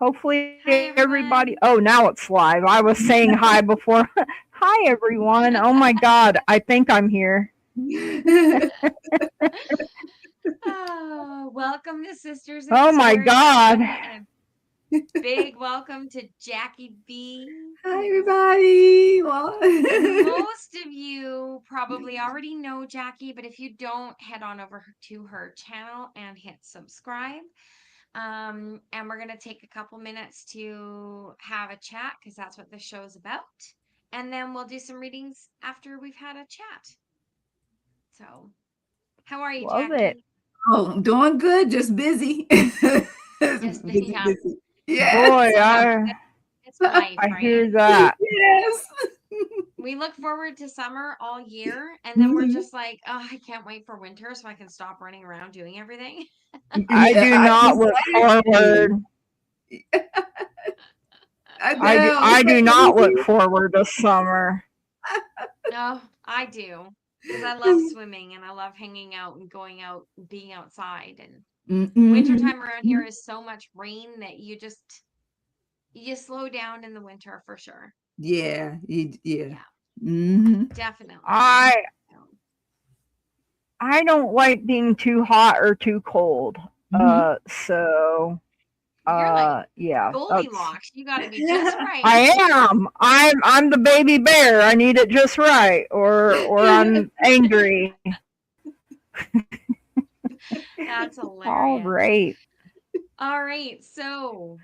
Hopefully Hi, everybody. everyone. Oh, now it's live. I was saying hi before. Hi everyone. Oh my God. I think I'm here. Oh, welcome to Sisters in Oh my God. Spirituality, and a big welcome to Jackie B. Hi, everybody. Well, Most of you probably already know Jackie, but if you don't, head on over to her channel and hit subscribe. And we're going to take a couple minutes to have a chat because that's what the show's about. And then we'll do some readings after we've had a chat. So, how are you, Love it. Jackie? oh, I'm doing good. Just busy. Just, busy, yeah, busy. Yes. Boy, sometimes I it's life, I right? hear that. Yes. We look forward to summer all year, and then we're Mhm. just like, oh, I can't wait for winter so I can stop running around doing everything. I do I not the look same. forward. I know. I do not look Same. forward to summer. No, I do because I love swimming and I love hanging out and going out and being outside. And Mhm. wintertime around here is so much rain that you slow down in the winter for sure. Yeah. Yeah. Yeah, Hmm. definitely. I So, I don't like being too hot or too cold. Hmm. So you're like yeah, that's Goldilocks. You got to be just I right. am. I'm the baby bear. I need it just right, or I'm angry. That's All hilarious. right. All right. So,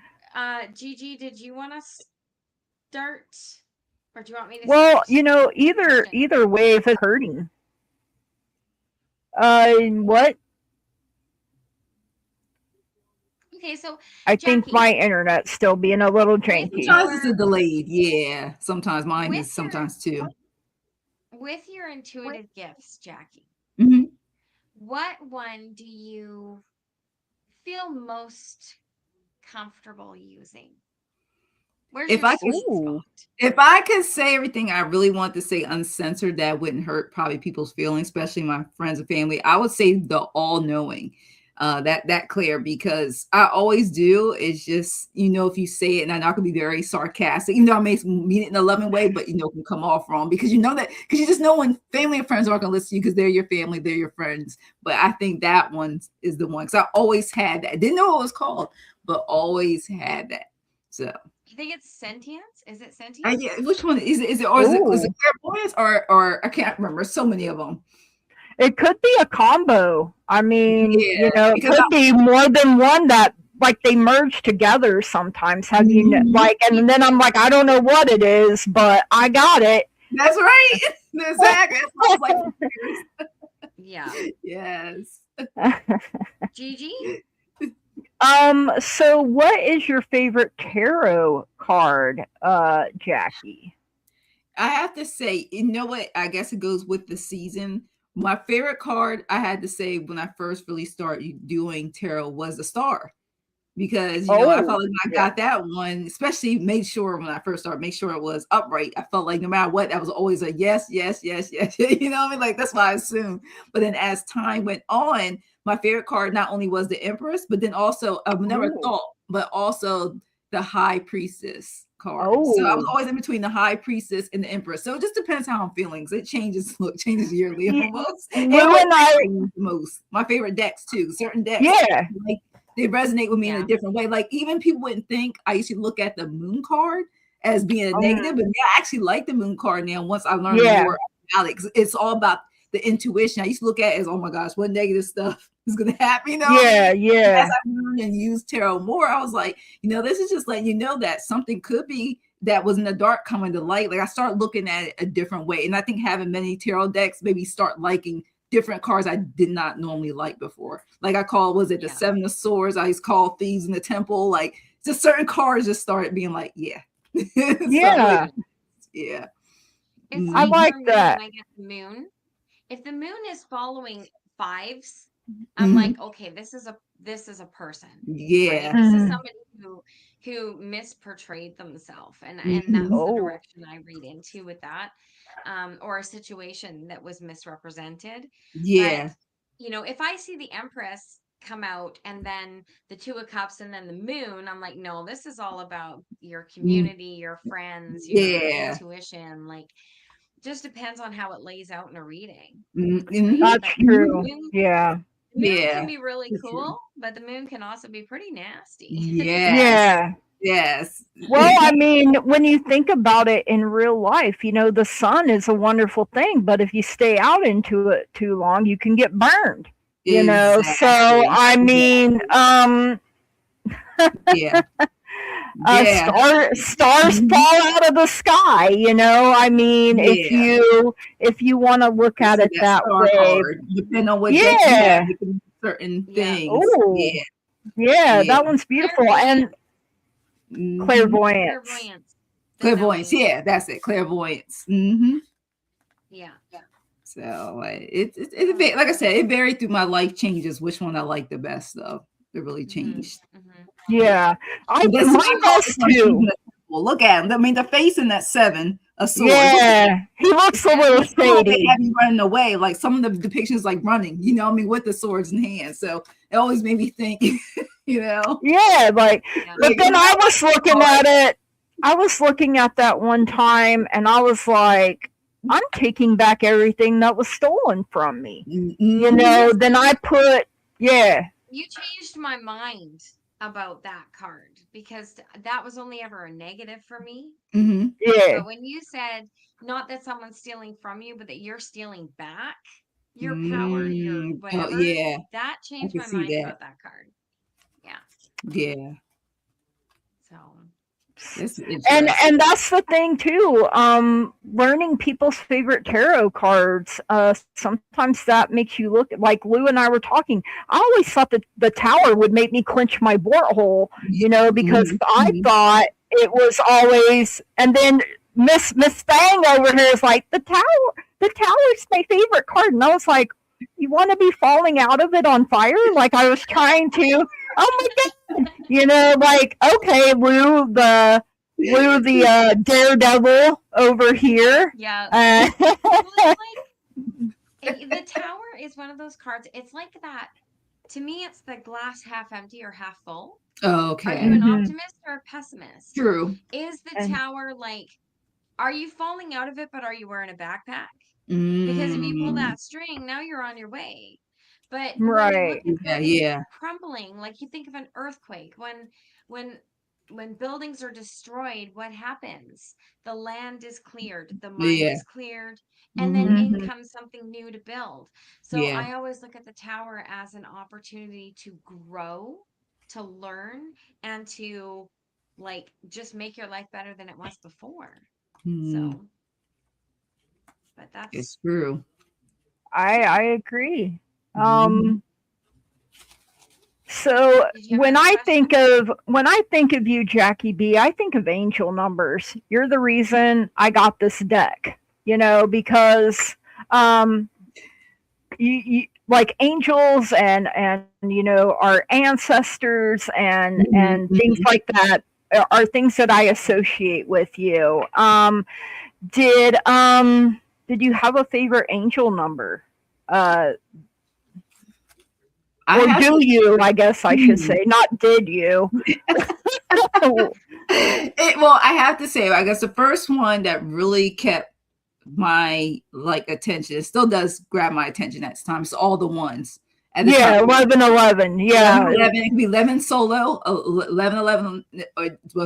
Gigi, did you want to start or do you want me to Well, start with a question? either way, if it's hurting, what? Okay. So, I think Jackie, my internet's still being a little with janky. Sometimes it's a your delayed. Yeah. Sometimes mine with is your sometimes too. with your intuitive gifts, Jackie, Hmm. what one do you feel most comfortable using? Where's If your I could sweet Ooh. spot? If I could say everything I really want to say uncensored, that wouldn't hurt probably people's feelings, especially my friends and family. I would say the all knowing, that clear because I always do. It's just if you say it, and I'm not gonna be very sarcastic, even though I may mean it in a loving way, but it can come off wrong because because you just know when family and friends aren't gonna listen to you because they're your family, they're your friends. But I think that one is the one because I always had that. Didn't know what it was called, but always had that. So. You think it's sentience? Is it Yeah, sentience? which one is it? Is it Ooh. clairvoyance or I can't remember. So many of them. It could be a combo. I mean, Yeah, it because I, could be more than one that like they merge together sometimes. Mhm. Like, You and then I'm do. like, I don't know what it is, but I got it. That's right. Exactly. That's what I was like for years. Yeah. Yes. Gigi? So what is your favorite tarot card, Jackie? I have to say, you know what? I guess it goes with the season. My favorite card, I had to say, when I first really started doing tarot was the star. Because I Oh, felt like when I yeah. got that one, especially made sure when I first started, make sure it was upright. I felt like no matter what, that was always a yes, yes, yes, yes. You know what I mean? Like that's why I assumed. But then as time went on, my favorite card not only was the Empress, but then also I've never Ooh. thought, but also the High Priestess card. So I was Oh. always in between the High Priestess and the Empress. So it just depends how I'm feeling. So it changes, look, changes yearly Y- almost. And you what and deck I, I use the most. My favorite decks too. Certain decks yeah. like they resonate with me in a Yeah. different way. Like even people wouldn't think I used to look at the moon card as being a Oh, negative, but yeah, I actually like the moon card now once I learned yeah. more about it. 'Cause it's all about the intuition. I used to look at it as, oh my gosh, what negative stuff is gonna happen, you know what I Yeah, mean? And as yeah. I learned and used tarot more, I was like, this is just letting you know that something could be that was in the dark coming to light. Like I started looking at it a different way. And I think having many tarot decks maybe start liking different cards I did not normally like before. Like I call, was it the Yeah. Seven of Swords? I used to call Thieves in the Temple. Like just certain cards just started being like, yeah. So Yeah. yeah. It's I like Mhm. for like me when that. I get the moon, if the moon is following fives, I'm Mhm. like, okay, this is a person, right? Yeah. This is Mm. somebody who misportrayed themselves, and Mhm. that's the Oh, direction I read into with that, or a situation that was misrepresented. But Yeah. if I see the Empress. come out, and then the Two of Cups, and then the Moon. I'm like, no, this is all about your community, your friends, your Yeah. intuition. Like, just depends on how it lays out in a reading. Mhm. That's But true. Moon, Yeah. the Moon Yeah. can be really For sure. cool, but the Moon can also be pretty nasty. Yes. Yeah. Yes. Well, I mean, when you think about it in real life, you know, the sun is a wonderful thing, but if you stay out into it too long, you can get burned. You know, so Exactly. I mean, Yeah. Yeah. stars Mhm. fall out of the sky. You know, I mean, Yeah. if you want to look You at see it that that star way, card, depending on what deck you have, yeah. it can be certain Yeah. things. Oh, Yeah. yeah, Yeah. that one's beautiful. And Mhm. clairvoyance. Clairvoyance. The Clairvoyance. knowing. Yeah, that's it. Clairvoyance. Mm-hmm. Yeah. So like I said, it varied through my life changes. Which one I like the best, though, it really changed. Yeah, But that's mine does too. Well, look at him. I mean, the face in that seven of swords. Yeah, he looks a little They shady. have you running away. Like some of the depictions, like running. You know, what I mean, with the swords in hand. So it always made me think. You know. Yeah, like, Yeah. but then I was looking at it. I was looking at that one time, and I was like, I'm taking back everything that was stolen from me. Mm-hmm. You know, then I put, yeah. You changed my mind about that card, because that was only ever a negative for me. Mm-hmm. Yeah. But when you said not that someone's stealing from you, but that you're stealing back your power, your whatever, Oh, yeah. that changed my mind about that card. Yeah. Yeah. So. And that's the thing too. Learning people's favorite tarot cards. Sometimes that makes you look, like Lou and I were talking. I always thought that the Tower would make me clench my bort hole, you know, because I thought it was always. And then Miss Fang over here is like, the Tower's my favorite card, and I was like, you want to be falling out of it on fire? Like I was trying to. Oh my god! You know, like, okay, Lou the daredevil over here. Yeah. Well, the Tower is one of those cards. It's like that. To me, it's the glass half empty or half full. Oh, okay. Are you an optimist or a pessimist? True. Is the Tower like, are you falling out of it, but are you wearing a backpack? Because if you pull that string, now you're on your way. But right, yeah, crumbling, like you think of an earthquake, when buildings are destroyed, what happens? The land is cleared, the mind is cleared, and then in comes something new to build. So I always look at the Tower as an opportunity to grow, to learn, and to like just make your life better than it was before. So, but it's true. I agree. So when I think of you, Jackie B, I think of angel numbers. You're the reason I got this deck, you know, because you like angels and you know, our ancestors and things like that are things that I associate with you. Did you have a favorite angel number? Or do you? I guess I should say, not did you? Well, I have to say, I guess the first one that really kept my attention, it still does grab my attention at times. It's all the ones. Yeah, 1111. Yeah, 11, it could be 11 solo, 1111,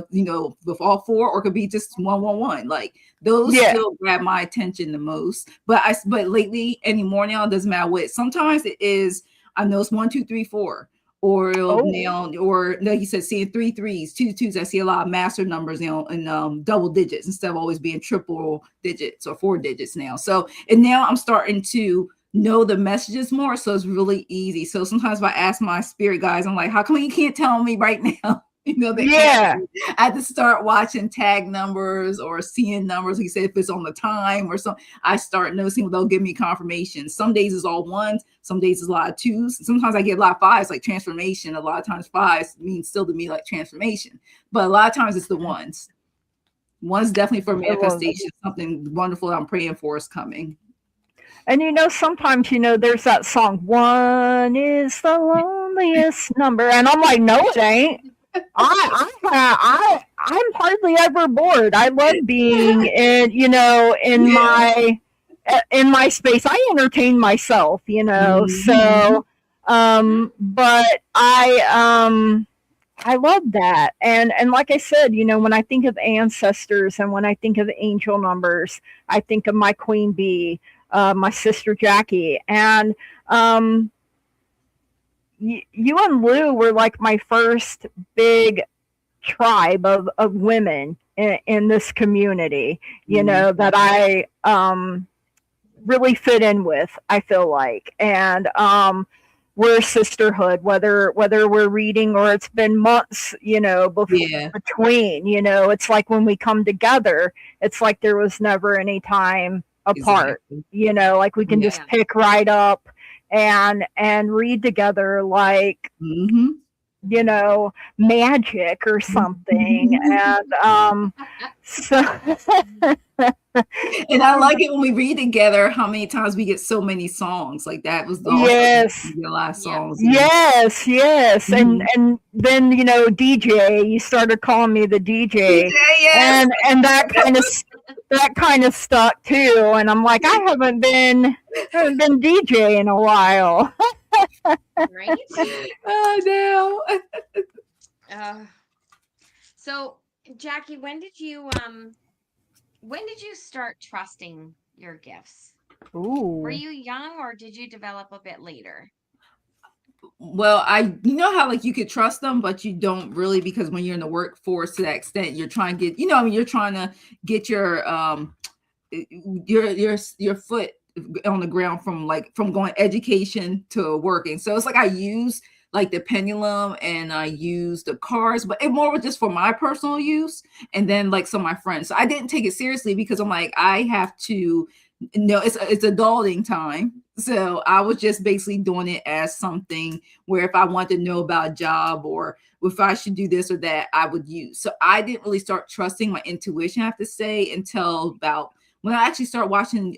you know, with all four, or it could be just 111. Like those still grab my attention the most. But lately anymore now, it doesn't matter what. Sometimes it is. I know it's 1, 2, 3, 4, or now, or like you said, seeing 3 3s, 2 2s. I see a lot of master numbers now in double digits instead of always being triple digits or 4 digits now. So, and now I'm starting to know the messages more, so it's really easy. So sometimes if I ask my spirit guides, I'm like, how come you can't tell me right now? You know, I had to start watching tag numbers or seeing numbers. Like you said, if it's on the time or something, I start noticing they'll give me confirmation. Some days it's all ones, some days it's a lot of twos. Sometimes I get a lot of fives, like transformation. A lot of times fives means still to me like transformation, but a lot of times it's the ones. One's definitely for manifestation. Something wonderful that I'm praying for is coming. And you know, sometimes, you know, there's that song, one is the lone loneliest number, and I'm like, no, it ain't. I'm hardly ever bored. I love being in, in my space. I entertain myself, So, but I love that. And like I said, when I think of ancestors and when I think of angel numbers, I think of my queen bee, my sister Jackie, and you and Lou were like my first big tribe of women in this community, that I really fit in with, I feel like. And we're a sisterhood, whether we're reading or it's been months, between, it's like when we come together, it's like there was never any time apart, Exactly. Like we can just pick right up and read together like magic or something. And so and I like it when we read together how many times we get so many songs. Like that was the yes, a lot of songs. Yes. And then DJ, you started calling me the DJ, yes. and that kind of stuck too. And I'm like, I haven't been DJ in a while. Right? Oh no. So Jackie, when did you start trusting your gifts? Ooh. Were you young or did you develop a bit later? Well, how like you could trust them, but you don't really, because when you're in the workforce to that extent, you're trying to get, you're trying to get your foot on the ground from going education to working. So it's like I use like the pendulum and I use the cards, but it more was just for my personal use. And then like some of my friends. So I didn't take it seriously because I'm like, I have to it's adulting time. So I was just basically doing it as something where if I wanted to know about a job or if I should do this or that, I would use. So I didn't really start trusting my intuition, I have to say, until about when I actually started watching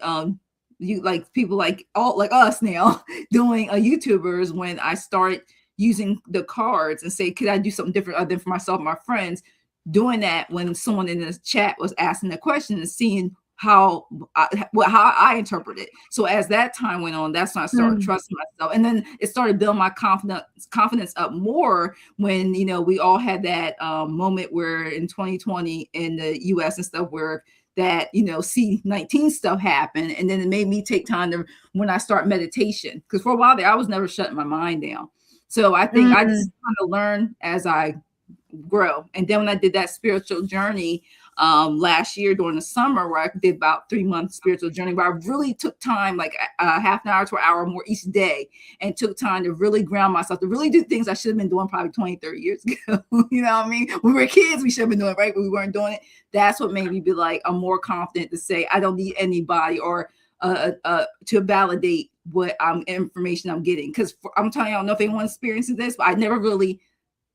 you like people like us now doing YouTubers, when I started using the cards and say, could I do something different other than for myself and my friends? Doing that when someone in the chat was asking the question and seeing how I interpret it. So as that time went on, that's when I started trusting myself. And then it started building my confidence up more when, we all had that moment where in 2020 in the US and stuff where that, C-19 stuff happened. And then it made me take time to, when I start meditation, because for a while there, I was never shutting my mind down. So I think I just kind of learn as I grow. And then when I did that spiritual journey last year during the summer, where I did about 3 months spiritual journey, where I really took time, like half an hour to an hour more each day, and took time to really ground myself, to really do things I should have been doing probably 20, 30 years ago. You know what I mean? When we were kids, we should have been doing it, right? But we weren't doing it. That's what made me be like, I'm more confident to say, I don't need anybody or to validate what information I'm getting. Because I'm telling you, I don't know if anyone experiences this, but I never really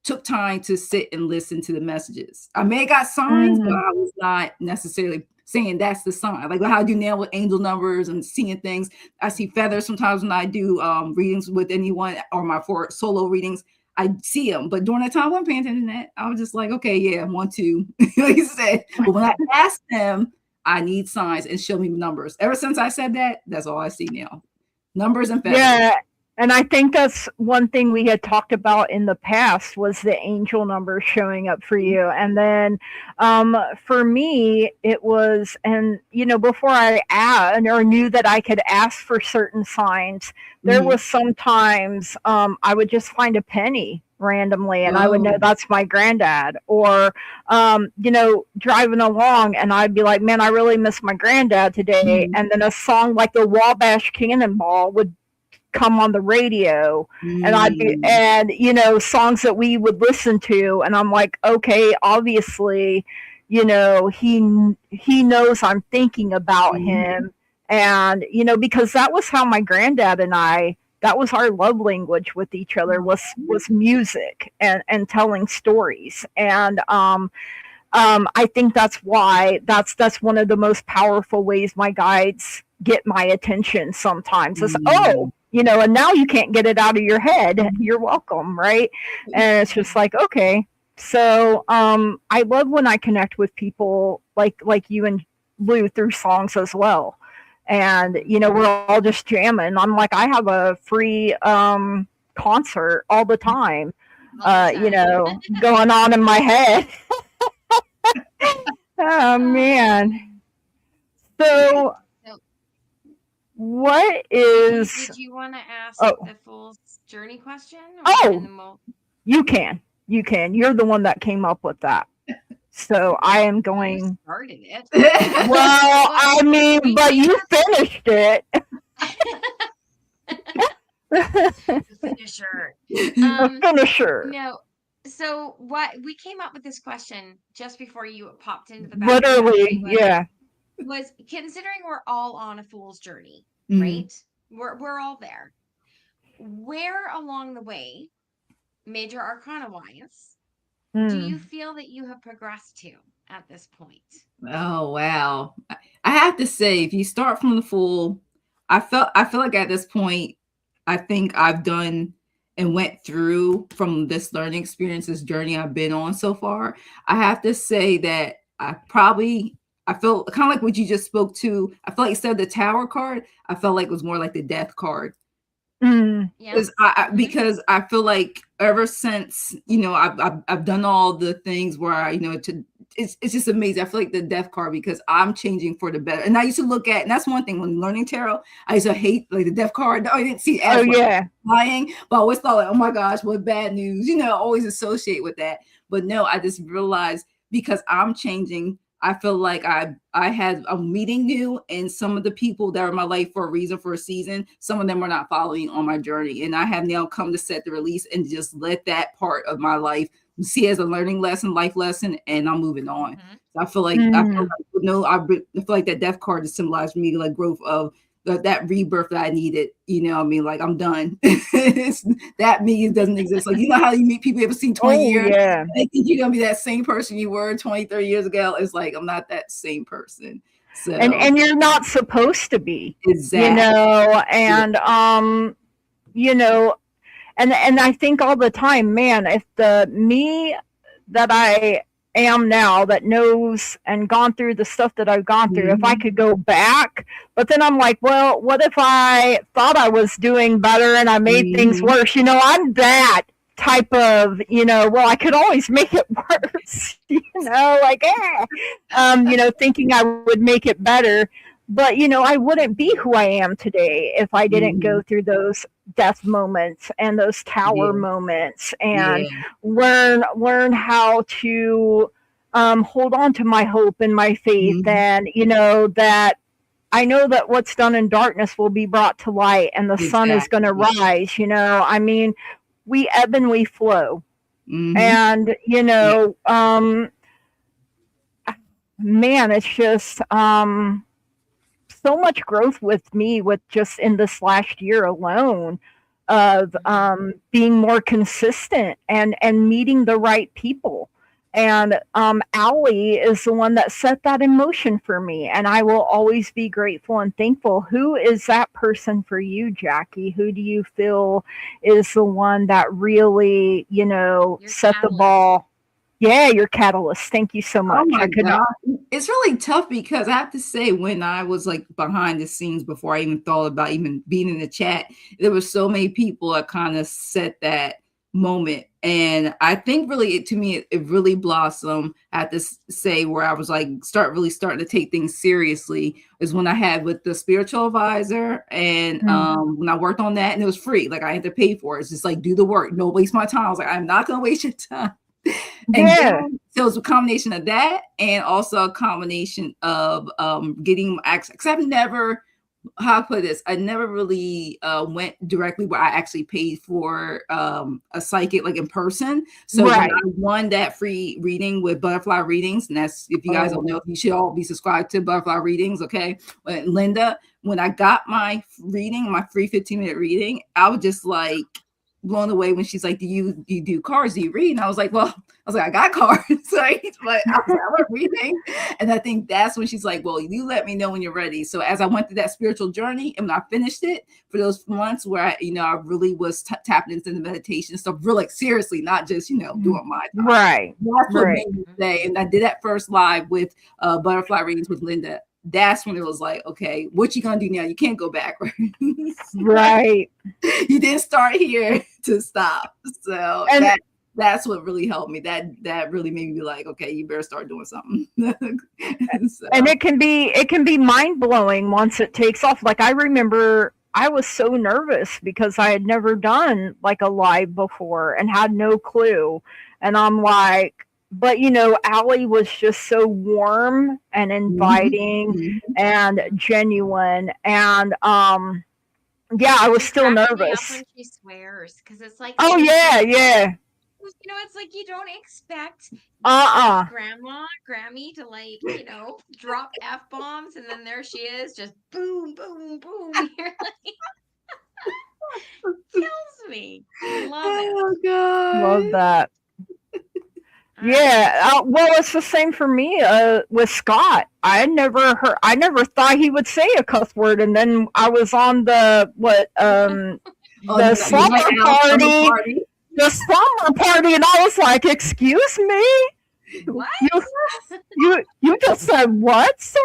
took time to sit and listen to the messages. I may have got signs, but I was not necessarily saying that's the sign. Like how I do now with angel numbers and seeing things. I see feathers sometimes when I do readings with anyone or my solo readings. I see them, but during that time I wasn't paying attention to that. I was just like, okay, yeah, 1, 2, like you said. But when I ask them, I need signs and show me numbers. Ever since I said that, that's all I see now. Numbers and feathers. Yeah. And I think that's one thing we had talked about in the past was the angel number showing up for you. And then for me, it was, and before I asked or knew that I could ask for certain signs, there was sometimes I would just find a penny randomly and I would know that's my granddad, or driving along and I'd be like, man, I really miss my granddad today. And then a song like the Wabash Cannonball would come on the radio and I'd be, and songs that we would listen to, and I'm like, okay, obviously he knows I'm thinking about him. And because that was how my granddad and I, that was our love language with each other, was music and telling stories. And I think that's why that's one of the most powerful ways my guides get my attention sometimes is, and now you can't get it out of your head. You're welcome, right? And it's just like, okay. So I love when I connect with people like you and Lou through songs as well. And we're all just jamming. I'm like, I have a free concert all the time, going on in my head. Oh man. So So what is did you want to ask the Fool's Journey question? You can. You're the one that came up with that. So I am going. Started it. Well, I mean, but you finished it. The finisher. The finisher. No. So what we came up with this question just before you popped into the literally, yeah. Was considering we're all on a fool's journey, Mm-hmm. right? We're all there. Where along the way, major arcana wise, do you feel that you have progressed to at this point? Oh wow. I have to say, if you start from the Fool, I feel like at this point, I think I've done and went through from this learning experience, this journey I've been on so far. I have to say that I feel kind of like what you just spoke to. I feel like instead of the Tower card, I felt like it was more like the Death card. Yes. Because I feel like ever since I've done all the things where it's just amazing. I feel like the Death card, because I'm changing for the better. And I used to look at, and that's one thing when learning tarot, I used to hate like the Death card. I didn't see it as lying, but I always thought like, oh my gosh, what bad news, always associate with that. But no, I just realized because I'm changing, I feel like I'm meeting new, and some of the people that are in my life for a reason, for a season, some of them are not following on my journey. And I have now come to set the release and just let that part of my life see as a learning lesson, life lesson, and I'm moving on. So I feel like I feel like that Death card just symbolized me like growth of that rebirth that I needed. Like I'm done. That me doesn't exist. Like, how you meet people you ever seen 20 years? Yeah. I think you're gonna be that same person you were 20, 30 years ago. It's like I'm not that same person. So and you're not supposed to be. Exactly. And and I think all the time, man, if the me that I am now that knows and gone through the stuff that I've gone through, if I could go back, but then I'm like, well, what if I thought I was doing better and I made things worse? I'm that type of, well, I could always make it worse, thinking I would make it better. But, I wouldn't be who I am today if I didn't go through those death moments and those tower moments and learn how to hold on to my hope and my faith. And, that I know that what's done in darkness will be brought to light and the sun is going to rise. I mean, we ebb and we flow. And, man, it's just so much growth with me with just in this last year alone of being more consistent and meeting the right people. And Allie is the one that set that in motion for me. And I will always be grateful and thankful. Who is that person for you, Jackie? Who do you feel is the one that really, set the ball? Yeah, your catalyst. Thank you so much. Oh my God. It's really tough because I have to say, when I was like behind the scenes before I even thought about even being in the chat, there were so many people that kind of set that moment. And I think really to me, it really blossomed. I have to say, where I was like starting to take things seriously is when I had with the spiritual advisor. And when I worked on that, and it was free, like I had to pay for it. It's just like, do the work, don't waste my time. I was like, I'm not going to waste your time. And so it was a combination of that, and also a combination of getting access. Because I've never, how I put this, I never really went directly where I actually paid for a psychic like in person. So when I won that free reading with Butterfly Readings, and that's, if you guys don't know, you should all be subscribed to Butterfly Readings, okay? Linda, when I got my reading, my free 15-minute reading, I was just like, blown away when she's like, do you do cards? Do you read? And I was like, well, I got cards, right? But I was reading. And I think that's when she's like, well, you let me know when you're ready. So as I went through that spiritual journey and when I finished it for those months where I, I really was tapping into the meditation stuff, really, like, seriously, not just, doing my time. Right. That's what made me say. And I did that first live with Butterfly Readings with Linda. That's when it was like, okay, what you gonna do now? You can't go back, right? Right. You didn't start here to stop. So that's what really helped me. That really made me be like, okay, you better start doing something. So. And it can be mind blowing once it takes off. Like, I remember I was so nervous because I had never done like a live before and had no clue. And I'm like, but Allie was just so warm and inviting and genuine, and yeah, I was still nervous. When she swears, because it's like, oh yeah, it's like you don't expect Grandma, Grammy to like, drop F-bombs, and then there she is, just boom, boom, boom. You're like, kills me. Love it. Oh God, love that. Yeah, well, it's the same for me with Scott. I never thought he would say a cuss word, and then I was on the slumber party. The slumber party, and I was like, "Excuse me, what? You just said what, sir?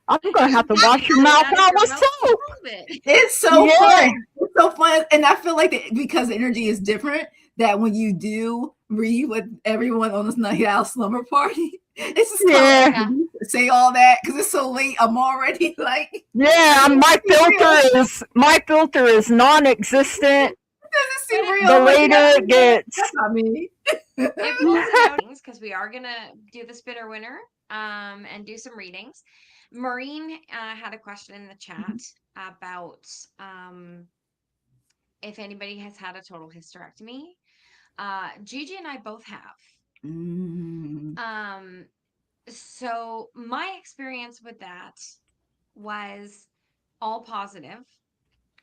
I'm gonna have to wash your mouth out with soap." It's so fun. It's so fun, and I feel like because the energy is different, that when you do read with everyone on this night out slumber party, it's just say all that because it's so late. I'm already like, my filter is non-existent. The later it gets. That's not me. Because we are gonna do the spinner winner and do some readings. Maureen had a question in the chat about if anybody has had a total hysterectomy. Gigi and I both have. So my experience with that was all positive.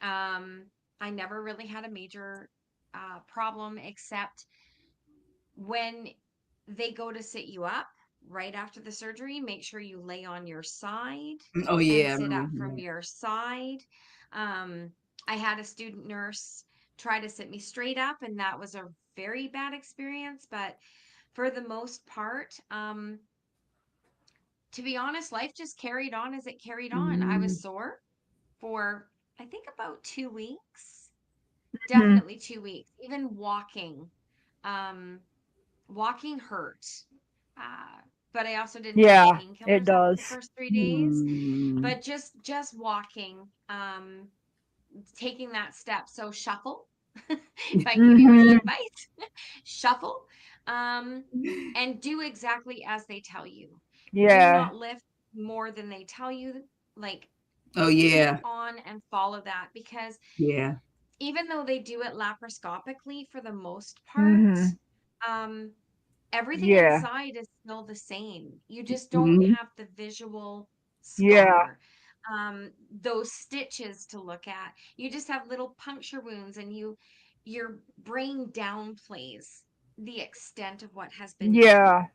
I never really had a major problem, except when they go to sit you up right after the surgery, make sure you lay on your side. Oh yeah. And sit up from your side. I had a student nurse try to sit me straight up, and that was a very bad experience. But for the most part, to be honest, life just carried on as it carried on. I was sore for, I think, about 2 weeks. Definitely 2 weeks. Even walking hurt. But I also didn't take painkillers it does. the first 3 days. But just walking, taking that step. So shuffle. If I give you any advice, shuffle. And do exactly as they tell you. Do not lift more than they tell you. Like, keep on and follow that, because even though they do it laparoscopically for the most part, everything inside is still the same. You just don't have the visual scar. Those stitches to look at. You just have little puncture wounds, and your brain downplays the extent of what has been done.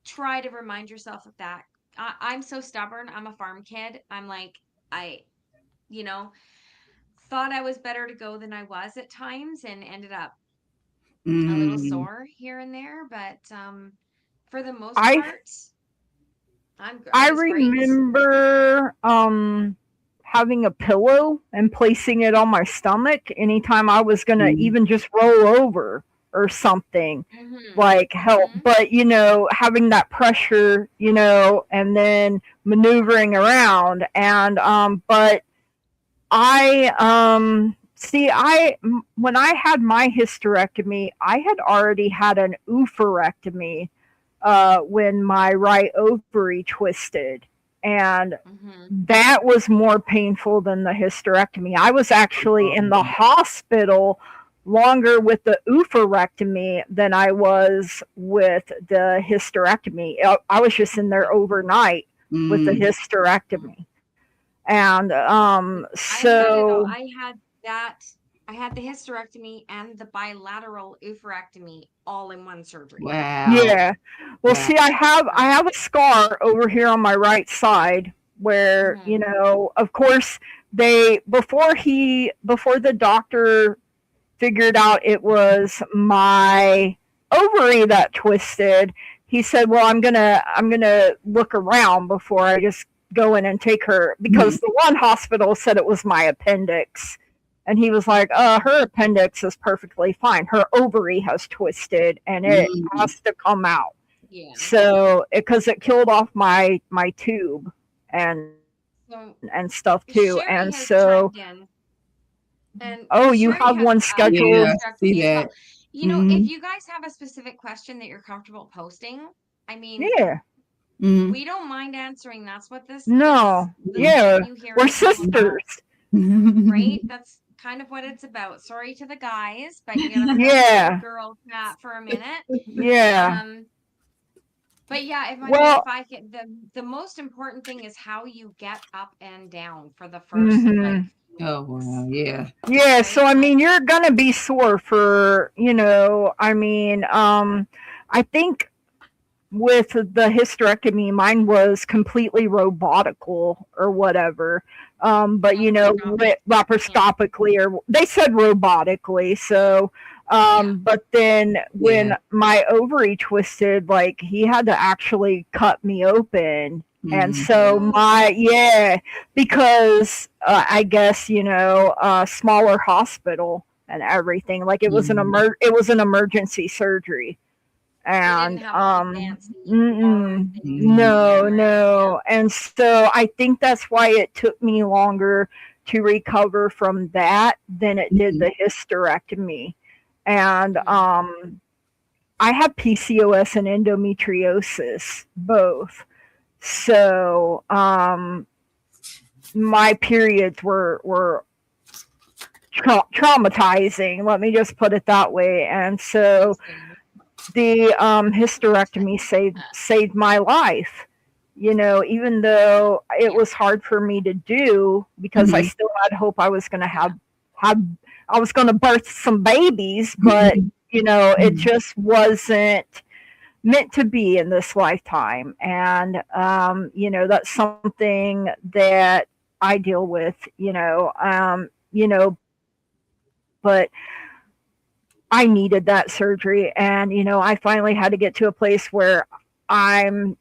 Try to remind yourself of that. I'm so stubborn. I'm a farm kid. I'm like, I thought I was better to go than I was at times, and ended up a little sore here and there. But for the most part, I remember having a pillow and placing it on my stomach anytime I was gonna even just roll over or something, like help. But having that pressure, and then maneuvering around, and but when I had my hysterectomy, I had already had an oophorectomy when my right ovary twisted, and that was more painful than the hysterectomy. I was actually in the hospital longer with the oophorectomy than I was with the hysterectomy. I was just in there overnight with the hysterectomy. And so I had that I had the hysterectomy and the bilateral oophorectomy all in one surgery. Wow. Yeah. Well, Wow. see, I have a scar over here on my right side where, you Mhm. know, of course before the doctor figured out it was my ovary that twisted, he said, "Well, I'm gonna look around before I just go in and take her," Mhm. because the one hospital said it was my appendix. And he was like, her appendix is perfectly fine. Her ovary has twisted and it Mhm. has to come out. Yeah. So, because it killed off my tube and So and stuff too. Sherry And has so, chimed in, and oh, you Sherry have has one a scheduled. Yeah, see hysterectomy as well. that. You know, if Mhm. you guys have a specific question that you're comfortable posting, I mean, Yeah. Mhm. we don't mind answering. That's what No. the Mhm. Yeah. thing you hear We're is all about, sisters. right? That's kind of what it's about. Sorry to the guys, but you gotta put on your good Yeah. girl hat for a minute. Yeah. Um, but yeah, if Well, I get the most important thing is how you get up and down for the first like mhm. few Oh, wow. weeks, Yeah. Yeah, so right? I Like, mean, you're gonna be sore for, I mean, I think with the hysterectomy, mine was completely robotical or whatever. But laparoscopic. Yeah. laparoscopically, or they said robotically. So, Yeah. but then Yeah. when my ovary twisted, like he had to actually cut me open. And Mhm. so Ooh. yeah, because I guess, smaller hospital and everything. Like Mhm. it was an emergency surgery. They didn't And have all the fancy arm mm-mm, things and the Mhm. no, cameras. Yeah. no. And so I think that's why it took me longer to recover from that than it did Mhm. the hysterectomy. And Mhm. I have PCOS and endometriosis both. So my periods were traumatizing, let me just put it that way. And so Interesting. the hysterectomy saved my life. Even though it Yeah. was hard for me to do because I Mhm. still had hope I was going to Yeah. have I was going to birth some babies, but Mhm. it Mhm. just wasn't meant to be in this lifetime. And that's something that I deal with. But I needed that surgery. And, I finally had to get to a place where I'm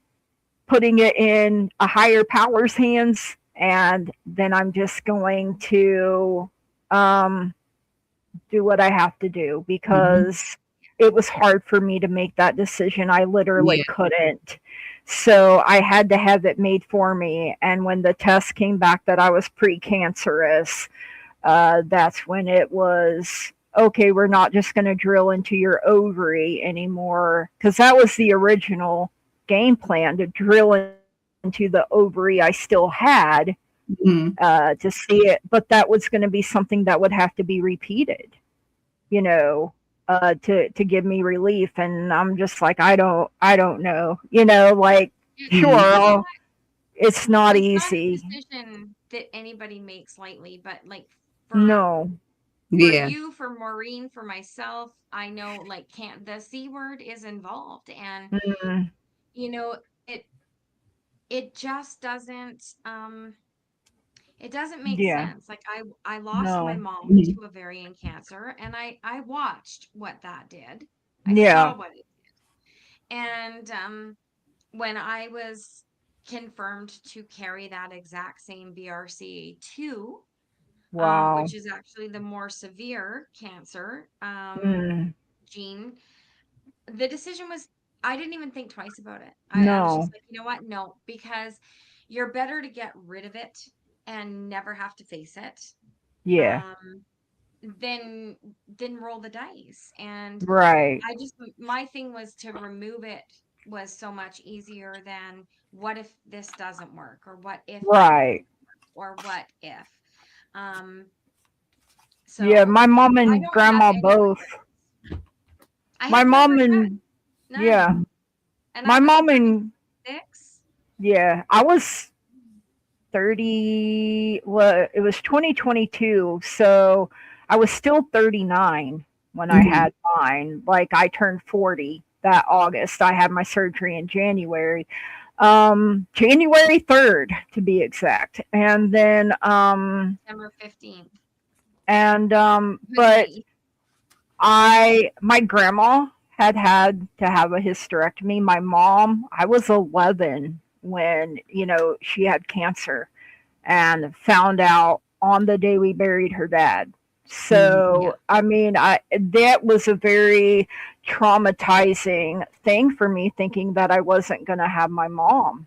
putting it in a higher power's hands. And then I'm just going to um, do what I have to do Mhm. because it was hard for me to make that decision. I literally Yeah. couldn't. So I had to have it made for me. And when the test came back that I was precancerous, that's when it was okay. We're not just going to drill into your ovary anymore because that was the original game plan, to drill into the ovary I still had, Mhm. to see it. But that was going to be something that would have to be repeated, you know, to give me relief. And I'm just like, I don't know, like, sure, Mhm. You know what? it's not It's not a easy. decision that anybody makes lightly, but like for No. Yeah. you, for Maureen, for myself, I know like can't the C word is involved, and Mm, you know it it just doesn't make yeah. sense. Like I lost my No. mom Mhm. to ovarian cancer, and I watched what that did. I Yeah. saw what it did. And when I was confirmed to carry that exact same BRCA2, Wow. which is actually the more severe cancer Mm, gene, the decision was, I didn't even think twice about it. I was just no. like, you know what? No, because you're better to get rid of it and never have to face it, Yeah. um, than roll the dice. And Right. my thing was to remove it was so much easier than what if this doesn't work, or what if that Right. doesn't work, or what if. Um, Yeah. so My mom I and don't have grandma any both. regrets. I My have no mom regrets, and none. yeah. And I My was mom and 36. yeah. I was 30. Well, it was 2022. So I was still 39 when I had mine. Like I turned 40 that August. I had my surgery in January. January 3rd to be exact. And then December 15th. and With but me. my grandma had to have a hysterectomy. My mom, I was 11 when, she had cancer and found out on the day we buried her dad. So, I mean, that was a very traumatizing thing for me, thinking that I wasn't going to have my mom,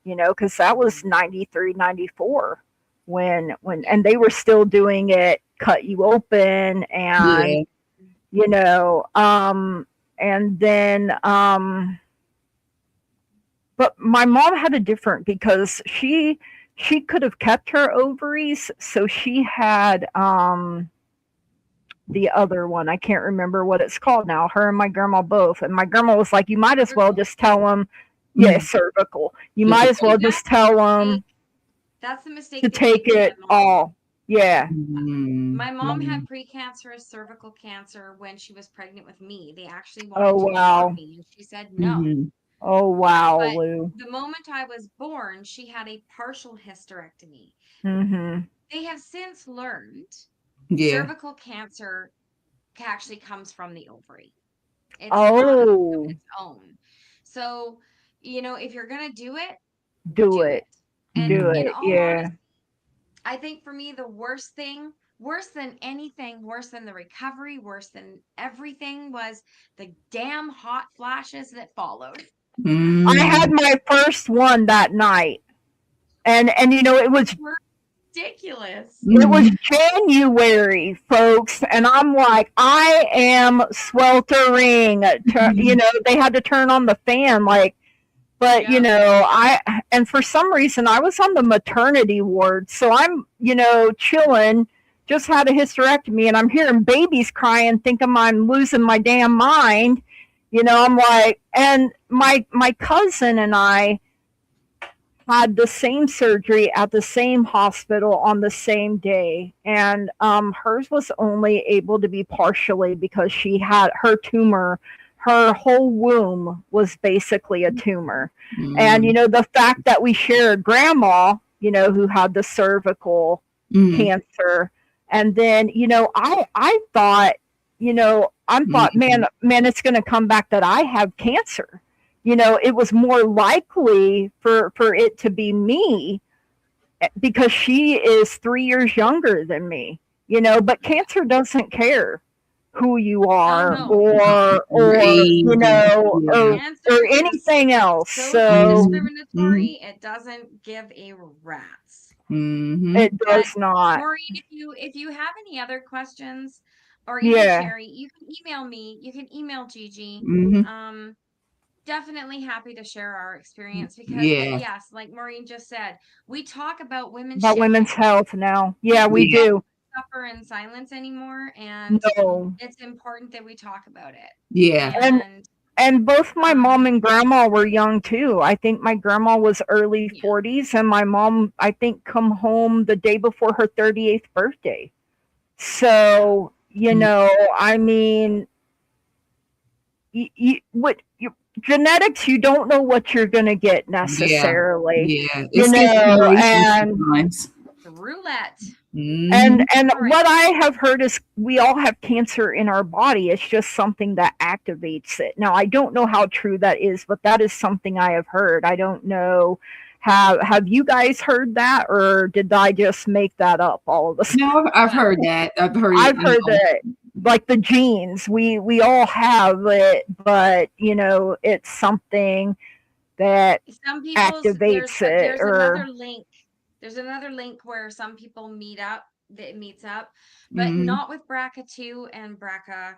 because that was 93, 94 and they were still doing it, cut you open and, Yeah. and then, but my mom had a different because she could have kept her ovaries, so she had the other one. I can't remember what it's called now. Her and my grandma both, and my grandma was like, "You might as well just tell them, yeah, cervical. You might as well just tell them That's the mistake to they take make with it my mom. all." Yeah. My mom had precancerous cervical cancer when she was pregnant with me. They actually wanted Oh to abort wow. me, and she said no. Oh wow, But Lou. the moment I was born, she had a partial hysterectomy. Mhm. They have since learned Yeah. cervical cancer actually comes from the ovary. It's not of Oh, its own. So, if you're gonna do it, do do it. it. And Do in it. all Yeah. honesty, I think for me, the worst thing, worse than anything, worse than the recovery, worse than everything, was the damn hot flashes that followed. I had my first one that night. And it was Were ridiculous. it was January, folks, and I'm like, I am sweltering. They had to turn on the fan, like, but and for some reason, I was on the maternity ward, so I'm, chilling. Just had a hysterectomy, and I'm hearing babies crying, thinking I'm losing my damn mind. I'm like, and my cousin and I had the same surgery at the same hospital on the same day, and hers was only able to be partially because she had her tumor. Her whole womb was basically a tumor, and the fact that we shared grandma, who had the cervical cancer, and then I thought, man, it's going to come back that I have cancer. It was more likely for it to be me because she is 3 years younger than me, but cancer doesn't care who you are no. or Cancer is anything else. so So discriminatory, it doesn't give a rat's. it But does not. Maureen, if you have any other questions, or even Yeah. Sherry, you can email me. You can email Gigi. Definitely happy to share our experience because, yes, like Maureen just said, we talk about women's About shit. women's health now. Yeah, we don't do. suffer in silence anymore, and No. it's important that we talk about it. Yeah. And both my mom and grandma were young too. I think my grandma was early 40s, and my mom, I think, come home the day before her 38th birthday. So, I mean, genetics, you don't know what you're going to get necessarily. Yeah. It's and sometimes. The roulette. And what I have heard is we all have cancer in our body. It's just something that activates it. Now, I don't know how true that is, but that is something I have heard. I don't know. Have you guys heard that, or did I just make that up all of a sudden? No, I've heard that. I've heard that, like the genes, we all have it, but it's something that activates it. There's another link. There's another link where some people meets up, but not with BRCA2 and BRCA.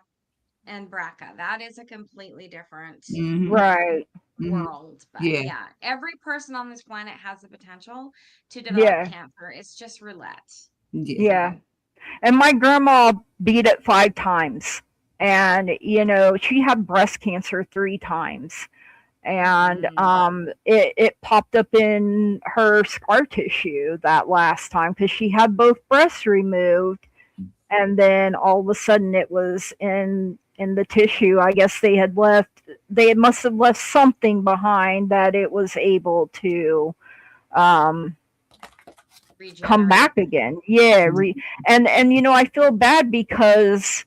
That is a completely different right world. But yeah, every person on this planet has the potential to develop cancer. It's just roulette. Yeah. And my grandma beat it 5 times. And, she had breast cancer 3 times. And it popped up in her scar tissue that last time because she had both breasts removed. and then all of a sudden it was in the tissue. I guess they must have left something behind that it was able to um come Regenerate. back again. Yeah, and I feel bad because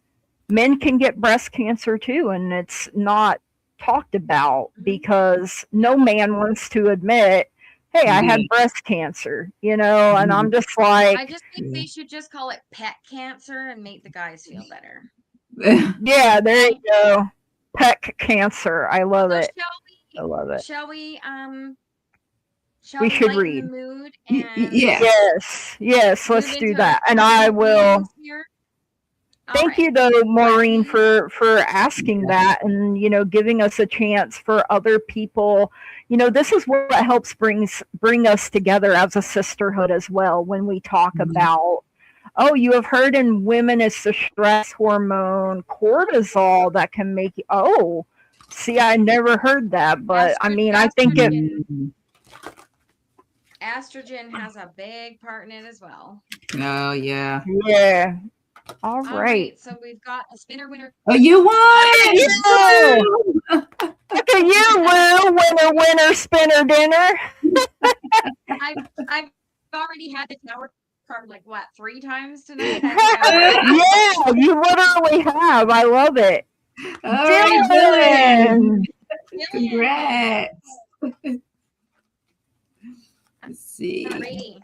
men can get breast cancer too, and it's not talked about Mhm. because no man wants to admit, hey, I had Yeah. breast cancer, and I'm just I like, just think they should just call it pet cancer and make the guys feel better. yeah, there you Okay. go. Peck cancer. I love So it. shall I love it. shall we We should lighten the read. mood and Yeah. Yes, move let's do into that. a And couple I of will readings here? All thank right. you though, Maureen, Jackie, for asking that and giving us a chance for other people. This is what helps bring us together as a sisterhood as well when we talk Mhm. about, oh, you have heard in women it's the stress hormone cortisol that can make you, oh, see, I never heard that, but I mean, I think it, Mhm. estrogen has a big part in it as well. Oh yeah. yeah. All All right. right, so we've got a spinner winner. Oh, you Look at you! won! Look at you, Lou! Winner, winner, spinner, dinner. I've already had the tower card like what 3 times tonight. I think I Yeah, you literally have. I love it. All right, Dylan. Dylan! Congrats. Let's see. Alrighty.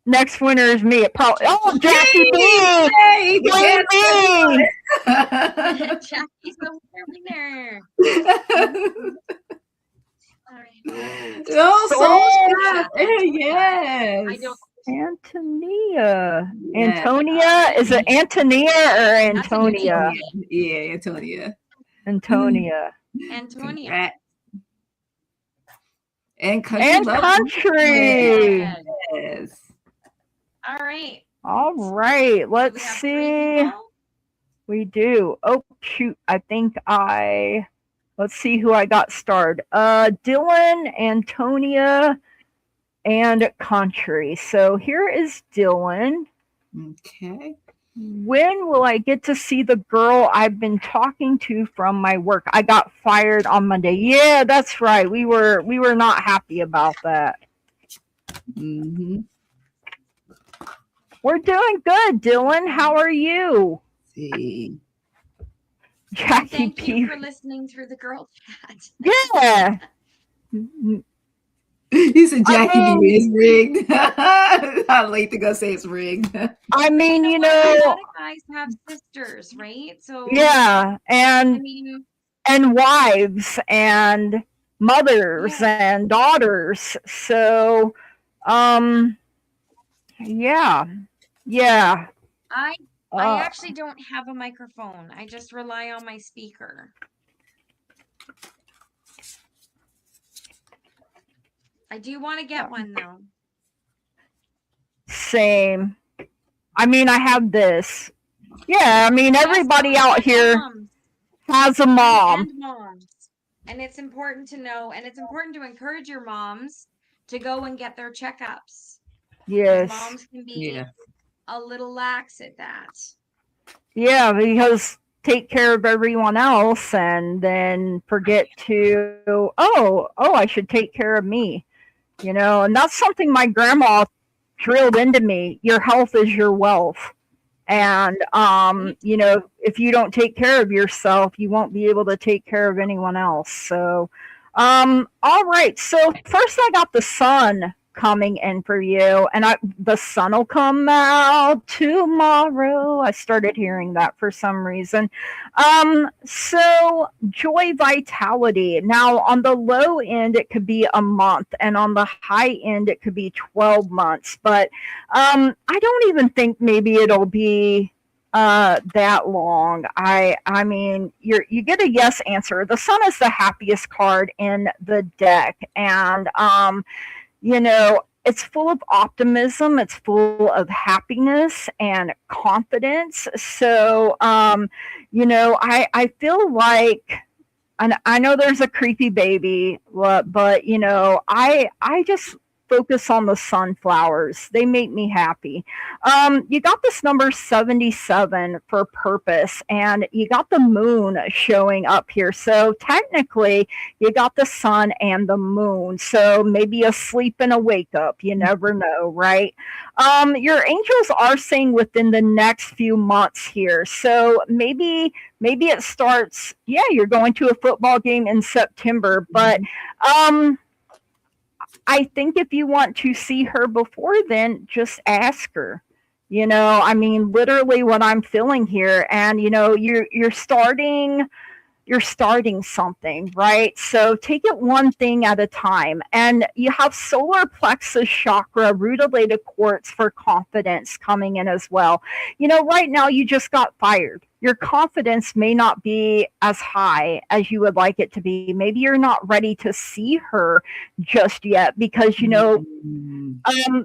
Next winner is me. Oh, Jackie B! Yay! Yay, me! Jackie's the winner. All right. Oh, so Yeah. yes. I don't. Antonia. Yes. Antonia? Is it Antonia or Antonia? Yeah, Antonia. Antonia. Antonia. Congrats. And country. And love. country. Yes. All right. All right. We Let's have 3 see. people. We do. Oh shoot! I think let's see who I got starred. Dylan, Antonia, and Country. So here is Dylan. Okay. When will I get to see the girl I've been talking to from my work? I got fired on Monday. Yeah, that's right. We were not happy about that. Mm-hmm. We're doing good, Dylan. How are you? See. Jackie Thank P. you for listening through the girl chat. Yeah. He said Jackie I mean- B is rigged. Not late to go say it's rigged. I mean, A you lot know, of guys have sisters, right? So yeah, I and mean, wives and mothers Yeah. and daughters. So, yeah. I Uh, actually don't have a microphone. I just rely on my speaker. I do want to get one though. same. I mean, I have this. Yeah, I mean, everybody Yes, out and here moms, has a mom. and moms. And it's important to know, and it's important to encourage your moms to go and get their checkups. 'Cause Yes. moms can be Yeah. a little lax at that. Yeah, because take care of everyone else and then forget to, oh, I should take care of me. And that's something my grandma drilled into me. Your health is your wealth. And, if you don't take care of yourself, you won't be able to take care of anyone else. So, all right. So first I got the sun coming in for you, and the sun will come out tomorrow. I started hearing that for some reason. So joy, vitality. Now on the low end, it could be a month, and on the high end, it could be 12 months. But I don't even think maybe it'll be that long. I mean, you get a yes answer. The sun is the happiest card in the deck, and it's full of optimism, it's full of happiness and confidence. So I feel like, and I know there's a creepy baby, but I just focus on the sunflowers. They make me happy. You got this number 77 for purpose, and you got the moon showing up here. So technically, you got the sun and the moon. So maybe a sleep and a wake up. You never know, right? Your angels are saying within the next few months here. So maybe it starts, yeah, you're going to a football game in September, but I think if you want to see her before then, just ask her. I mean, literally what I'm feeling here, and you're starting something, right? So take it one thing at a time. And you have solar plexus chakra, rutilated quartz for confidence coming in as well. Right now you just got fired. Your confidence may not be as high as you would like it to be. Maybe you're not ready to see her just yet because,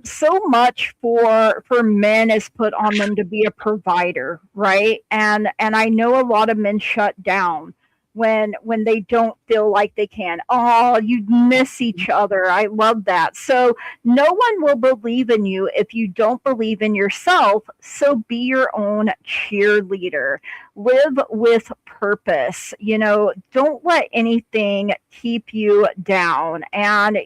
so much for men is put on them to be a provider, right? And I know a lot of men shut down when they don't feel like they can. Oh, you miss each other. I love that. So no one will believe in you if you don't believe in yourself. So be your own cheerleader. Live with purpose. Don't let anything keep you down. And,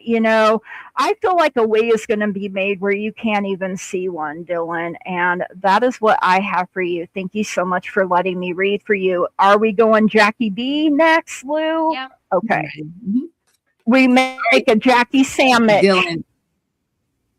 I feel like a way is going to be made where you can't even see one, Dylan. And that is what I have for you. Thank you so much for letting me read for you. Are we going Jackie B next, Lou? Yep. Okay. We make a Jackie sandwich. Dylan.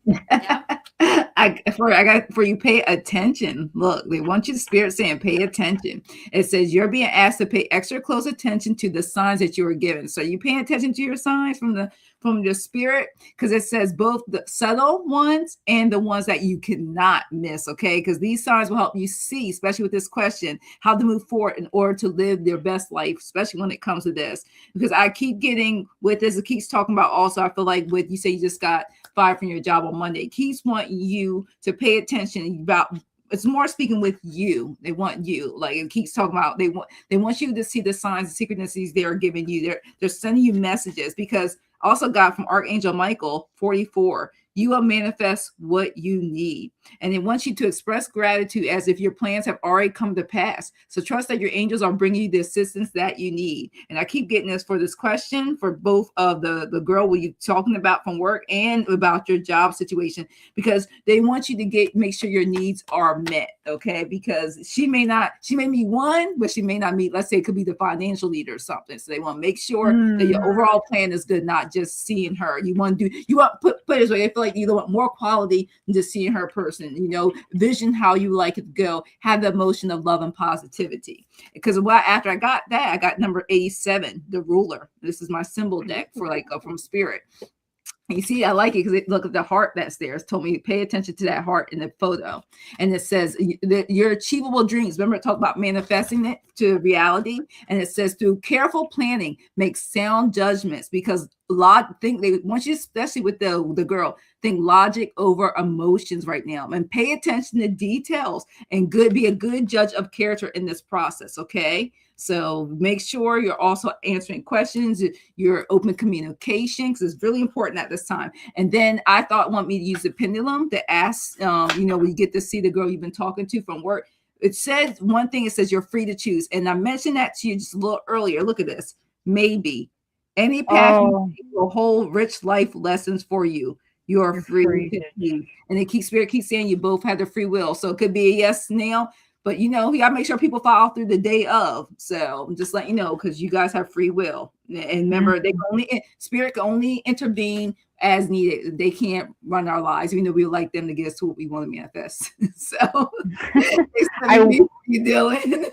Yep. I got for you. Pay attention. Look, they want you to spirit saying, pay attention. It says you're being asked to pay extra close attention to the signs that you were given. So you paying attention to your signs from your spirit, because it says both the subtle ones and the ones that you cannot miss. Okay, because these signs will help you see, especially with this question, how to move forward in order to live their best life, especially when it comes to this. Because I keep getting with this, it keeps talking about also. I feel like with you say you just got fired from your job on Monday. It keeps wanting you to pay attention about. It's more speaking with you. They want you. Like it keeps talking about. They want you to see the signs and synchronicities they are giving you. They're sending you messages because also got from Archangel Michael 44. You will manifest what you need. And it wants you to express gratitude as if your plans have already come to pass. So trust that your angels are bringing you the assistance that you need. And I keep getting this for this question for both of the girl what you talking about from work and about your job situation, because they want you to make sure your needs are met. Okay. Because she may meet one, but she may not meet, let's say it could be the financial leader or something. So they want to make sure that your overall plan is good, not just seeing her. You want put it this way. I feel like you want more quality than just seeing her person. Vision how you like it to go, have the emotion of love and positivity. Because after I got that, I got number 87, the ruler. This is my symbol deck for from spirit. You see, I like it because look at the heart that's there. It's told me pay attention to that heart in the photo. And it says that your achievable dreams. Remember, I talked about manifesting it to reality. And it says through careful planning, make sound judgments, because they want you, especially with the girl, think logic over emotions right now, and pay attention to details and be a good judge of character in this process. Okay. So make sure you're also answering questions, your open communication, because it's really important at this time. And then I want me to use the pendulum to ask, when you get to see the girl you've been talking to from work. It says one thing, it says you're free to choose. And I mentioned that to you just a little earlier. Look at this. Maybe any path will hold rich life lessons for you. You're free to choose. And spirit keeps saying you both have the free will. So it could be a yes now. But you gotta make sure people follow through the day of. So I'm just letting you know, because you guys have free will. And remember, spirit can only intervene as needed. They can't run our lives, even though we would like them to get us to what we want to manifest. So you doing.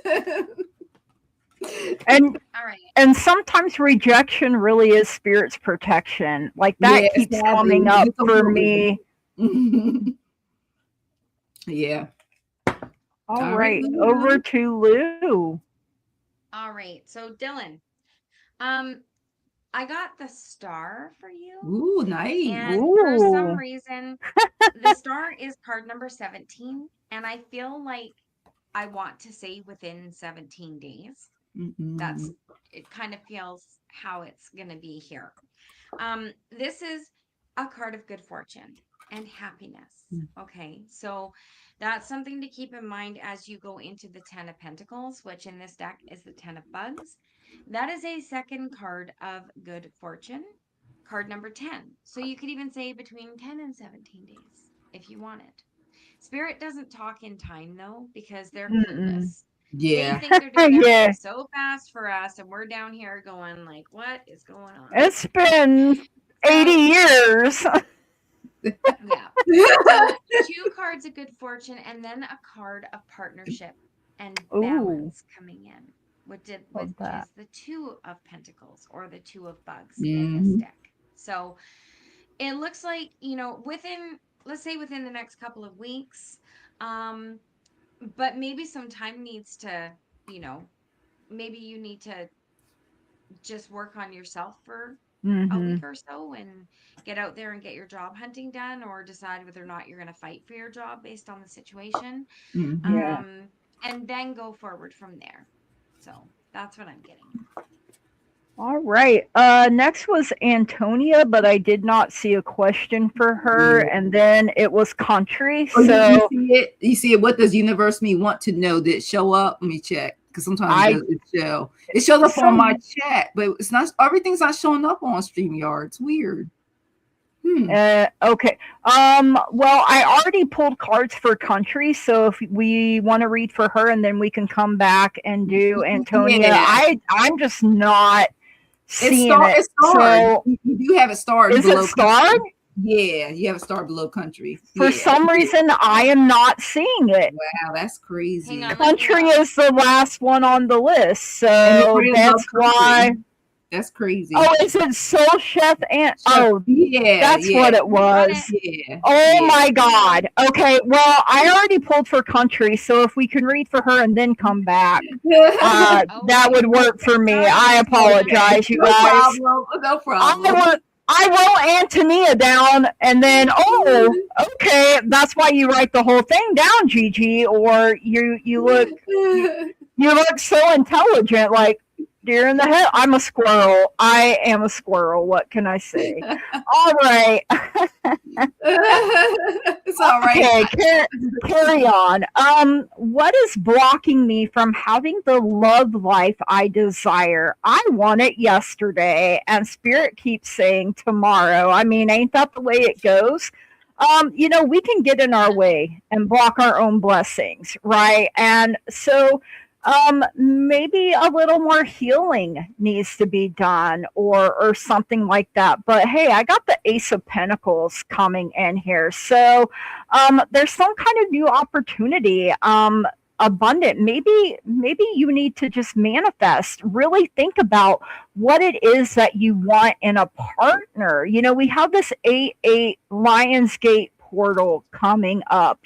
And all right. And sometimes rejection really is spirit's protection. Like that keeps coming up for me. Yeah. All right, over to Lou. All right, so Dylan, I got the star for you. Ooh, nice. And for some reason, the star is card number 17, and I feel like I want to say within 17 days. It kind of feels how it's going to be here. This is a card of good fortune and happiness. Okay, so that's something to keep in mind as you go into the 10 of Pentacles, which in this deck is the 10 of Bugs. That is a second card of good fortune, card number 10. So you could even say between 10 and 17 days if you wanted. Spirit doesn't talk in time though, because they're clueless. They Yeah. think they're doing Yeah. everything so fast for us, and we're down here going like, "What is going on?" It's been 80 years. Yeah. So 2 cards of good fortune, and then a card of partnership and Ooh. balance coming in, which Love is that. the 2 of Pentacles or the 2 of Bugs in this deck. So it looks like, within, let's say within the next couple of weeks, but maybe some time needs to, maybe you need to just work on yourself for a week or so and get out there and get your job hunting done, or decide whether or not you're going to fight for your job based on the situation. Yeah. And then go forward from there. So that's what I'm getting. All right. Next was Antonia, but I did not see a question for her. Yeah. And then it was country. Oh, So you see it? You see it? What does universe me want to know? Did it show up? Let me check. Because sometimes it show. It shows up on my chat, but it's not. Everything's not showing up on StreamYard. It's weird. Okay. Well, I already pulled cards for country, so if we want to read for her, and then we can come back and do Antonia. Yeah. I'm just not seeing It's starred. So You do have it starred. is it starred? Country. Yeah, you have it starred below country. For some reason, I am not seeing it. Wow, that's crazy. Hang on, Country is the last one on the list, so that's why. That's crazy. Oh, is it Soul Chef and yeah, that's what it was. Yeah. Oh my God. Okay, well, I already pulled for country, so if we can read for her and then come back, that would work for me. I apologize, you guys. No problem. I wrote Antonia down, and then okay, that's why you write the whole thing down, Gigi, or you look so intelligent, like deer in the head. I'm a squirrel. I am a squirrel. What can I say? All right. It's all right. Okay, carry on. What is blocking me from having the love life I desire? I want it yesterday, and Spirit keeps saying tomorrow. I mean, ain't that the way it goes? We can get in our way and block our own blessings, right? And so maybe a little more healing needs to be done, or something like that. But hey, I got the Ace of Pentacles coming in here, so there's some kind of new opportunity, abundant. Maybe you need to just manifest, really think about what it is that you want in a partner. We have this 8/8 Lionsgate portal coming up.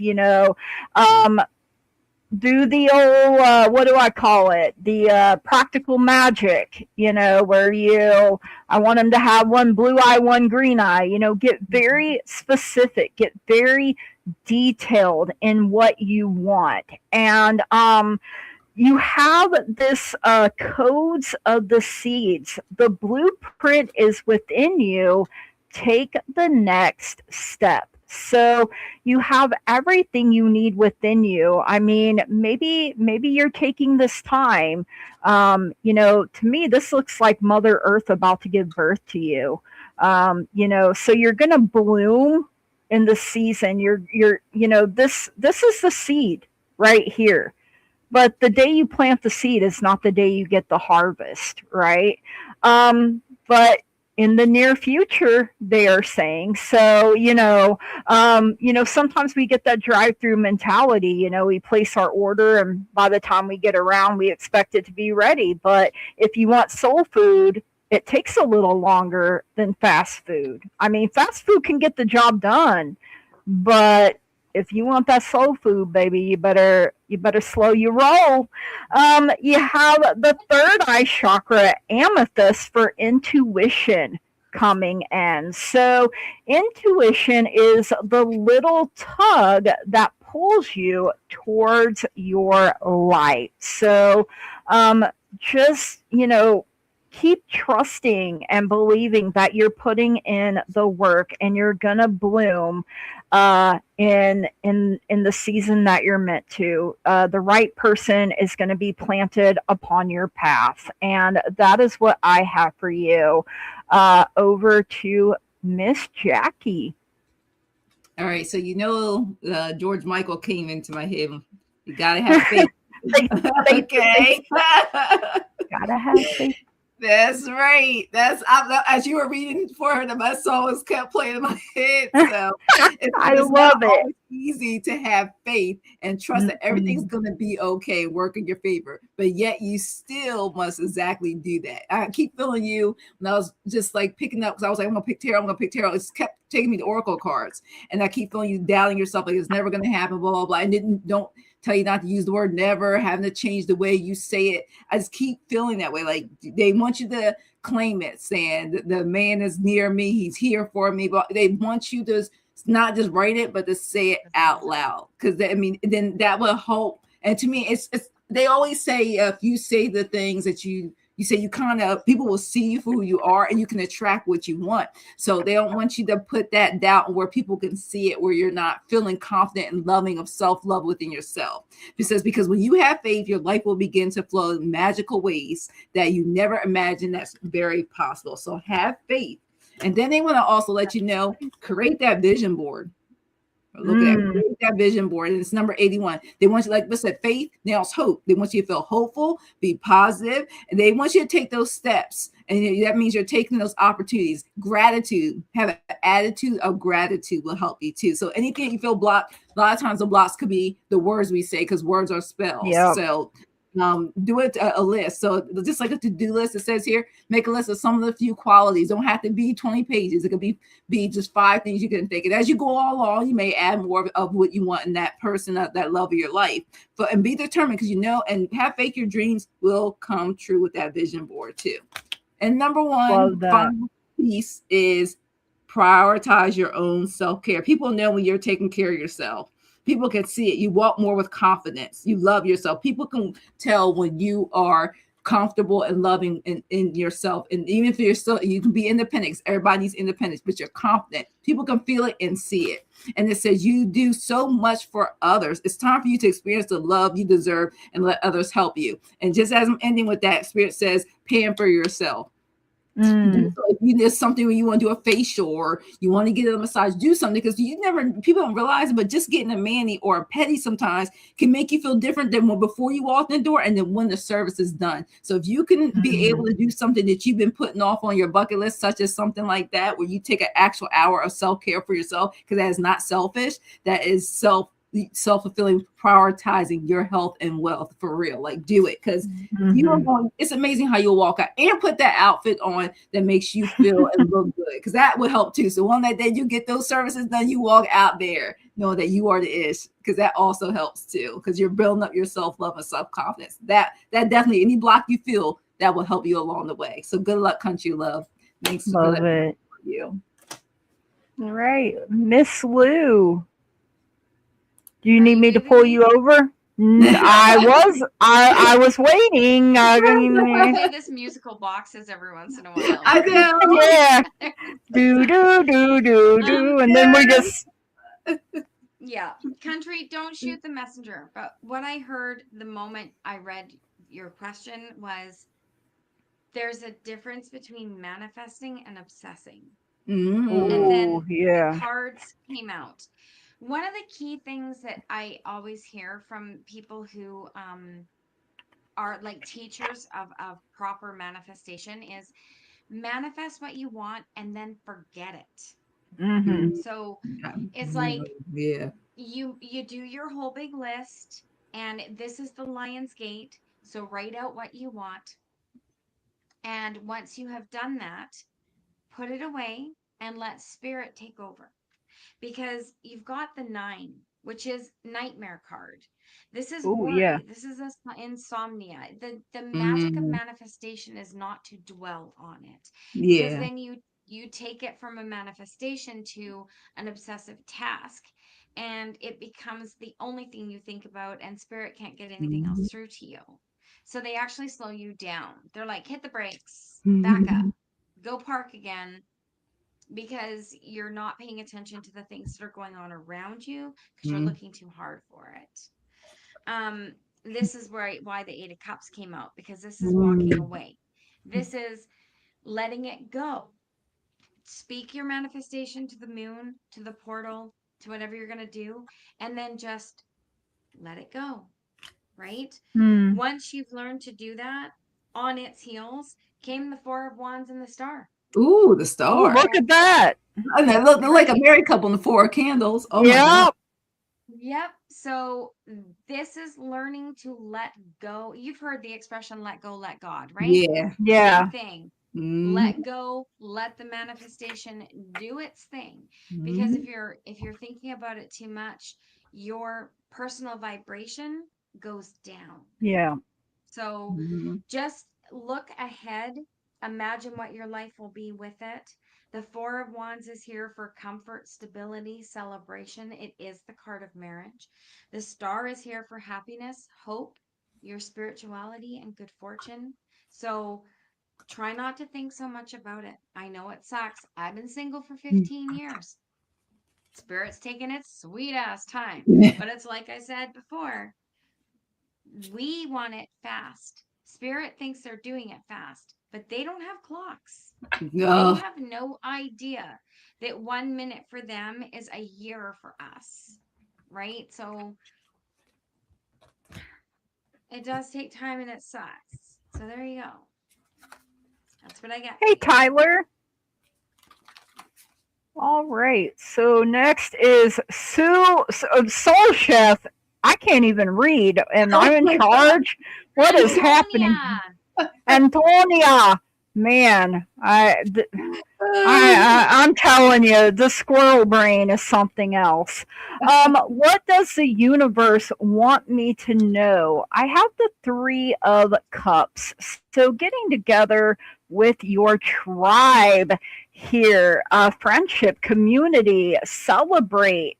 Do the old what do I call it? The practical magic, where I want them to have one blue eye, one green eye. Get very specific, get very detailed in what you want, and you have this codes of the seeds. The blueprint is within you. Take the next step. So you have everything you need within you. I mean, maybe you're taking this time. To me, this looks like Mother Earth about to give birth to you. So you're gonna bloom in the season. This is the seed right here. But the day you plant the seed is not the day you get the harvest, right? But in the near future, they are saying. So, sometimes we get that drive-through mentality. We place our order, and by the time we get around, we expect it to be ready. But if you want soul food, it takes a little longer than fast food. I mean, fast food can get the job done, but if you want that soul food, baby, you better slow your roll. You have the third eye chakra, amethyst, for intuition coming in. So intuition is the little tug that pulls you towards your light. So just, keep trusting and believing that you're putting in the work and you're gonna bloom in the season that you're meant to. The right person is going to be planted upon your path, and that is what I have for you. Over to Miss Jackie. All right, so George Michael came into my head. You gotta have faith. Okay. Gotta have faith. That's right. As you were reading for her, my songs kept playing in my head. So I it's love not it. always easy to have faith and trust that everything's going to be okay, work in your favor. But yet you still must exactly do that. I keep feeling you when I was just like picking up, because I was like, I'm going to pick tarot. I'm going to pick tarot. It's kept taking me to Oracle cards. And I keep feeling you doubting yourself, like it's never going to happen, blah, blah, blah. And don't tell you not to use the word never, having to change the way you say it. I just keep feeling that way. Like they want you to claim it, saying the man is near me, he's here for me. But they want you to not just write it, but to say it out loud. Because then that will help. And to me, it's they always say if you say the things that you say, you kind of, people will see you for who you are and you can attract what you want. So they don't want you to put that doubt where people can see it, where you're not feeling confident and loving of self-love within yourself. Because when you have faith, your life will begin to flow in magical ways that you never imagined. That's very possible. So have faith. And then they want to also let you know, create that vision board. Look at that vision board, and it's number 81. They want you, like I said, faith nails hope. They want you to feel hopeful, be positive, and they want you to take those steps. And that means you're taking those opportunities. Gratitude, have an attitude of gratitude will help you too. So anything you feel blocked, a lot of times the blocks could be the words we say, because words are spells. Yep. So do it a list. So just like a to-do list, it says here, make a list of some of the few qualities. Don't have to be 20 pages. It could be just 5 things you can think. And as you go along, you may add more of what you want in that person, that love of your life. And be determined, because and have faith your dreams will come true with that vision board too. And number one final piece is prioritize your own self-care. People know when you're taking care of yourself. People can see it. You walk more with confidence. You love yourself. People can tell when you are comfortable and loving in yourself. And even if you can be independent. Everybody needs independence, but you're confident. People can feel it and see it. And it says you do so much for others. It's time for you to experience the love you deserve and let others help you. And just as I'm ending with that, Spirit says, paying for yourself. If there's something where you want to do a facial or you want to get a massage, do something, because people don't realize it, but just getting a mani or a pedi sometimes can make you feel different than before you walk in the door and then when the service is done. So if you can be able to do something that you've been putting off on your bucket list, such as something like that, where you take an actual hour of self-care for yourself, because that is not selfish, that is self-fulfilling, prioritizing your health and wealth for real. Like, do it, because it's amazing how you'll walk out and put that outfit on that makes you feel and look good, because that will help too. So one that day you get those services done, you walk out there knowing that you are the ish, because that also helps too, because you're building up your self-love and self-confidence. That definitely, any block you feel, that will help you along the way. So good luck, country love. Thanks. Love it. For you. All right, Miss Lou. Do you need me to pull you over? I was waiting. Play this musical boxes every once in a while. I know. Yeah. Do, and then we just. Yeah, country, don't shoot the messenger. But what I heard the moment I read your question was, there's a difference between manifesting and obsessing. And then the cards came out. One of the key things that I always hear from people who are like teachers of proper manifestation is manifest what you want and then forget it. So it's like, you do your whole big list, and this is the Lion's Gate. So write out what you want. And once you have done that, put it away and let spirit take over. Because you've got the 9, which is nightmare card. This is worry. Yeah. This is insomnia. The magic of manifestation is not to dwell on it. Yeah. Because then you take it from a manifestation to an obsessive task, and it becomes the only thing you think about, and spirit can't get anything else through to you. So they actually slow you down. They're like, hit the brakes, back up, go park again, because you're not paying attention to the things that are going on around you because you're looking too hard for it. This is why the Eight of Cups came out, because this is walking away. This is letting it go. Speak your manifestation to the moon, to the portal, to whatever you're going to do, and then just let it go, right? Once you've learned to do that, on its heels came the Four of Wands and the Star. Ooh, the Oh, star. look at that. And they look like a married couple in the Four of Candles. Oh my God. Yep. Yep. So this is learning to let go. You've heard the expression "let go, let God," right? Yeah. Yeah. Same thing. Mhm. Let go, let the manifestation do its thing. Because Mhm. if you're thinking about it too much, your personal vibration goes down. Yeah. So Mhm. just look ahead, imagine what your life will be with it. The Four of Wands is here for comfort, stability, celebration. It is the card of marriage. The Star is here for happiness, hope, your spirituality, and good fortune. So try not to think so much about it. I know it sucks. I've been single for 15 years. Spirit's taking its sweet ass time. But it's like I said before, we want it fast. Spirit thinks they're doing it fast, but they don't have clocks. No. They have no idea that 1 minute for them is a year for us, right? So it does take time and it sucks. So there you go. That's what I got. Hey, Tyler. All right. So next is Soul Chef. I can't even read, and I'm in charge. What is happening? Antonia, man, I'm telling you, the squirrel brain is something else. What does the universe want me to know? I have the Three of Cups. So getting together with your tribe here, friendship, community, celebrate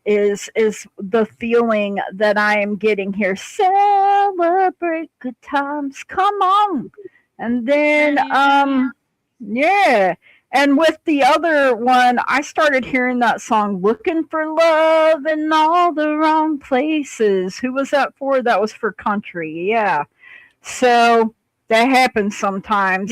is the feeling that I am getting here. Celebrate good times. Come on. And then yeah. And with the other one, I started hearing that song, Looking for Love in All the Wrong Places. Who was that for? That was for country. Yeah. So that happens sometimes.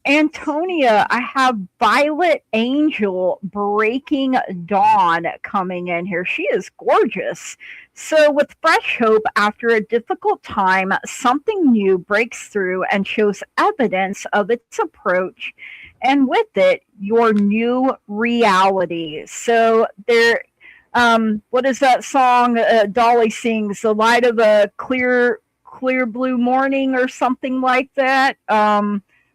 Antonia, I have Violet Angel Breaking Dawn coming in here. She is gorgeous. So, with fresh hope after a difficult time, something new breaks through and shows evidence of its approach, and with it, your new reality. So, what is that song Dolly sings? The light of a clear blue morning, or something like that.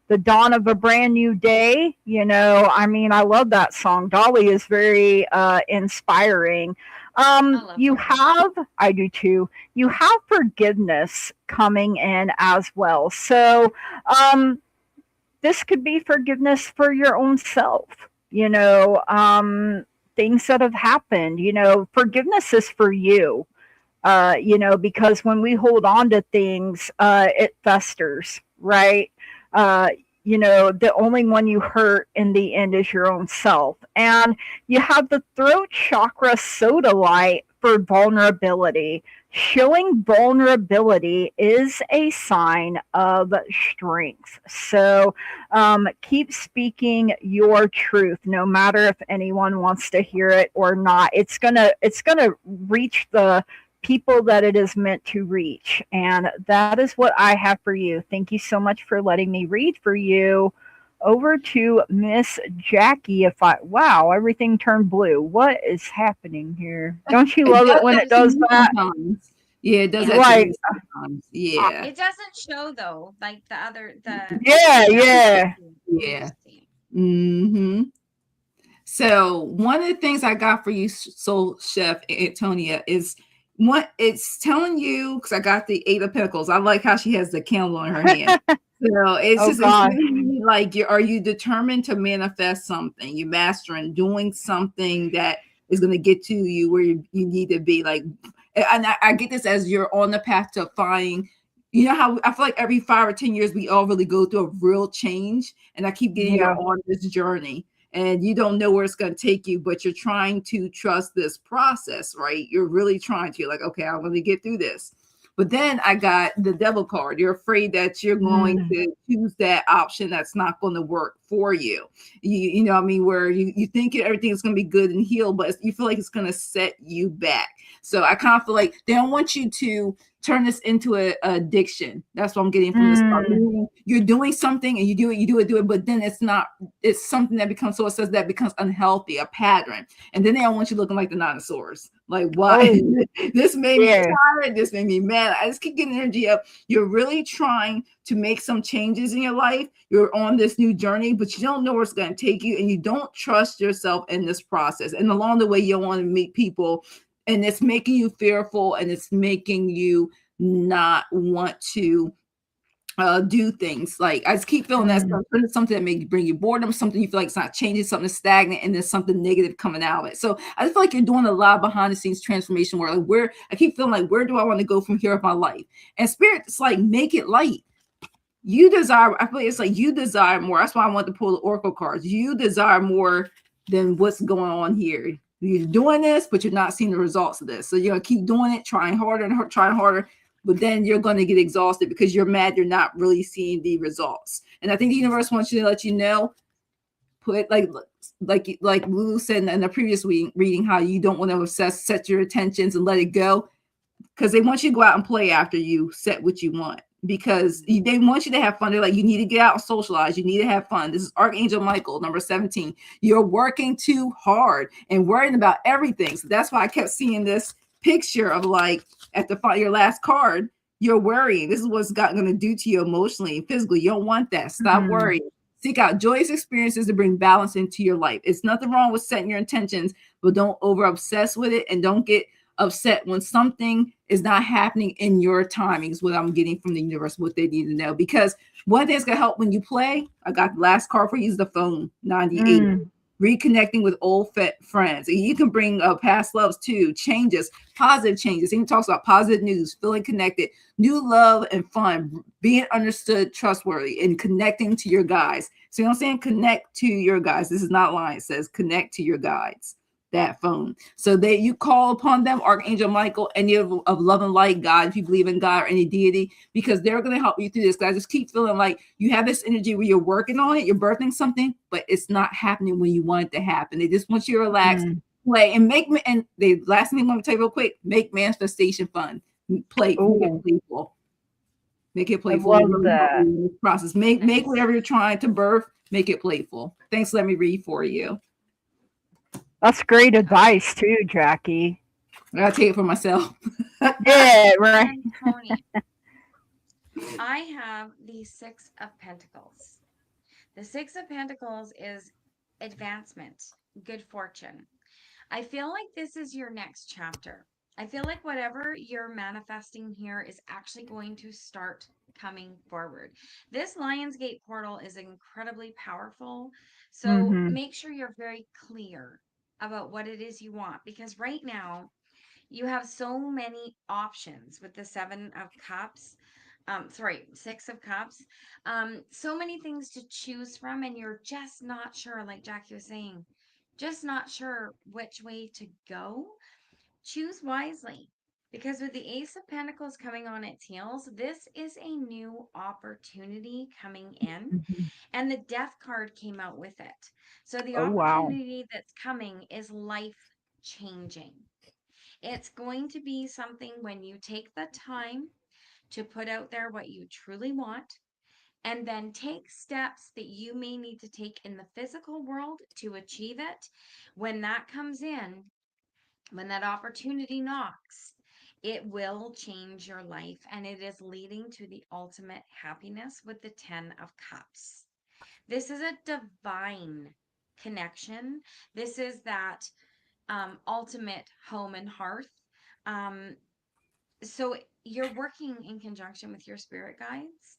The dawn of a brand new day. You know, I mean, I love that song. Dolly is very inspiring. I do too. You have forgiveness coming in as well. So, this could be forgiveness for your own self. You know, things that have happened. You know, forgiveness is for you. You know, because when we hold on to things, it festers, right? Uh, you know, the only one you hurt in the end is your own self. And you have the throat chakra sodalite for vulnerability. Showing vulnerability is a sign of strength. So keep speaking your truth, no matter if anyone wants to hear it or not. It's gonna reach the people that it is meant to reach. And that is what I have for you. Thank you so much for letting me read for you. Over to Miss Jackie. Wow, everything turned blue. What is happening here? Don't you love it when it does that? Sometimes. Yeah, it does that Like, sometimes. Yeah. It doesn't show though, like yeah. Mm-hmm. So one of the things I got for you, Soul Chef Antonia, is what it's telling you, because I got the Eight of Pentacles. I like how she has the candle in her hand. So it's just it's like, are you determined to manifest something? You're mastering doing something that is going to get to you where you need to be. Like, And I get this as you're on the path to find, you know how I feel like every 5 or 10 years we all really go through a real change. And I keep getting you're Yeah. on this journey and you don't know where it's going to take you, but you're trying to trust this process, right? You're really trying to, like, okay, I'm going to get through this. But then I got the devil card. You're afraid that you're going Mm. to choose that option that's not going to work for you. You know what I mean? Where you think everything's going to be good and healed, but you feel like it's going to set you back. So I kind of feel like they don't want you to turn this into a addiction. That's what I'm getting from this part. Mm. You're doing something and you do it, but then it's something that becomes, so it says that becomes unhealthy, a pattern. And then they don't want you looking like the dinosaurs. Like, why? Oh, This made me yeah. tired. This made me mad. I just keep getting energy up. You're really trying to make some changes in your life. You're on this new journey, but you don't know where it's going to take you. And you don't trust yourself in this process. And along the way, you'll want to meet people, and it's making you fearful, and it's making you not want to do things. Like, I just keep feeling that something that may bring you boredom, something you feel like it's not changing, something stagnant, and there's something negative coming out of it. So I just feel like you're doing a lot of behind the scenes transformation where, like, where I keep feeling like, where do I want to go from here with my life? And Spirit's like, make it light. You desire, I feel like it's like you desire more. That's why I want to pull the oracle cards. You desire more than what's going on here. You're doing this, but you're not seeing the results of this. So you're gonna keep doing it, trying harder and trying harder, but then you're going to get exhausted because you're mad you're not really seeing the results. And I think the universe wants you to let you know, put like Lulu said in the previous reading, how you don't want to set your intentions and let it go, because they want you to go out and play after you set what you want, because they want you to have fun. They're like, you need to get out and socialize. You need to have fun. This is Archangel Michael, number 17. You're working too hard and worrying about everything. So that's why I kept seeing this picture of, like, at the your last card, you're worrying. This is what's going to do to you emotionally and physically. You don't want that. Stop worrying. Seek out joyous experiences to bring balance into your life. It's nothing wrong with setting your intentions, but don't over obsess with it, and don't get upset when something is not happening in your timing, is what I'm getting from the universe, what they need to know. Because one thing that's going to help when you play, I got the last card for you, is the phone, 98. Reconnecting with old friends. And you can bring past loves too, changes, positive changes. He talks about positive news, feeling connected, new love and fun, being understood, trustworthy, and connecting to your guides. So you know what I'm saying? Connect to your guides. This is not lying. It says connect to your guides. That phone. So that you call upon them, Archangel Michael, any of love and light, God, if you believe in God or any deity, because they're going to help you through this. I just keep feeling like you have this energy where you're working on it, you're birthing something, but it's not happening when you want it to happen. They just want you to relax, play, and and the last thing I'm going to tell you real quick, make manifestation fun. Play, make it playful. Make it playful. I love that. Process. Make whatever you're trying to birth, make it playful. Thanks. Let me read for you. That's great advice too, Jackie. I gotta take it for myself. Yeah, right. Tony, I have the Six of Pentacles. The Six of Pentacles is advancement, good fortune. I feel like this is your next chapter. I feel like whatever you're manifesting here is actually going to start coming forward. This Lionsgate portal is incredibly powerful. So make sure you're very clear about what it is you want, because right now you have so many options with the Seven of Cups. Six of Cups. So many things to choose from, and you're just not sure, like Jackie was saying, just not sure which way to go. Choose wisely, because with the Ace of Pentacles coming on its heels, this is a new opportunity coming in, and the Death card came out with it. So the opportunity that's coming is life changing. It's going to be something when you take the time to put out there what you truly want, and then take steps that you may need to take in the physical world to achieve it. When that comes in, when that opportunity knocks, it will change your life, and it is leading to the ultimate happiness with the 10 of Cups. This is a divine connection. This is that ultimate home and hearth. So you're working in conjunction with your spirit guides,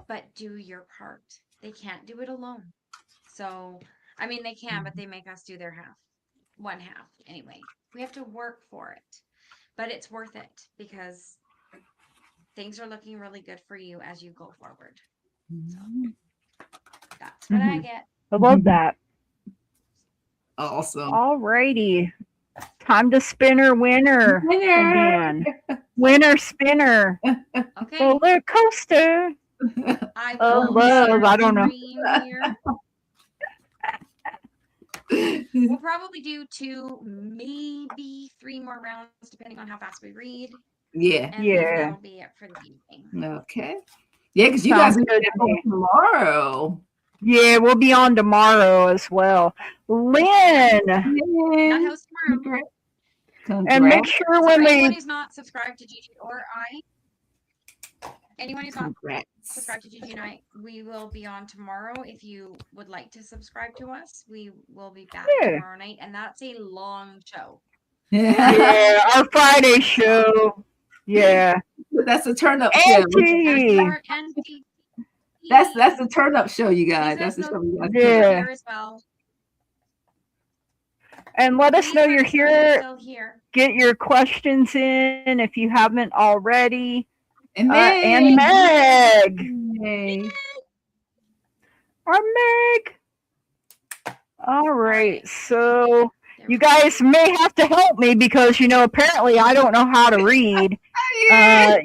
but do your part. They can't do it alone. So, I mean, they can, but they make us do their half, one half anyway. We have to work for it. but it's worth it because things are looking really good for you as you go forward. So that's what I get. I love that. Awesome. All righty. Time to spin her winner again. Winner spinner. Okay. Roller coaster. I Oh, will love. share I don't know. screen here. We'll probably do 2, maybe 3 more rounds, depending on how fast we read. Yeah. And Yeah. then that'll be it for the evening. Okay. Yeah, because you guys Sounds are good to me. tomorrow. Yeah, we'll be on tomorrow as well. Lynn. Not Yeah. host tomorrow. And make sure So when anyone we who's not subscribed to Gigi or anyone who's not Congrats. subscribed to Gigi and I, we will be on tomorrow. If you would like to subscribe to us, we will be back tomorrow night, and that's a long show. yeah, our Friday show. Yeah. That's a turn up show. Auntie. That's the turn up show, you guys. That's the show you guys. Yeah. As well. And let us know you're here. Still here. Get your questions in if you haven't already. And and Meg. Hey. Our Meg. All right. So you guys may have to help me because, you know, apparently I don't know how to read.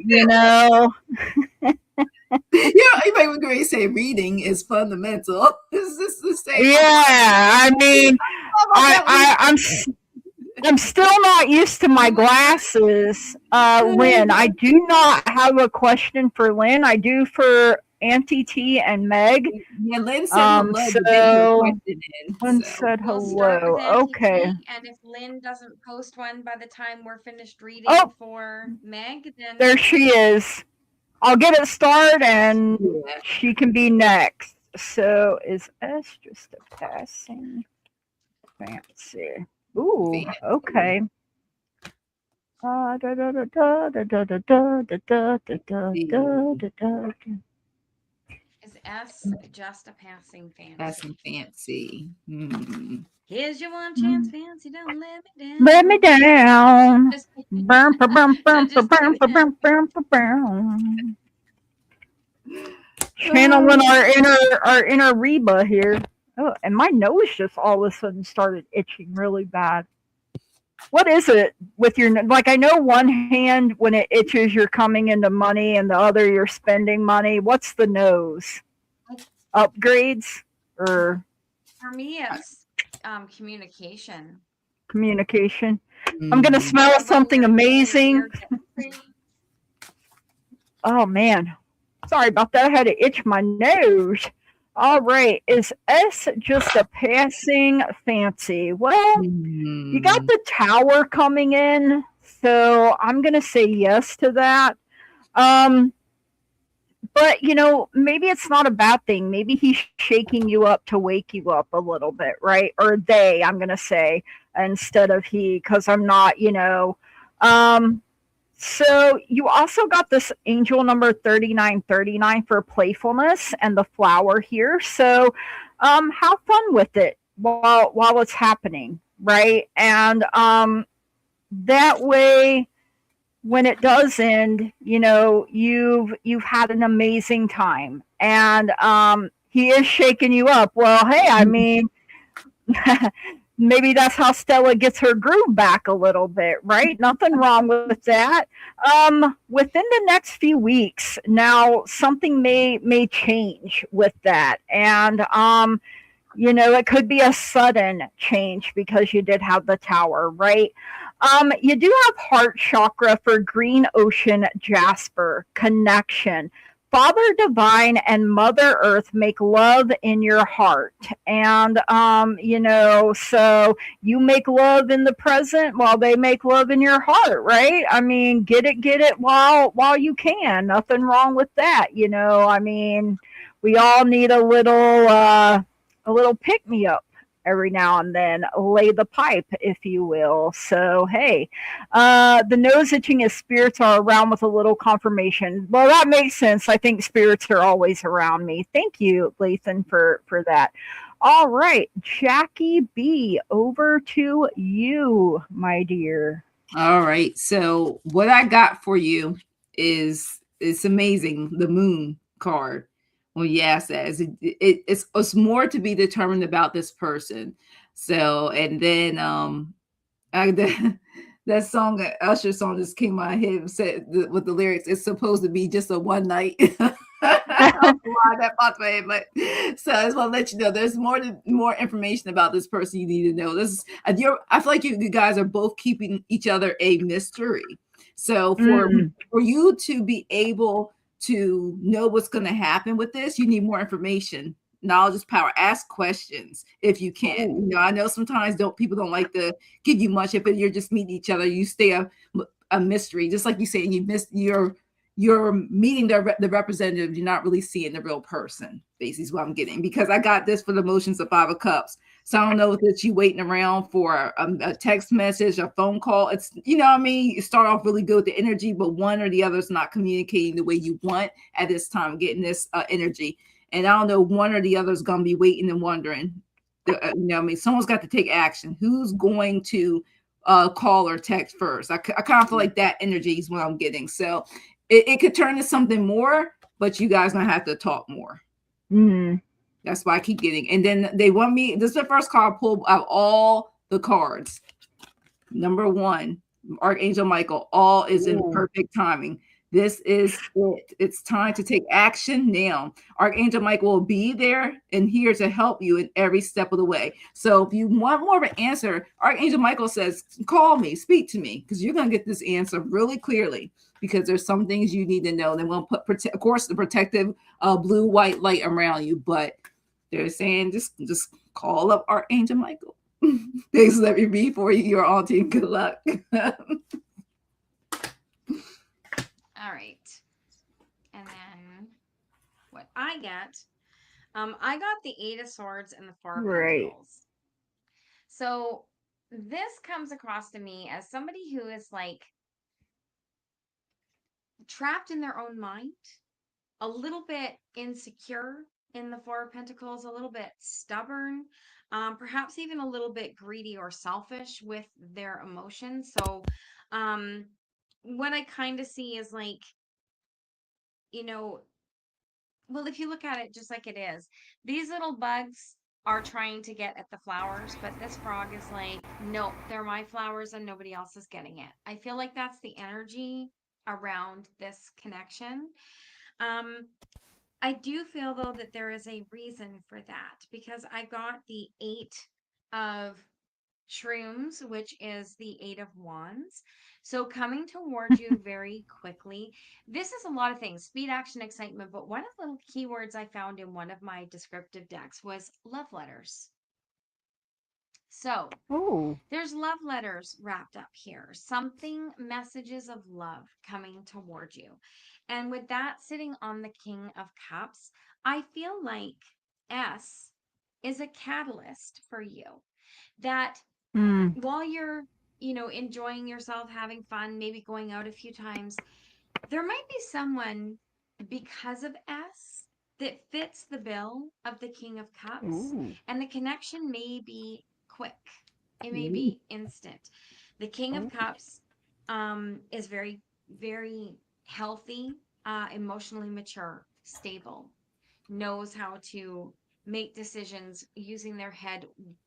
You know. You might agree say reading is fundamental. Is this the same? Yeah, I mean, I'm still not used to my glasses, Lynn. I do not have a question for Lynn. I do for Auntie T and Meg. Yeah, Lynn said hello. Lynn said hello. Okay. And if Lynn doesn't post one by the time we're finished reading for Meg, then there she is. I'll get it started and she can be next. So is S just a passing fancy? Ooh, okay. Is S just a passing fancy? Passing fancy. Here's your one chance, fancy. Don't let me down. Let me down. Burn, burn, burn, burn, burn, burn, burn, burn. Channeling our inner Reba here. Oh, and my nose just all of a sudden started itching really bad. What is it with your, like, I know one hand when it itches you're coming into money and the other you're spending money. What's the nose? Upgrades or? For me, it's communication. Communication. I'm going to smell something amazing. Oh, man. Sorry about that. I had to itch my nose. All right. Is S just a passing fancy? Well, you got the tower coming in, so I'm going to say yes to that. But, you know, maybe it's not a bad thing. Maybe he's shaking you up to wake you up a little bit, right? Or they, I'm going to say, instead of he, because I'm not, you know. So you also got this angel number 3939 for playfulness and the flower here. So have fun with it while it's happening, right? And that way, when it does end, you know, you've had an amazing time. And he is shaking you up. Well, hey, I mean, maybe that's how Stella gets her groove back a little bit, right? Nothing wrong with that. Within the next few weeks, now something may change with that. And you know, it could be a sudden change because you did have the tower, right? You do have heart chakra for green ocean jasper connection. Father Divine and Mother Earth make love in your heart. And, you know, so you make love in the present while they make love in your heart, right? I mean, get it while you can. Nothing wrong with that. You know, I mean, we all need a little pick-me-up every now and then, lay the pipe, if you will. So, hey, the nose itching is spirits are around with a little confirmation. Well, that makes sense. I think spirits are always around me. Thank you, Lathan, for that. All right, Jackie B, over to you, my dear. All right. So what I got for you is it's amazing. The moon card. Well, yeah, says it's more to be determined about this person. So and then that, that song, that Usher song just came to my head said with the lyrics, it's supposed to be just a one night. I don't know why that popped in my head, but so I just want to let you know there's more information about this person you need to know. This is I feel like you guys are both keeping each other a mystery. So for you to be able to know what's going to happen with this, you need more information. Knowledge is power. Ask questions if you can. You know, I know sometimes people don't like to give you much if you're just meeting each other. You stay a mystery, just like you say, and you're meeting the representative. You're not really seeing the real person. Basically, is what I'm getting, because I got this for the motions of 5 of Cups. So I don't know if it's you waiting around for a text message, a phone call. It's, you know what I mean? You start off really good with the energy, but one or the other is not communicating the way you want at this time, getting this energy. And I don't know, one or the other is going to be waiting and wondering. You know what I mean? Someone's got to take action. Who's going to call or text first? I kind of feel like that energy is what I'm getting. So it could turn to something more, but you guys going to have to talk more. That's why I keep getting. And then they want me, this is the first card I pulled out of all the cards. Number 1, Archangel Michael, all is in perfect timing. This is it. It's time to take action now. Archangel Michael will be there and here to help you in every step of the way. So if you want more of an answer, Archangel Michael says, call me, speak to me, because you're going to get this answer really clearly, because there's some things you need to know. They won't put, of course, the protective blue, white light around you, but they're saying just call up Archangel Michael. Thanks, let me be for you. You're all team. Good luck. All right. And then what I get, I got the 8 of Swords and the 4 of Pentacles. So this comes across to me as somebody who is like trapped in their own mind, a little bit insecure in the 4 of Pentacles, a little bit stubborn, perhaps even a little bit greedy or selfish with their emotions. So what I kind of see is like, you know, well, if you look at it just like it is, these little bugs are trying to get at the flowers, but this frog is like, nope, they're my flowers and nobody else is getting it. I feel like that's the energy around this connection. I do feel though that there is a reason for that, because I got the 8 of Shrooms, which is the 8 of Wands. So coming towards you very quickly. This is a lot of things, speed, action, excitement. But one of the little keywords I found in one of my descriptive decks was love letters. So there's love letters wrapped up here, something, messages of love coming towards you. And with that sitting on the King of Cups, I feel like S is a catalyst for you, that while you're, you know, enjoying yourself, having fun, maybe going out a few times, there might be someone because of S that fits the bill of the King of Cups. And the connection may be quick. It may be instant. The King of Cups is very, very healthy, emotionally mature, stable, knows how to make decisions using their head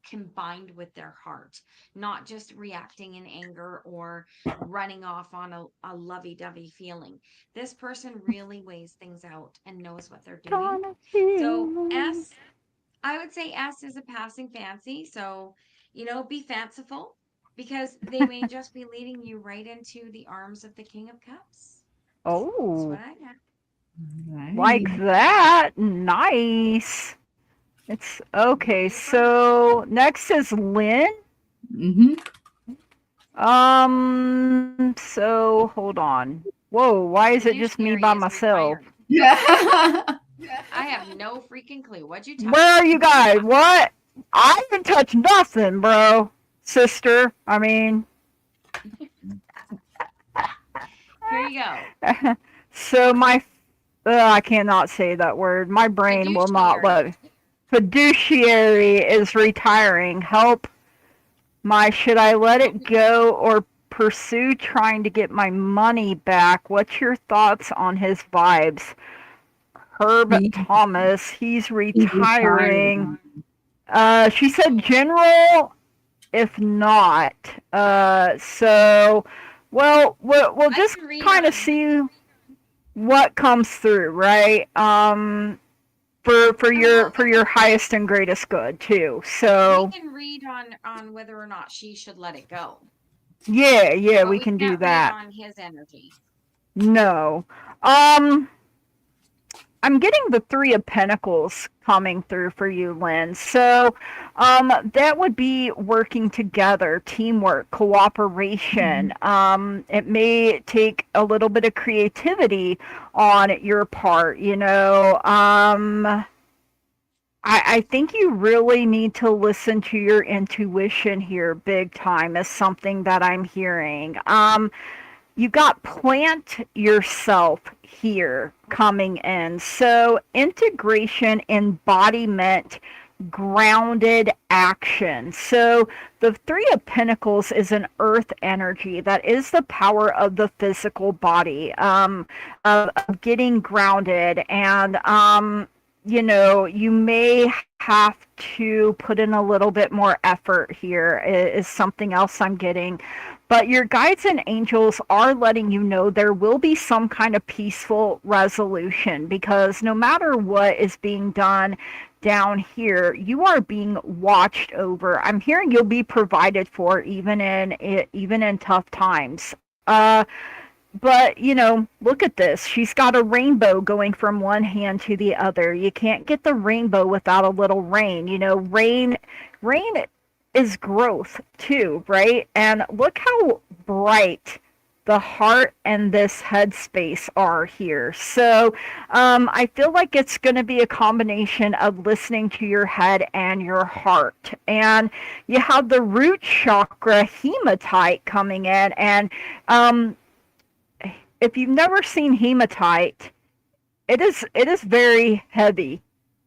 combined with their heart, not just reacting in anger or running off on a lovey-dovey feeling. This person really weighs things out and knows what they're doing. So S, I would say S is a passing fancy. So, you know, be fanciful, because they may just be leading you right into the arms of the King of Cups. That's what I got. Nice. Like that. Nice. It's okay. So next is Lynn. So hold on. Whoa, why is it just me by myself? Yeah. I have no freaking clue. What'd you touch? Where are you guys? What? I didn't touch nothing, bro. Sister. I mean. Here you go. So my, I cannot say that word. My brain will not let. Fiduciary is retiring. Help. Should I let it go or pursue trying to get my money back. What's your thoughts on his vibes? Herb He- Thomas, he's he's retiring. She said general, if not. So, well, we'll I just can read kind on. of see what comes through, right? For your highest and greatest good too. So We can read on whether or not she should let it go, yeah, but we we can do can't read that. on his energy. No. I'm getting the Three of Pentacles coming through for you, Lynn. So that would be working together, teamwork, cooperation. It may take a little bit of creativity on your part, you know. I think you really need to listen to your intuition here, big time, is something that I'm hearing. You got plant yourself here coming in. So integration, embodiment, grounded action. So the Three of Pentacles is an earth energy that is the power of the physical body, of getting grounded. And you know, you may have to put in a little bit more effort here, is something else I'm getting. But your guides and angels are letting you know there will be some kind of peaceful resolution, because no matter what is being done down here, you are being watched over. I'm hearing you'll be provided for even in tough times. But, you know, look at this. She's got a rainbow going from one hand to the other. You can't get the rainbow without a little rain. You know, rain is growth too, right? And look how bright the heart and this headspace are here. So I feel like it's going to be a combination of listening to your head and your heart. And you have the root chakra hematite coming in. And if you've never seen hematite, it is very heavy.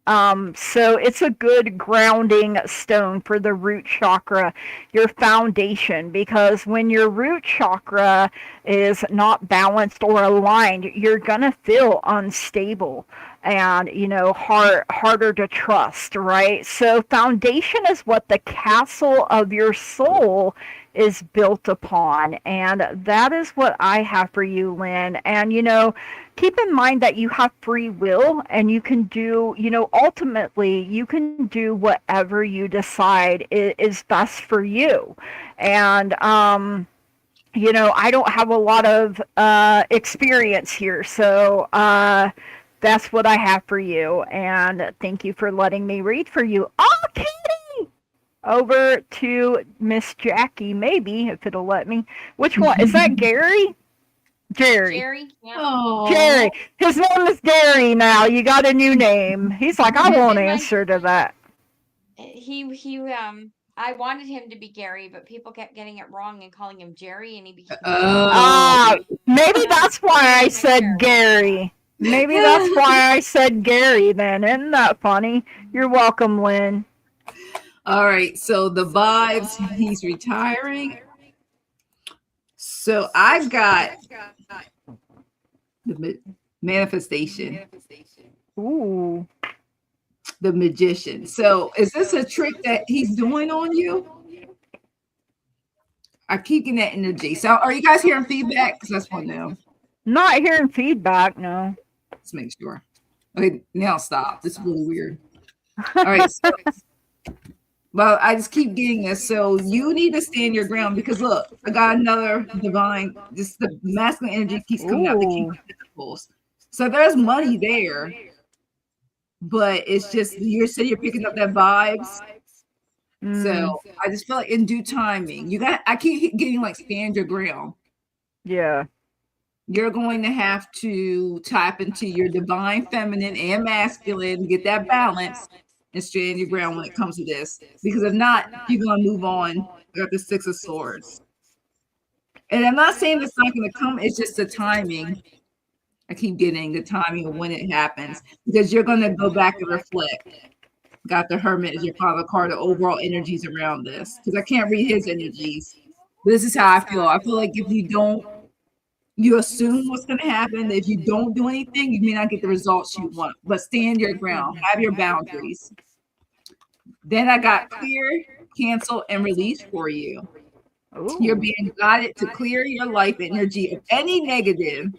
So it's a good grounding stone for the root chakra, your foundation, because when your root chakra is not balanced or aligned, you're gonna feel unstable and, you know, harder to trust, right? So foundation is what the castle of your soul is built upon, and that is what I have for you, Lynn. And, you know, keep in mind that you have free will, and you can do, you know, ultimately you can do whatever you decide is best for you. And you know, I don't have a lot of experience here, so that's what I have for you. And thank you for letting me read for you. Oh, Katie! Over to Miss Jackie, maybe, if it'll let me. Which one? Is that Gary? Jerry. Jerry, yeah. Oh, Jerry. His name is Gary now. You got a new name. He's like, I won't answer to that. I wanted him to be Gary, but people kept getting it wrong and calling him Jerry, and he became. Maybe that's why I said Gary. Maybe that's why I said Gary then. Isn't that funny? You're welcome, Lynn. all right. So the vibes, he's retiring. So I got the manifestation, Ooh. the magician. So is this a trick that he's doing on you? I keep getting that energy. So are you guys hearing feedback? Because that's one now. Not hearing feedback, no. Let's make sure. Okay, now stop. This is really weird. All right. So, well, I just keep getting this. So you need to stand your ground, because look, I got another divine. Just the masculine energy keeps coming out. The King of Pentacles. So there's money there, but it's just you're picking up that vibes. So I just feel like in due timing, I keep getting like stand your ground. Yeah. You're going to have to tap into your divine feminine and masculine, get that balance, and stand your ground when it comes to this. Because if not, you're going to move on. I got the Six of Swords. And I'm not saying it's not going to come. It's just the timing. I keep getting the timing of when it happens. Because you're going to go back and reflect. Got the Hermit as your father card, the overall energies around this. Because I can't read his energies. This is how I feel. I feel like if you don't, you assume what's going to happen. If you don't do anything, you may not get the results you want. But stand your ground. Have your boundaries. Then I got clear, cancel, and release for you. You're Ooh. being guided to clear your life energy of any negative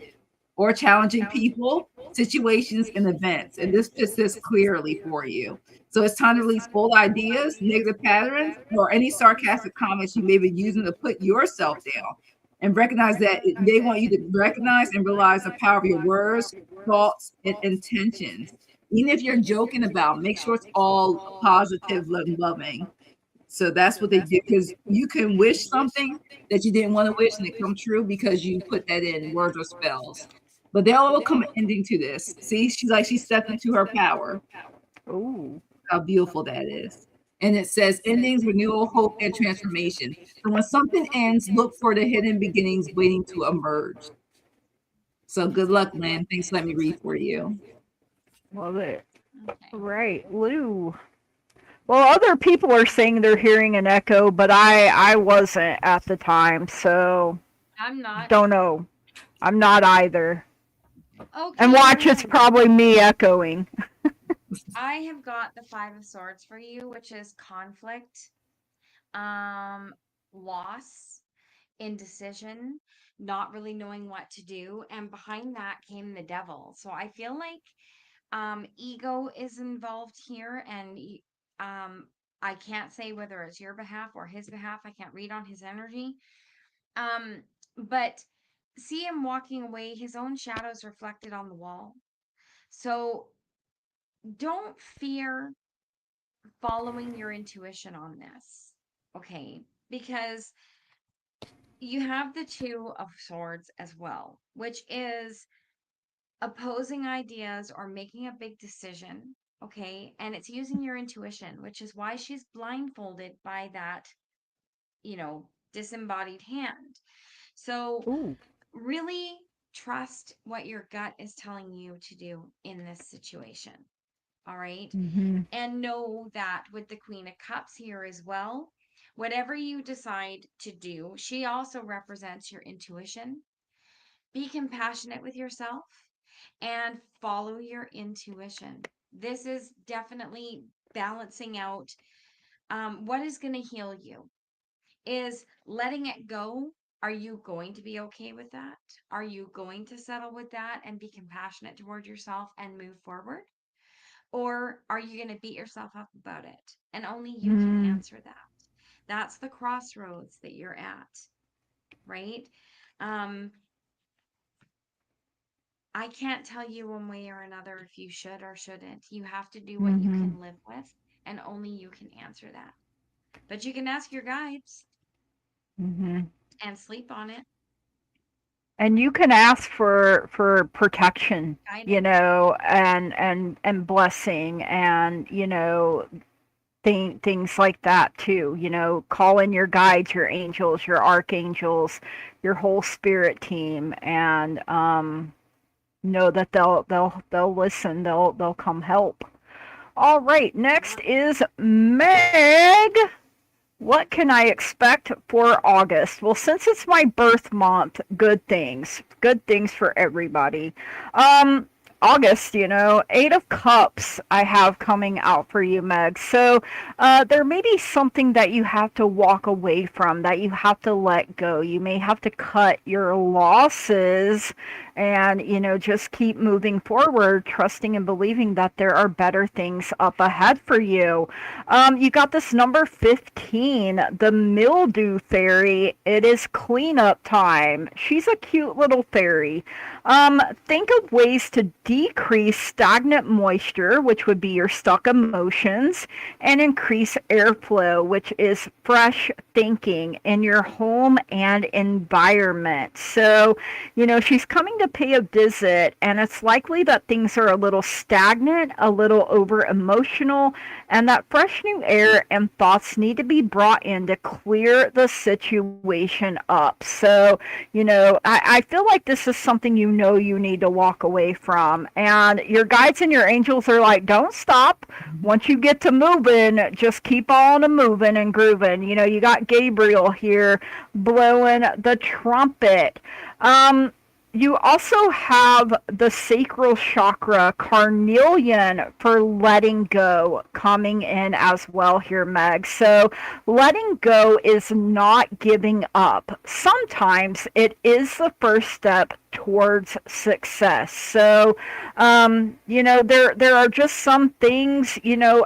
or challenging people, situations, and events. And this fits this clearly for you. So it's time to release old ideas, negative patterns, or any sarcastic comments you may be using to put yourself down. And recognize that they want you to recognize and realize the power of your words, thoughts, and intentions. Even if you're joking about, make sure it's all positive and loving. So that's what they do, because you can wish something that you didn't want to wish and it come true because you put that in words or spells. But there will come an ending to this. See, she stepped into her power. Ooh. How beautiful that is. And it says endings, renewal, hope, and transformation. So when something ends, look for the hidden beginnings waiting to emerge. So good luck, Lynn. Thanks for letting me read for you. Love it. Okay. Right, Lou. Well, other people are saying they're hearing an echo, but I wasn't at the time, so I'm not. don't know. I'm not either. Okay. And watch, it's Lynn, probably me echoing. I have got the Five of Swords for you, which is conflict, loss, indecision, not really knowing what to do, and behind that came the devil. So I feel like ego is involved here, and I can't say whether it's your behalf or his behalf. I can't read on his energy. But see him walking away, his own shadows reflected on the wall. So don't fear following your intuition on this, okay? Because you have the Two of Swords as well, which is opposing ideas or making a big decision, okay? And it's using your intuition, which is why she's blindfolded by that, disembodied hand. So Ooh. really trust what your gut is telling you to do in this situation. All right. Mm-hmm. And know that with the Queen of Cups here as well, whatever you decide to do, she also represents your intuition. Be compassionate with yourself and follow your intuition. This is definitely balancing out what is going to heal you. Is letting it go. Are you going to be okay with that? Are you going to settle with that and be compassionate toward yourself and move forward? Or are you going to beat yourself up about it? And only you can Mm. answer that. That's the crossroads that you're at, right? Um, I can't tell you one way or another if you should or shouldn't. You have to do what you Mm-hmm. can live with, and only you can answer that. But you can ask your guides Mm-hmm. and sleep on it. And you can ask for protection, Guidance. and blessing, and things like that too. Call in your guides, your angels, your archangels, your whole spirit team, and know that they'll listen. They'll come help. All right, next is Meg. What can I expect for August? Well, since it's my birth month, good things. Good things for everybody. Um, August, Eight of Cups I have coming out for you, Meg. So there may be something that you have to walk away from, that you have to let go. You may have to cut your losses and, just keep moving forward, trusting and believing that there are better things up ahead for you. You got this number 15, the mildew fairy. It is cleanup time. She's a cute little fairy. Think of ways to decrease stagnant moisture, which would be your stuck emotions, and increase airflow, which is fresh thinking in your home and environment. So, she's coming to to pay a visit, and it's likely that things are a little stagnant, a little over emotional, and that fresh new air and thoughts need to be brought in to clear the situation up. So, I feel like this is something you need to walk away from. And your guides and your angels are like, don't stop. Once you get to moving, just keep on a moving and grooving. You got Gabriel here blowing the trumpet. Um, you also have the sacral chakra, carnelian, for letting go coming in as well here, Meg. So, letting go is not giving up. Sometimes it is the first step towards success. So, there are just some things,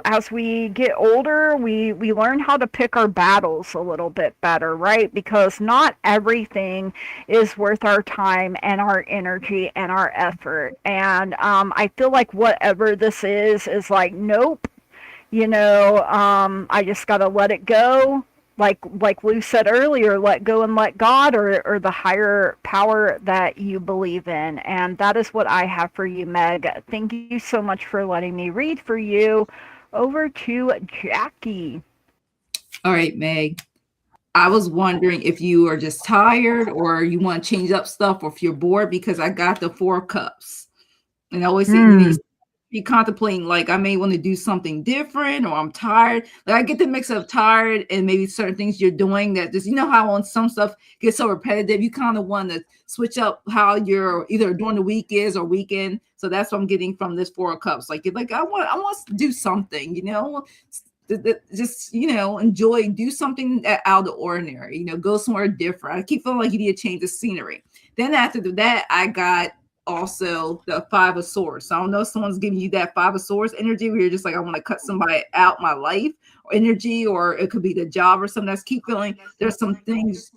as we get older, we learn how to pick our battles a little bit better, right? Because not everything is worth our time and our energy and our effort. And I feel like whatever this is like, nope, I just got to let it go. Like Lou said earlier, let go and let God, or the higher power that you believe in. And that is what I have for you, Meg. Thank you so much for letting me read for you. Over to Jackie. All right, Meg. I was wondering if you are just tired or you want to change up stuff, or if you're bored, because I got the 4 cups. And I always say, be contemplating, like, I may want to do something different, or I'm tired. Like, I get the mix of tired and maybe certain things you're doing that just, how on some stuff gets so repetitive, you kind of want to switch up how you're either during the week is or weekend. So that's what I'm getting from this 4 cups. Like, I want to do something, just enjoy, do something out of the ordinary, go somewhere different. I keep feeling like you need to change the scenery. Then after that, I got also the 5 of Swords. So I don't know if someone's giving you that 5 of Swords energy where you're just like, I want to cut somebody out my life or energy, or it could be the job or something. That's keep feeling there's some things.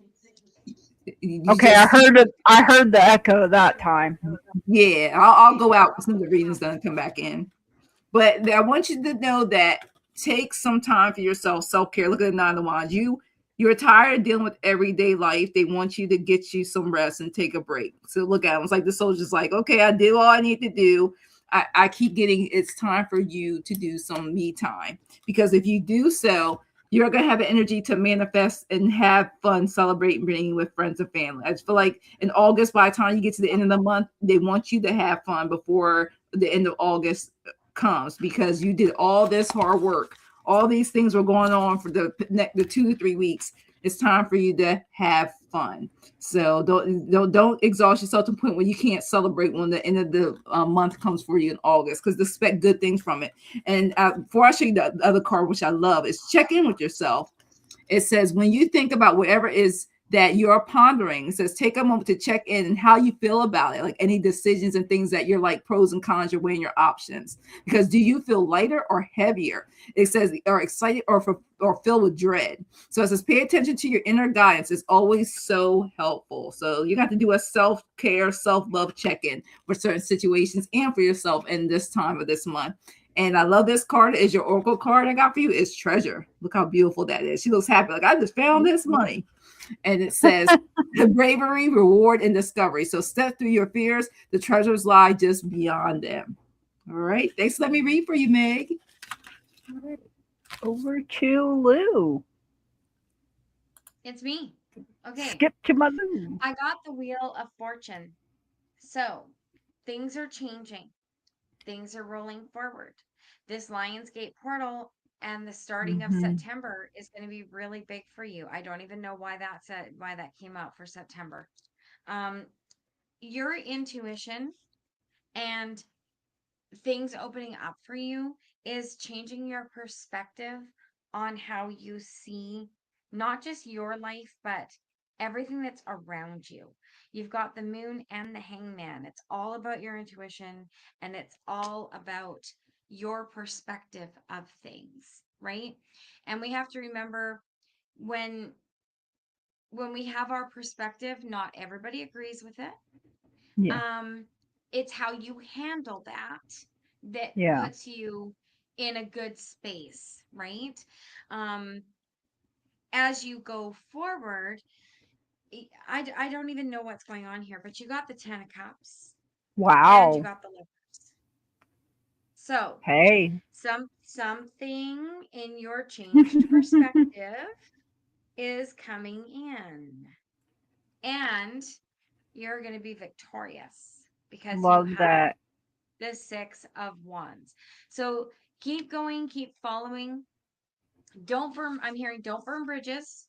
Okay, I heard the echo that time. Yeah, I'll go out with some of the readings done and come back in. But I want you to know that take some time for yourself, self-care. Look at the 9 of Wands. You're tired of dealing with everyday life. They want you to get you some rest and take a break. So look at them. It's like the soldier's like, okay, I did all I need to do. I keep getting, it's time for you to do some me time. Because if you do so, you're going to have an energy to manifest and have fun, celebrating, bringing with friends and family. I just feel like in August, by the time you get to the end of the month, they want you to have fun before the end of August comes, because you did all this hard work. All these things were going on for the 2 to 3 weeks. It's time for you to have fun. So don't exhaust yourself to the point where you can't celebrate when the end of the month comes for you in August, because expect good things from it. And before I show you the other card, which I love, is check in with yourself. It says, when you think about whatever is that you're pondering, it says, take a moment to check in and how you feel about it, like any decisions and things that you're like pros and cons, you're weighing your options. Because do you feel lighter or heavier? It says, or excited or filled with dread. So it says, pay attention to your inner guidance. It's always so helpful. So you got to do a self-care, self-love check-in for certain situations and for yourself in this time of this month. And I love this card. Is your oracle card I got for you is Treasure. Look how beautiful that is. She looks happy. Like, I just found this money. And it says bravery, reward, and discovery. So step through your fears. The treasures lie just beyond them. All right. Thanks. Let me read for you, Meg. Over to Lou. It's me. Okay. Skip to my Lou. I got the Wheel of Fortune. So things are changing. Things are rolling forward. This Lionsgate portal and the starting of September is going to be really big for you. I don't even know why that came out for September. Your intuition and things opening up for you is changing your perspective on how you see not just your life, but everything that's around you. You've got the Moon and the Hangman. It's all about your intuition, and it's all about your perspective of things, right? And we have to remember, when we have our perspective, not everybody agrees with it. Yeah. It's how you handle that Yeah. puts you in a good space, right? As you go forward, I don't even know what's going on here, but you got the 10 of Cups and you Wow. got the Lovers. So Hey. something in your changed perspective is coming in, and you're going to be victorious because you Love have that. the 6 of Wands. So keep going, keep following. I'm hearing don't burn bridges,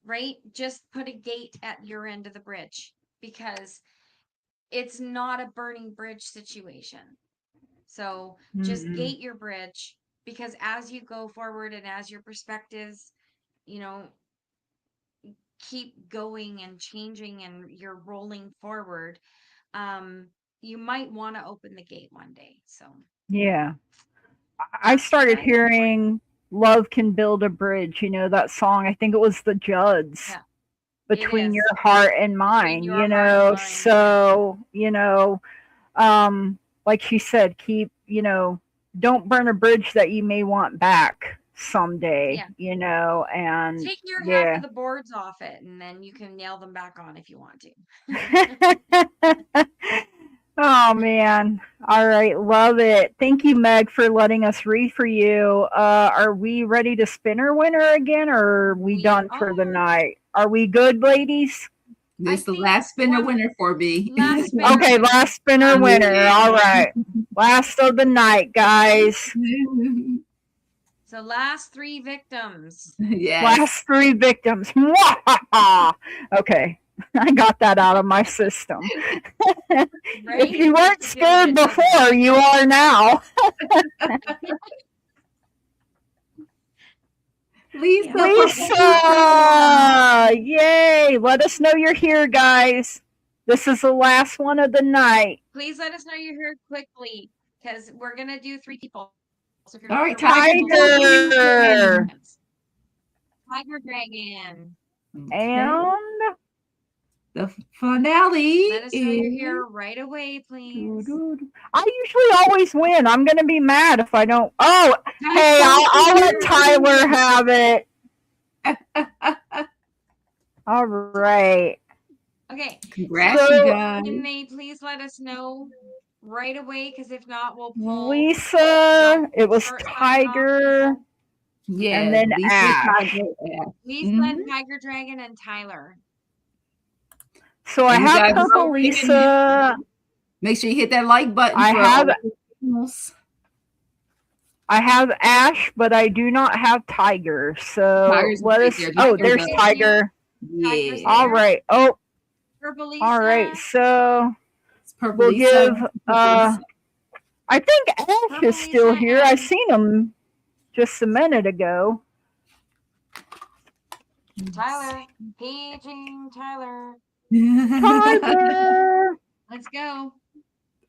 right? Just put a gate at your end of the bridge because it's not a burning bridge situation. So just Mm-mm. gate your bridge, because as you go forward and as your perspectives, you know, keep going and changing and you're rolling forward, um, you might want to open the gate one day. So Yeah. I that's what started I got for you. hearing Love Can Build a Bridge, that song. I think it was the Judds, Yeah, it between your is heart and between mine, your heart and mine. Yeah. So, like she said, don't burn a bridge that you may want back someday, Yeah. and Take your half yeah. of the boards off it and then you can nail them back on if you want to. Oh man. All right, love it. Thank you, Meg, for letting us read for you. Are we ready to spin our winner again, or are we We done for the are. night? Are we good, ladies? This I is the think last spinner one winner for me. last spinner Okay, winner. last spinner Last winner. spinner All winner. right. Last of the night, guys. So last 3 victims. Yes. Last 3 victims. Okay. I got that out of my system. Right? If you weren't Makes you feel scared good, doesn't it? before, you are now. Lisa, Lisa! Yay! Let us know you're here, guys. This is the last one of the night. Please let us know you're here quickly because we're going to do 3 people. So if you're all right, Tiger. Tiger Dragon. And the finale. Let us know you're here right away, please. I usually always win. I'm going to be mad if I don't. Oh, hey, I'll let Tyler have it. All right. Okay. Congrats, So, you guys. Can they please let us know right away? Because if not, we'll pull. Lisa, it was Tiger. Yeah, And then Lisa, Ash. Tiger, Lisa and Tiger Dragon and Tyler. So I And you have guys Purple vote Lisa. Make sure you hit that like button. I for have- all the signals. I have Ash, but I do not have Tiger. So Tiger's let right us. there. Oh, Tiger's there's up. Tiger. Tiger's Yeah. All there. right. Oh, Purple Lisa. all right. So It's Purple we'll Lisa. give. Purple Lisa. I think Ash Purple is still Lisa here. I and- seen him just a minute ago. Tyler. Paging Tyler. Tiger. Let's go.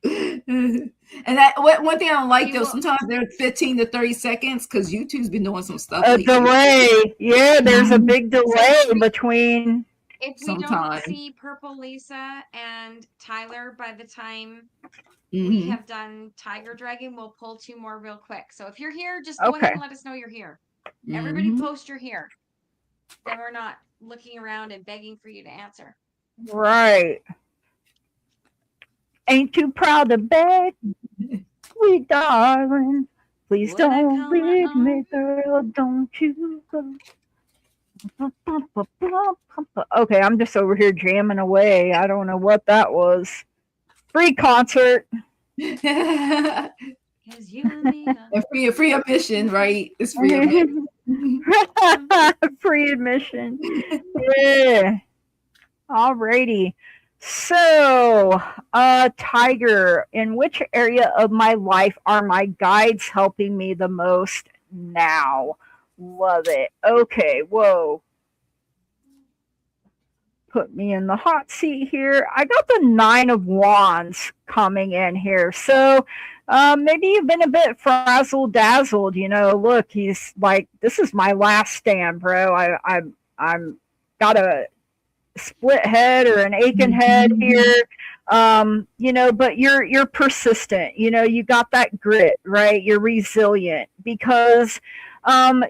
And that one thing I don't like You though, will- sometimes they're 15 to 30 seconds because YouTube's been doing some stuff. A lately. delay. Yeah, there's a big delay between. If we Sometime. don't see Purple Lisa and Tyler by the time Mhm. we have done Tiger Dragon, we'll pull 2 more real quick. So if you're here, just go Okay. ahead and let us know you're here. Everybody Mhm. post you're here. Then we're not looking around and begging for you to answer. Right. Ain't too proud to beg, sweet darling. Please Would I don't come leave me, alone? girl. Don't you go. Okay, I'm just over here jamming away. I don't know what that was. Free concert. Because you and me. And free admission, right? It's free admission. Free admission. Yeah. Alrighty. So, Tiger, in which area of my life are my guides helping me the most now? Love it. Okay, whoa. Put me in the hot seat here. I got the 9 of Wands coming in here. So, maybe you've been a bit frazzled dazzled. Look, he's like, this is my last stand, bro. I'm got a split head or an aching head here. But you're persistent. You got that grit, right? You're resilient because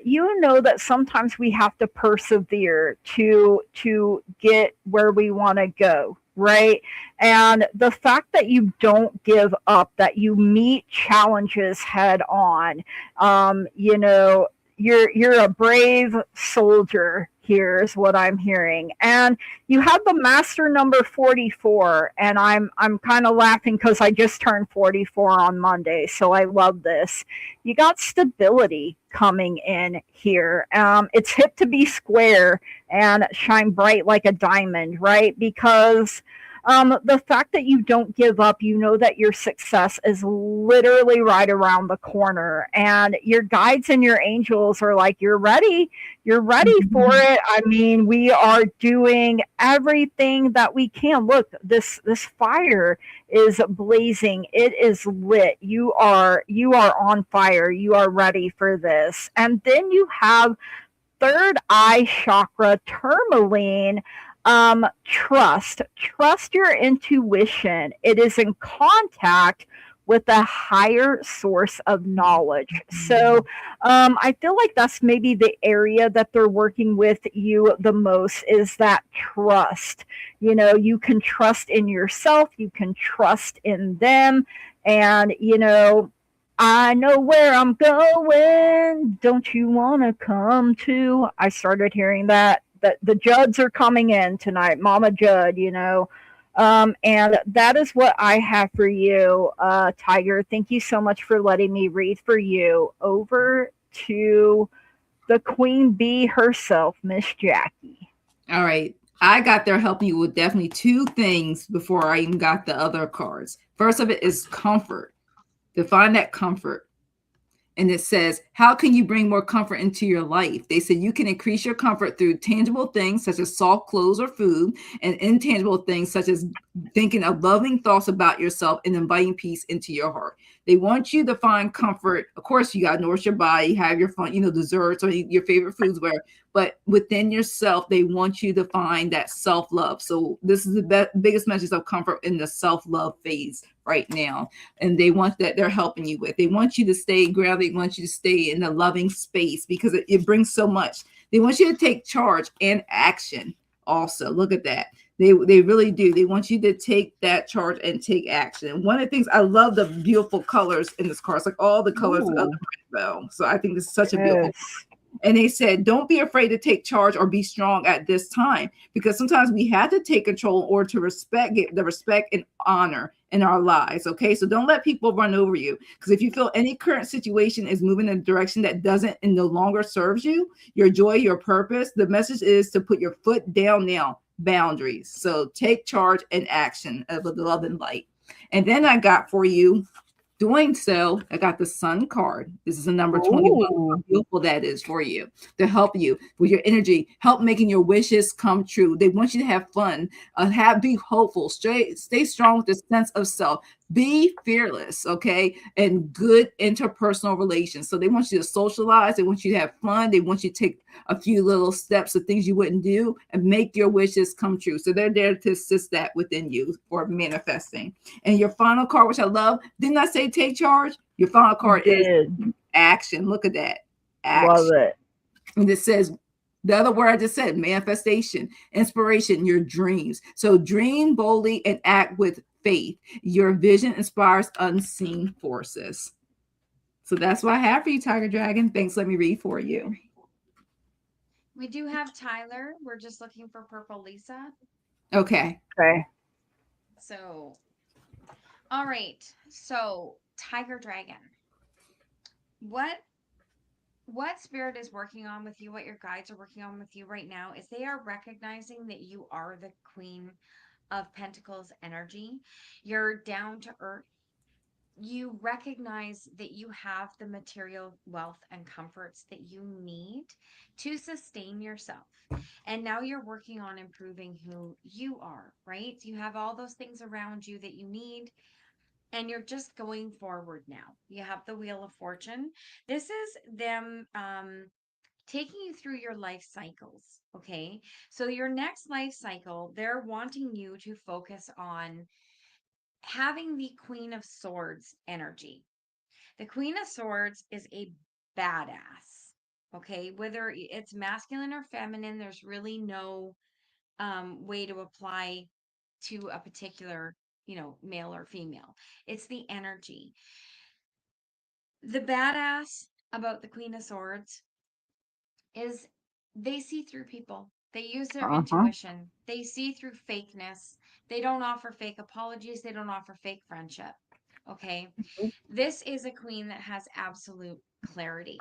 you know that sometimes we have to persevere to get where we want to go, right? And the fact that you don't give up, that you meet challenges head on, you know, you're a brave soldier here is what I'm hearing. And you have the master number 44, and I'm kind of laughing cuz I just turned 44 on Monday, so I love this. You got stability coming in here. It's hip to be square and shine bright like a diamond, right? Because the fact that you don't give up, you know that your success is literally right around the corner, and your guides and your angels are like, you're ready for it. I mean, we are doing everything that we can. Look, this fire is blazing. It is lit. You are on fire. You are ready for this. And then you have third eye chakra tourmaline. Trust your intuition. It is in contact with a higher source of knowledge. So I feel like that's maybe the area that they're working with you the most, is that trust. You know, you can trust in yourself, you can trust in them, and you know, I know where I'm going. Don't you want to come too? I started hearing that. That the Judds are coming in tonight, Mama Judd, you know. And that is what I have for you, Tiger. Thank you so much for letting me read for you. Over to the Queen Bee herself, Miss Jackie. All right. I got there helping you with definitely two things before I even got the other cards. First of it is comfort. Define that comfort. And it says, how can you bring more comfort into your life? They said you can increase your comfort through tangible things such as soft clothes or food, and intangible things such as thinking of loving thoughts about yourself and inviting peace into your heart. They want you to find comfort. Of course, you got to nourish your body, have your fun, desserts or your favorite foods, where, but within yourself, they want you to find that self-love. So this is the biggest message of comfort in the self-love phase right now. And they want that they're helping you with. They want you to stay grounded. They want you to stay in a loving space because it brings so much. They want you to take charge and action also. Look at that. They really do. They want you to take that charge and take action. And one of the things, I love the beautiful colors in this card. It's like all the colors of the rainbow. So I think this is such a beautiful. Yes. And they said, don't be afraid to take charge or be strong at this time, because sometimes we have to take control or to get the respect and honor in our lives. Okay. So don't let people run over you. Because if you feel any current situation is moving in a direction that doesn't and no longer serves you, your joy, your purpose, the message is to put your foot down now. Boundaries. So take charge and action of the love and light. And then I got for you, doing so, I got the Sun card. This is a number 21. How beautiful that is for you, to help you with your energy, help making your wishes come true. They want you to have fun, be hopeful, stay strong with the sense of self, be fearless, okay, and good interpersonal relations. So they want you to socialize, they want you to have fun, they want you to take a few little steps of things you wouldn't do and make your wishes come true. So they're there to assist that within you for manifesting. And your final card, which I love, didn't I say take charge? Your final card is action. Look at that. Action. Love it. And it says, the other word I just said, manifestation, inspiration, your dreams. So dream boldly and act with faith. Your vision inspires unseen forces. So that's what I have for you, Tiger Dragon. Thanks. Let me read for you. We do have Tyler. We're just looking for Purple Lisa. Okay. So, all right. So, Tiger Dragon. What spirit is working on with you, what your guides are working on with you right now, is they are recognizing that you are the Queen of Pentacles energy. You're down to earth. You recognize that you have the material wealth and comforts that you need to sustain yourself. And now you're working on improving who you are, right? You have all those things around you that you need, and you're just going forward now. You have the Wheel of Fortune. This is them taking you through your life cycles, okay? So your next life cycle, they're wanting you to focus on having the Queen of Swords energy. The Queen of Swords is a badass. Okay, whether it's masculine or feminine, there's really no way to apply to a particular, male or female. It's the energy. The badass about the Queen of Swords is they see through people. They use their Uh-huh. intuition. They see through fakeness. They don't offer fake apologies. They don't offer fake friendship. Okay. This is a queen that has absolute clarity.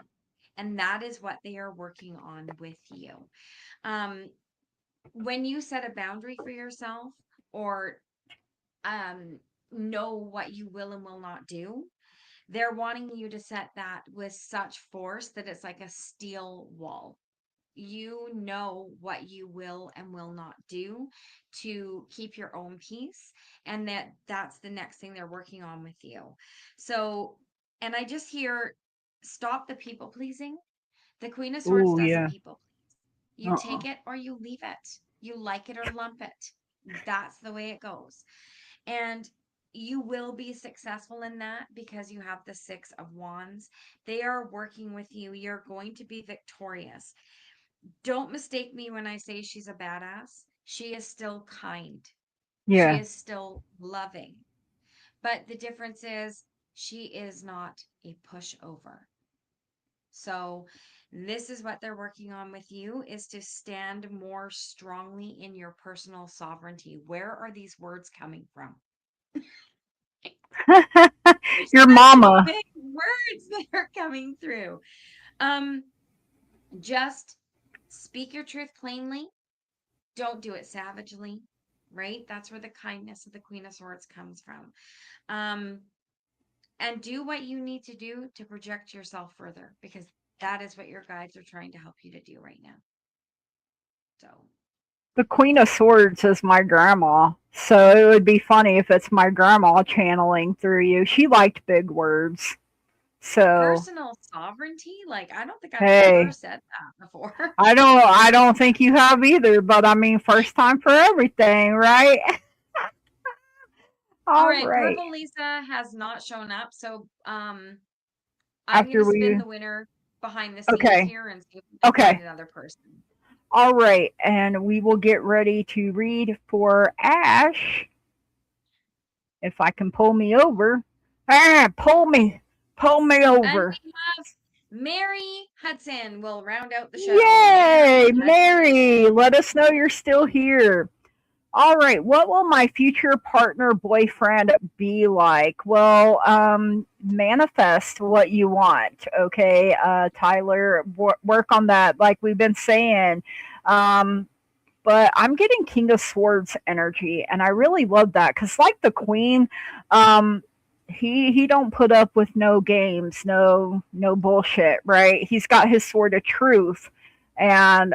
And that is what they are working on with you. Um, when you set a boundary for yourself or um, know what you will and will not do, they're wanting you to set that with such force that it's like a steel wall. You know what you will and will not do to keep your own peace, and that's the next thing they're working on with you. So, and I just hear, stop the people pleasing. The Queen of Swords Oh doesn't yeah. people please. You Uh-uh. take it or you leave it. You like it or lump it. That's the way it goes. And you will be successful in that because you have the Six of Wands. They are working with you. You're going to be victorious. Don't mistake me when I say she's a badass. She is still kind. She Yeah. is still loving. But the difference is she is not a pushover. So this is what they're working on with you, is to stand more strongly in your personal sovereignty. Where are these words coming from? There's Your such mama. big words that are coming through. Um, just speak your truth plainly. Don't do it savagely, right? That's where the kindness of the Queen of Swords comes from. Um, and do what you need to do to project yourself further, because that is what your guides are trying to help you to do right now. So, The Queen of Swords is my grandma. So it would be funny if it's my grandma channeling through you. She liked big words. So, personal sovereignty, like I don't think I've ever hey, said that before. I don't think you have either, but I mean first time for everything, right? All All right, right. Purple Lisa has not shown up, so I'm going After to spin we the winner behind the scenes Okay. here and see if we can find Okay. another person. All right. And we will get ready to read for Ash. If I can pull me over. Ah, pull me. Pull me And over. we have Mary Hudson will round out the show. Yay, Mary Mary. Hudson. Let us know you're still here. All right. What will my future partner boyfriend be like? Well, manifest what you want. Okay. Tyler, work on that. Like we've been saying. Um, but I'm getting King of Swords energy, and I really love that because, like the Queen, um, he don't put up with no games, no bullshit, right? He's got his sword of truth, and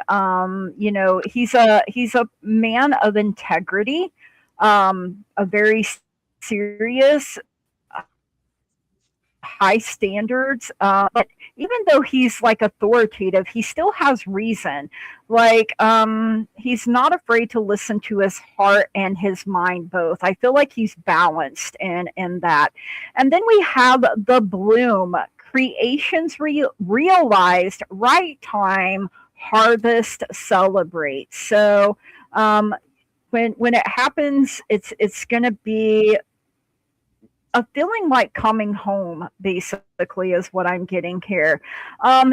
he's a man of integrity, a very serious, high standards. Even though he's like authoritative, he still has reason. Like, he's not afraid to listen to his heart and his mind both. I feel like he's balanced in that. And then we have the bloom, creations realized, right time, harvest celebrate. So, when it happens, it's gonna be a feeling like coming home, basically, is what I'm getting here.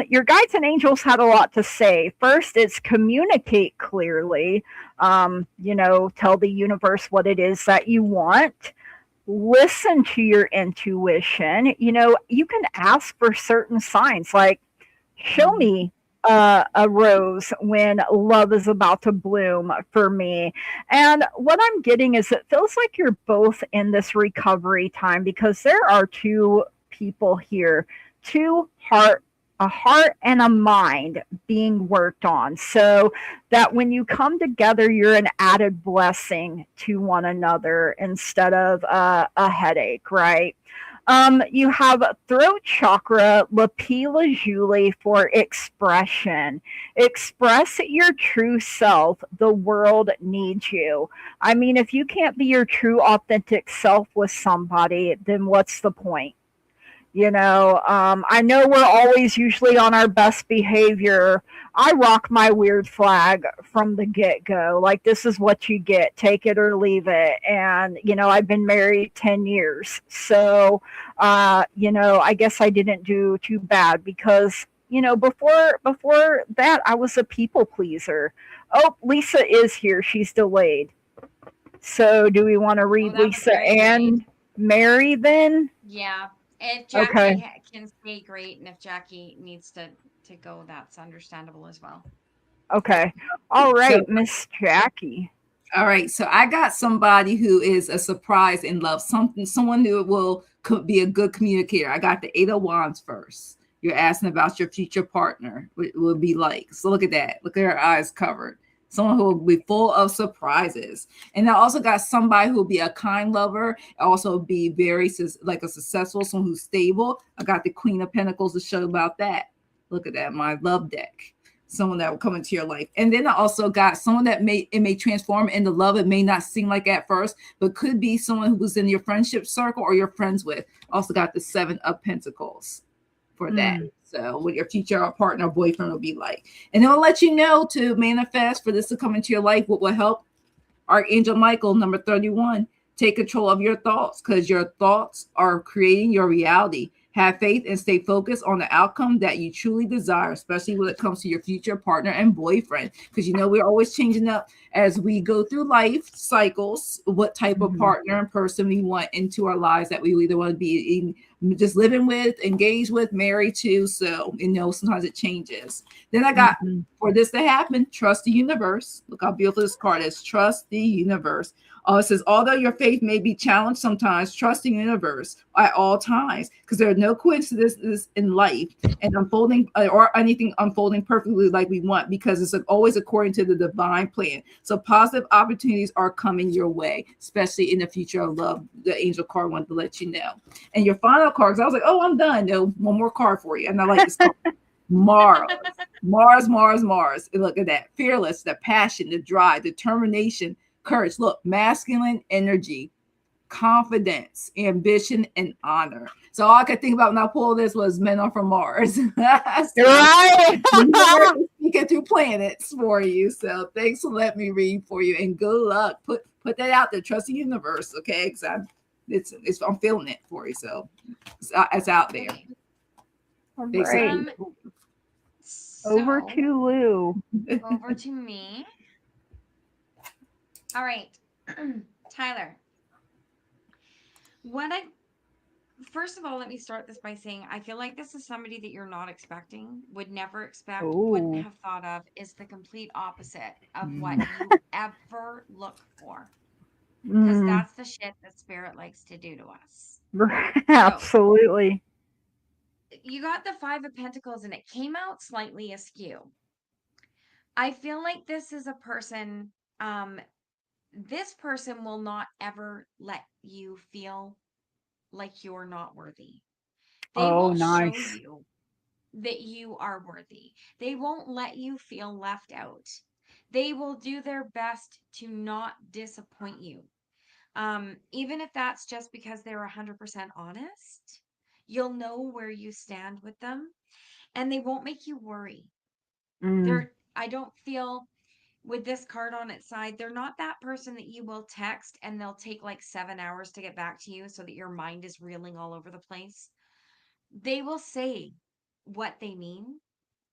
Your guides and angels had a lot to say. First, it's communicate clearly, tell the universe what it is that you want. Listen to your intuition. You can ask for certain signs like, show me a rose when love is about to bloom for me. And what I'm getting is it feels like you're both in this recovery time because there are two people here, two a heart and a mind being worked on. So that when you come together, you're an added blessing to one another instead of a headache, right? You have throat chakra, lapis lazuli for expression. Express your true self. The world needs you. I mean, if you can't be your true, authentic self with somebody, then what's the point? I know we're always usually on our best behavior. I rock my weird flag from the get go. Like, this is what you get, take it or leave it. And, I've been married 10 years. So, I guess I didn't do too bad because, before that, I was a people pleaser. Oh, Lisa is here. She's delayed. So, do we want to Oh, read that was Lisa very delayed. and Mary then? Yeah. If Okay. Jackie can stay, great, and if Jackie needs to go, that's understandable as well. Okay. All So, right, Miss Jackie. all right. So I got somebody who is a surprise in love, someone who could be a good communicator. I got the Eight of Wands first. You're asking about your future partner, what it will be like. So look at that. Look at her eyes covered. Someone who will be full of surprises. And I also got somebody who will be a kind lover, also be very like a successful, someone who's stable. I got the Queen of Pentacles to show about that. Look at that, my love deck. Someone that will come into your life. And then I also got someone that may transform into love. It may not seem like at first, but could be someone who was in your friendship circle or you're friends with. Also got the Seven of Pentacles for that. So what your future partner or boyfriend will be like. And it'll let you know to manifest for this to come into your life, what will help. Archangel Michael, number 31. Take control of your thoughts because your thoughts are creating your reality. Have faith and stay focused on the outcome that you truly desire, especially when it comes to your future partner and boyfriend. Because we're always changing up as we go through life cycles, what type of partner and person we want into our lives that we either want to be just living with, engaged with, married to. So, sometimes it changes. Then I got, for this to happen, trust the universe. Look how beautiful this card is. Trust the universe. It says, although your faith may be challenged sometimes, trust the universe at all times, because there are no coincidences in life and unfolding or anything unfolding perfectly like we want, because it's always according to the divine plan. So positive opportunities are coming your way, especially in the future of love. The angel card wanted to let you know. And your final cards, I was like, oh, I'm done. No, one more card for you. And I like this card. Mars. And look at that. Fearless, the passion, the drive, determination, courage. Look, masculine energy, confidence, ambition, and honor. So all I could think about when I pulled this was men are from Mars. Right. Speaking through planets for you. So thanks for letting me read for you, and good luck. Put that out there. Trust the universe, okay? Because I'm feeling it for you. So it's out there. Okay. All right. Over to Lou. Over to me. All right. Tyler. First of all, let me start this by saying I feel like this is somebody that you're not expecting, would never expect, wouldn't have thought of, is the complete opposite of what you ever look for. Because that's the shit that spirit likes to do to us. Absolutely. So, you got the Five of Pentacles and it came out slightly askew. I feel like this is a person, this person will not ever let you feel like you're not worthy. They will show you that you are worthy. They won't let you feel left out. They will do their best to not disappoint you. Even if that's just because they're 100% honest, you'll know where you stand with them and they won't make you worry. I don't feel with this card on its side, they're not that person that you will text and they'll take like 7 hours to get back to you so that your mind is reeling all over the place. They will say what they mean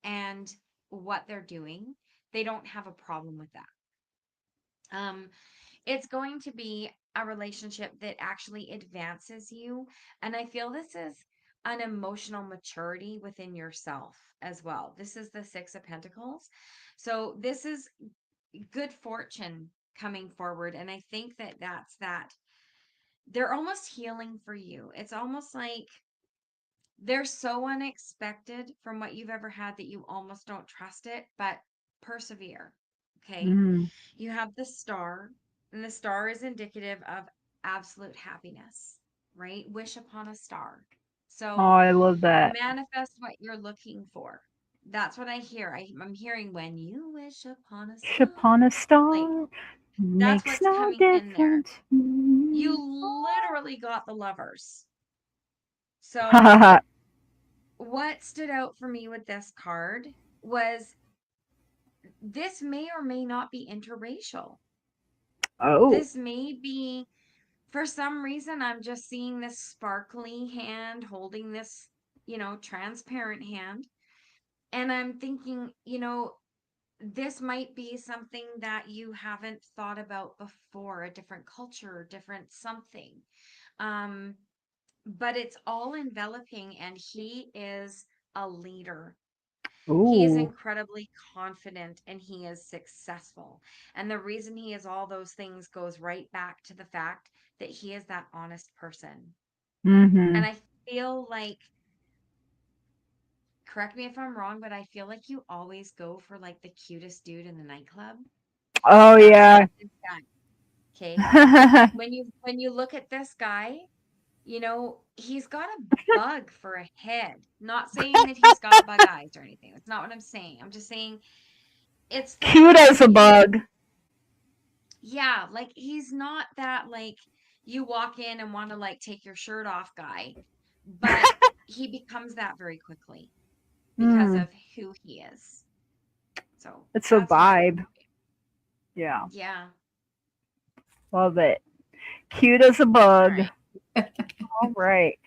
and what they're doing. They don't have a problem with that. It's going to be a relationship that actually advances you. And I feel this is an emotional maturity within yourself as well. This is the Six of Pentacles. So this is good fortune coming forward. And I think that's that. They're almost healing for you. It's almost like they're so unexpected from what you've ever had that you almost don't trust it, but persevere. Okay. You have the star, and the star is indicative of absolute happiness, right? Wish upon a star. So I love that. manifest what you're looking for. That's what I hear. I'm hearing when you wish upon a star. Wish upon a star. Like, makes that's what's no coming in there. difference. You literally got the Lovers. So what stood out for me with this card was this may or may not be interracial. Oh. This may be, for some reason, I'm just seeing this sparkly hand holding this, transparent hand. And I'm thinking, this might be something that you haven't thought about before, a different culture, different something. Um, but it's all enveloping, and he is a leader. He is Ooh. incredibly confident and he is successful. And the reason he is all those things goes right back to the fact that he is that honest person. Mm-hmm. And I feel like, correct me if I'm wrong, but I feel like you always go for like the cutest dude in the nightclub. Oh That's yeah. not this guy. Okay. When you look at this guy, he's got a bug for a head. Not saying that he's got bug eyes or anything. That's not what I'm saying. I'm just saying it's the Cute fact as a that bug. yeah, like he's not that like you walk in and want to like take your shirt off guy, but he becomes that very quickly because Mm, of who he is. So it's a that's what I vibe. Yeah, yeah. love it. Cute as a All bug. right. All right.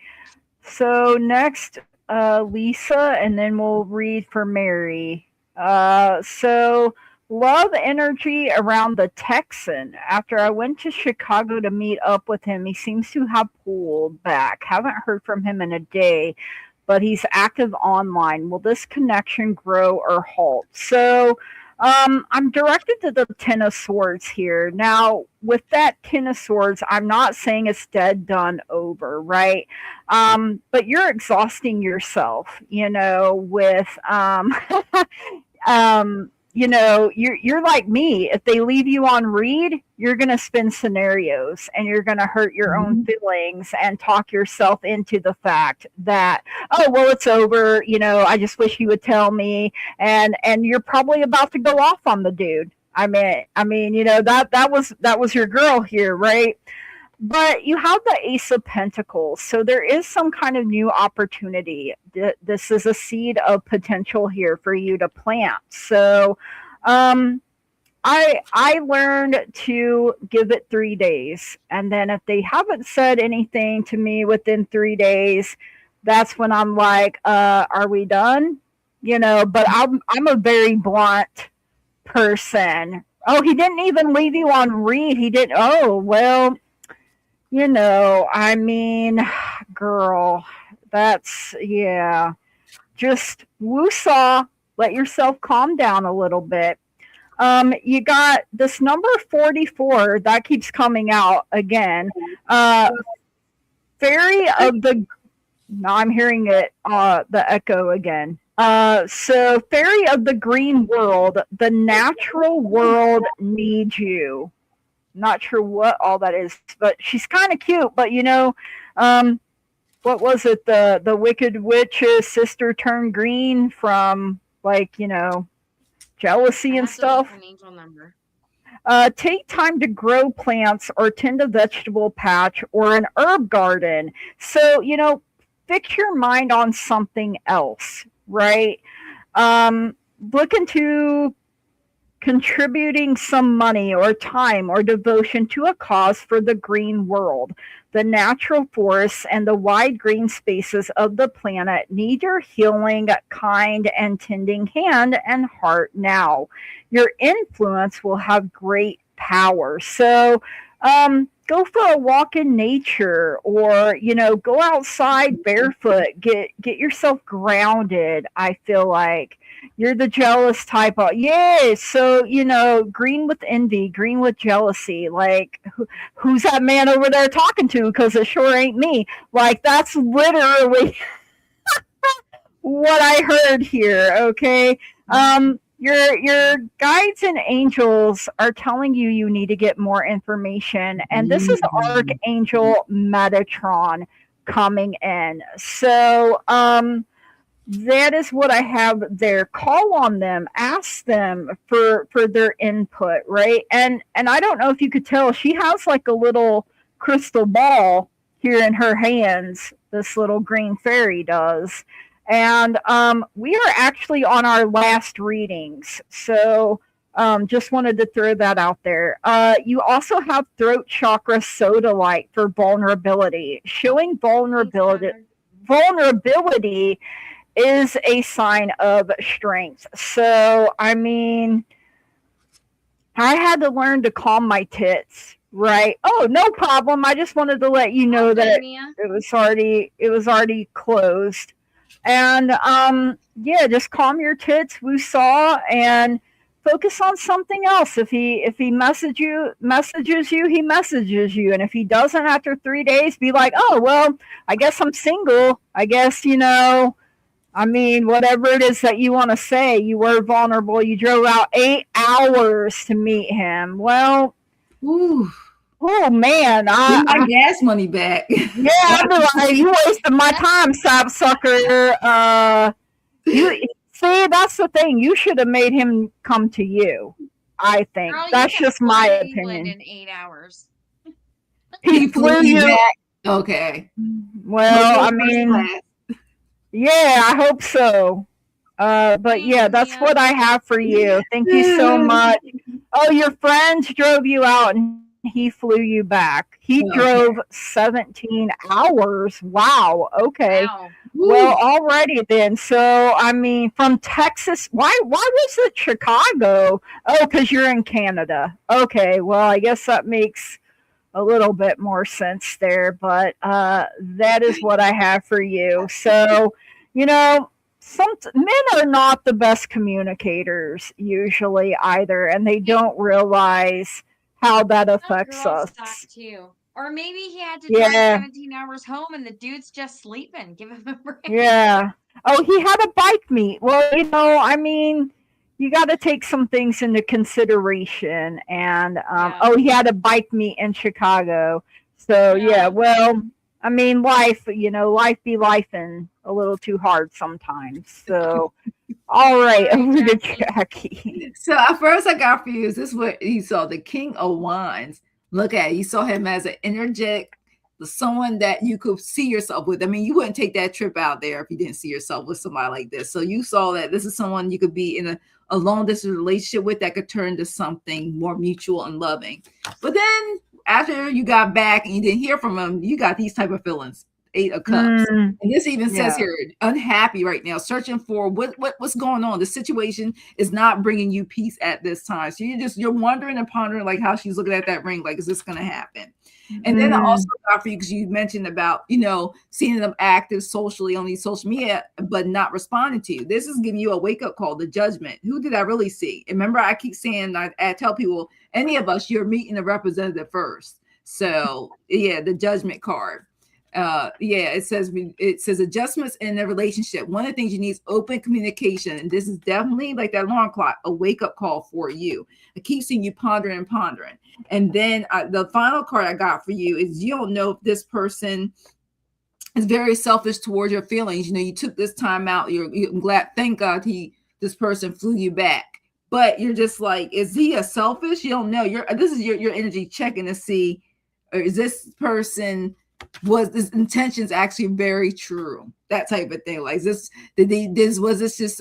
So next, Lisa, and then we'll read for Mary. So love energy around the Texan. After I went to Chicago to meet up with him, he seems to have pulled back. Haven't heard from him in a day, but he's active online. Will this connection grow or halt? So I'm directed to the Ten of Swords here. Now, with that Ten of Swords, I'm not saying it's dead, done, over, right? But you're exhausting yourself, with you're like me. If they leave you on read, you're gonna spin scenarios and you're gonna hurt your own Mhm. feelings and talk yourself into the fact that, oh well, it's over. I just wish you would tell me, and you're probably about to go off on the dude. I mean, that was your girl here, right? But you have the Ace of Pentacles, so there is some kind of new opportunity. This is a seed of potential here for you to plant. So, um, I learned to give it 3 days, and then if they haven't said anything to me within 3 days, that's when I'm like, "Are we done?" But I'm a very blunt person. Oh, he didn't even leave you on read. He did. Oh well, I mean, girl, that's, yeah. Just woosah, let yourself calm down a little bit. You got this number 44 that keeps coming out again. Uh, Fairy of the, now I'm hearing it, the echo again. So Fairy of the Green World, the natural world needs you. Not sure what all that is, but she's kind of cute. But um, what was it? The Wicked Witch's sister turned green from, like, I jealousy and have to look stuff. for an angel number. Take time to grow plants or tend a vegetable patch or an herb garden. So fix your mind on something else, right? Look into contributing some money or time or devotion to a cause for the green world. The natural forests and the wide green spaces of the planet need your healing, kind, and tending hand and heart now. Your influence will have great power. So, go for a walk in nature, or go outside barefoot, get yourself grounded. I feel like you're the jealous type of, yeah. So green with envy, green with jealousy. Like, who's that man over there talking to? Because it sure ain't me. Like, that's literally what I heard here. Okay. Your guides and angels are telling you need to get more information, and this is Mhm. Archangel Metatron coming in. So, that is what I have there. Call on them, ask them for their input, right? And I don't know if you could tell, she has like a little crystal ball here in her hands this little green fairy does. And we are actually on our last readings. So just wanted to throw that out there. You also have throat chakra sodalite for vulnerability. Showing vulnerability is a sign of strength. So, I mean, I had to learn to calm my tits, right? Oh, no problem. I just wanted to let you know that it was already closed. And yeah, just calm your tits, woosah, and focus on something else. If he messages you, he messages you. And if he doesn't after 3 days, be like, oh well, I guess I'm single. I guess, you know, I mean, whatever it is that you want to say, you were vulnerable. You drove out 8 hours to meet him. Well, Ooh. Oh man, Get my gas money back. Yeah, I'd be like, you wasted my time, sapsucker. You see, that's the thing. You should have made him come to you. I think Girl, that's just my opinion. In 8 hours, he flew you back. Okay. Well, I mean, yeah, I hope so. But yeah, that's what I have for you. Thank you so much. Oh, your friends drove you out and he flew you back. He drove 17 hours. Wow. Okay. Wow. Well, alrighty then. So, I mean, from Texas, why was it Chicago? Oh, because you're in Canada. Okay. Well, I guess that makes a little bit more sense there. But that is what I have for you. So, you know, men are not the best communicators usually either, and they don't realize how that affects us. Too. Or maybe he had to drive 17 hours home and the dude's just sleeping. Give him a break. Yeah. Oh, he had a bike meet. Well, you know, I mean, you got to take some things into consideration. And, oh, he had a bike meet in Chicago. So, yeah, well, I mean, life be lifing a little too hard sometimes. So, all right, over to Jackie. So at first I got confused. This is what you saw, the King of Wands. Look at it. You saw him as an energetic, someone that you could see yourself with. I mean, you wouldn't take that trip out there if you didn't see yourself with somebody like this. So you saw that this is someone you could be in a long distance relationship with that could turn to something more mutual and loving. But then after you got back and you didn't hear from him, you got these type of feelings. 8 of Cups. And this even says here, unhappy right now, searching for what's going on. The situation is not bringing you peace at this time. So you're wondering and pondering like how she's looking at that ring, like, is this going to happen? And then I also got for you because you mentioned about, you know, seeing them active socially on these social media, but not responding to you. This is giving you a wake-up call, the Judgment. Who did I really see? And remember, I keep saying, I tell people, any of us, you're meeting the representative first. So yeah, the Judgment card. It says adjustments in the relationship. One of the things you need is open communication. And this is definitely like that alarm clock, a wake-up call for you. I keep seeing you pondering and pondering. And then the final card I got for you is you don't know if this person is very selfish towards your feelings. You know, you took this time out. You're glad, thank God this person flew you back. But you're just like, is he a selfish? You don't know. This is your energy checking to see, or is this person, was this intentions actually very true? That type of thing. Like was this just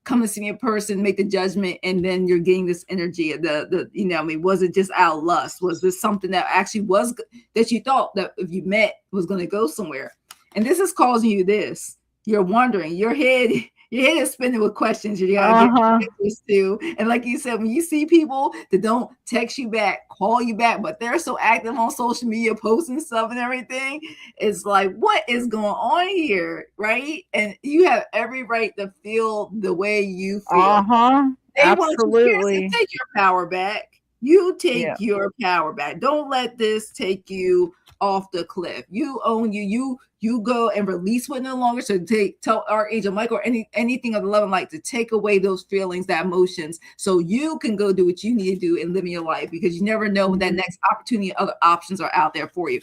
come to see me in person, make the judgment, and then you're getting this energy of was it just out of lust? Was this something that actually was that you thought that if you met was going to go somewhere? And this is causing you this. You're wondering, your head is spinning with questions you gotta get used to. And like you said, when you see people that don't text you back, call you back, but they're so active on social media, posting stuff and everything, it's like, what is going on here, right? And you have every right to feel the way you feel. Absolutely. Take your power back. You take your power back. Don't let this take you off the cliff. You own you go and release what no longer. So tell Archangel Michael or anything of the love and light to take away those feelings, that emotions, so you can go do what you need to do and live in your life, because you never know when that next opportunity, other options are out there for you.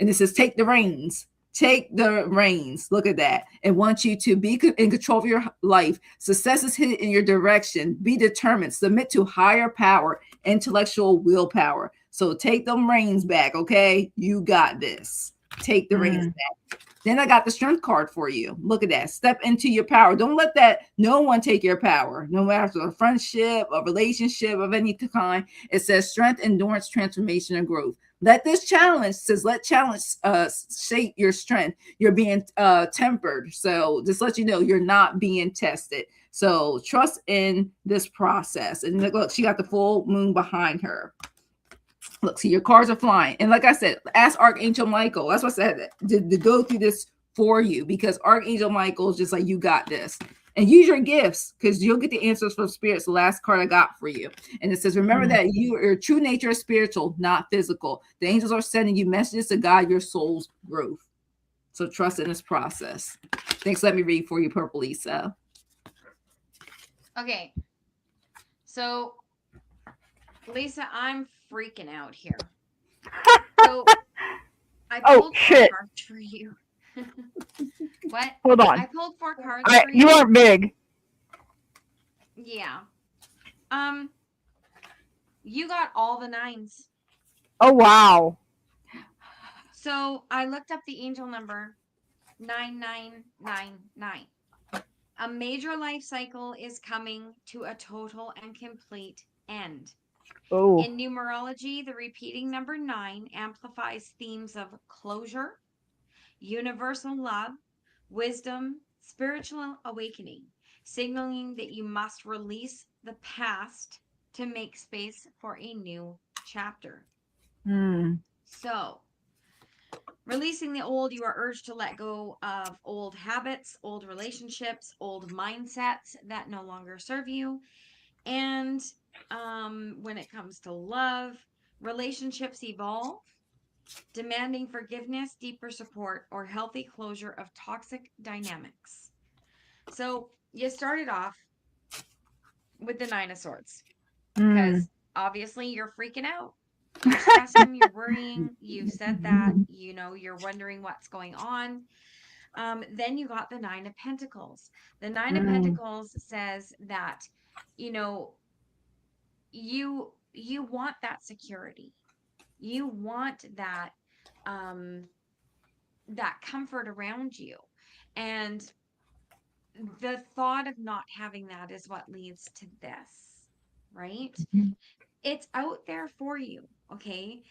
And it says, take the reins. Take the reins. Look at that. And want you to be in control of your life. Success is hidden in your direction. Be determined. Submit to higher power, intellectual willpower. So take them reins back, okay? You got this. Take the reins back. Then I got the strength card for you. Look at that. Step into your power. Don't let that no one take your power. No matter a friendship, a relationship of any kind. It says strength, endurance, transformation, and growth. Let this challenge says let challenge shape your strength. You're being tempered. So just let you know you're not being tested. So trust in this process. And look, she got the full moon behind her. Look, see, your cards are flying. And like I said, ask Archangel Michael. That's what I said, to go through this for you, because Archangel Michael is just like, you got this. And use your gifts, because you'll get the answers from spirits. The last card I got for you. And it says, remember that your true nature is spiritual, not physical. The angels are sending you messages to guide your soul's growth. So trust in this process. Thanks. Let me read for you, Purple Lisa. Okay. So, Lisa, I'm freaking out here. So, I pulled 4 cards for you. What? Hold on. I pulled 4 cards for you. You aren't big. Yeah. You got all the 9s. Oh, wow. So, I looked up the angel number 9999. A major life cycle is coming to a total and complete end. Oh. In numerology, the repeating number 9 amplifies themes of closure, universal love, wisdom, spiritual awakening, signaling that you must release the past to make space for a new chapter. So, releasing the old, you are urged to let go of old habits, old relationships, old mindsets that no longer serve you. And when it comes to love, relationships evolve, demanding forgiveness, deeper support, or healthy closure of toxic dynamics. So you started off with the 9 of Swords, because obviously you're freaking out. You're stressing, you're worrying. You've said that, you're wondering what's going on. Then you got the 9 of Pentacles. The 9 of Pentacles says that, you want that security. You want that, that comfort around you. And the thought of not having that is what leads to this, right? It's out there for you. Okay.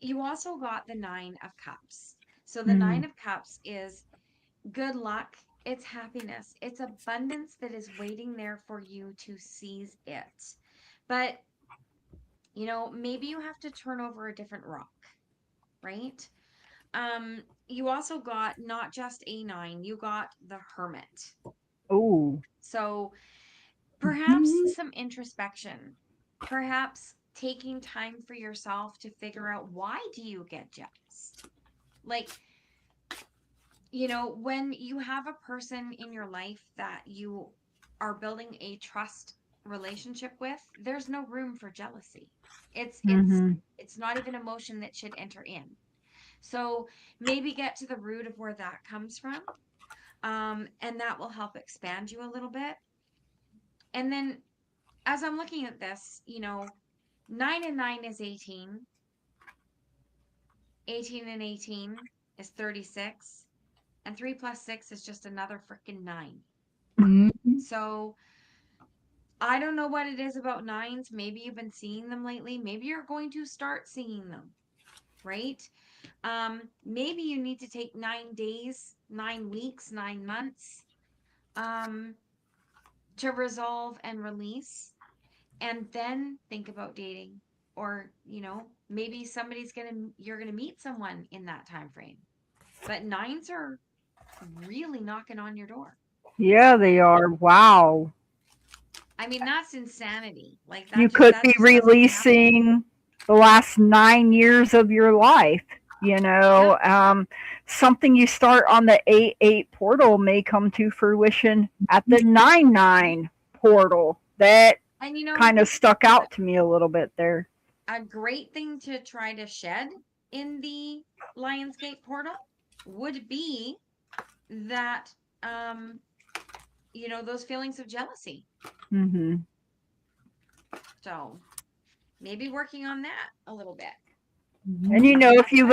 You also got the 9 of Cups. So the 9 of Cups is good luck. It's happiness. It's abundance that is waiting there for you to seize it. But, maybe you have to turn over a different rock, right? You also got not just a 9, you got the Hermit. Oh. So perhaps some introspection, perhaps taking time for yourself to figure out, why do you get jealous? Like, when you have a person in your life that you are building a trust relationship with, there's no room for jealousy. It's not even emotion that should enter in. So maybe get to the root of where that comes from. And that will help expand you a little bit. And then as I'm looking at this, 9 and 9 is 18. 18 and 18 is 36. And 3 plus 6 is just another freaking 9. So I don't know what it is about 9s. Maybe you've been seeing them lately. Maybe you're going to start seeing them, right? Maybe you need to take 9 days, 9 weeks, 9 months to resolve and release, and then think about dating. Or, maybe you're gonna meet someone in that time frame. But 9s are really knocking on your door. Yeah, they are. Wow. I mean, that's insanity. Like, that You just, could that be just doesn't happen. releasing the last 9 years of your life. Something you start on the 8-8 portal may come to fruition at the 9-9 portal. That And kind of stuck out to me a little bit there. a great thing to try to shed in the Lionsgate portal would be that, those feelings of jealousy. So maybe working on that a little bit. And if you've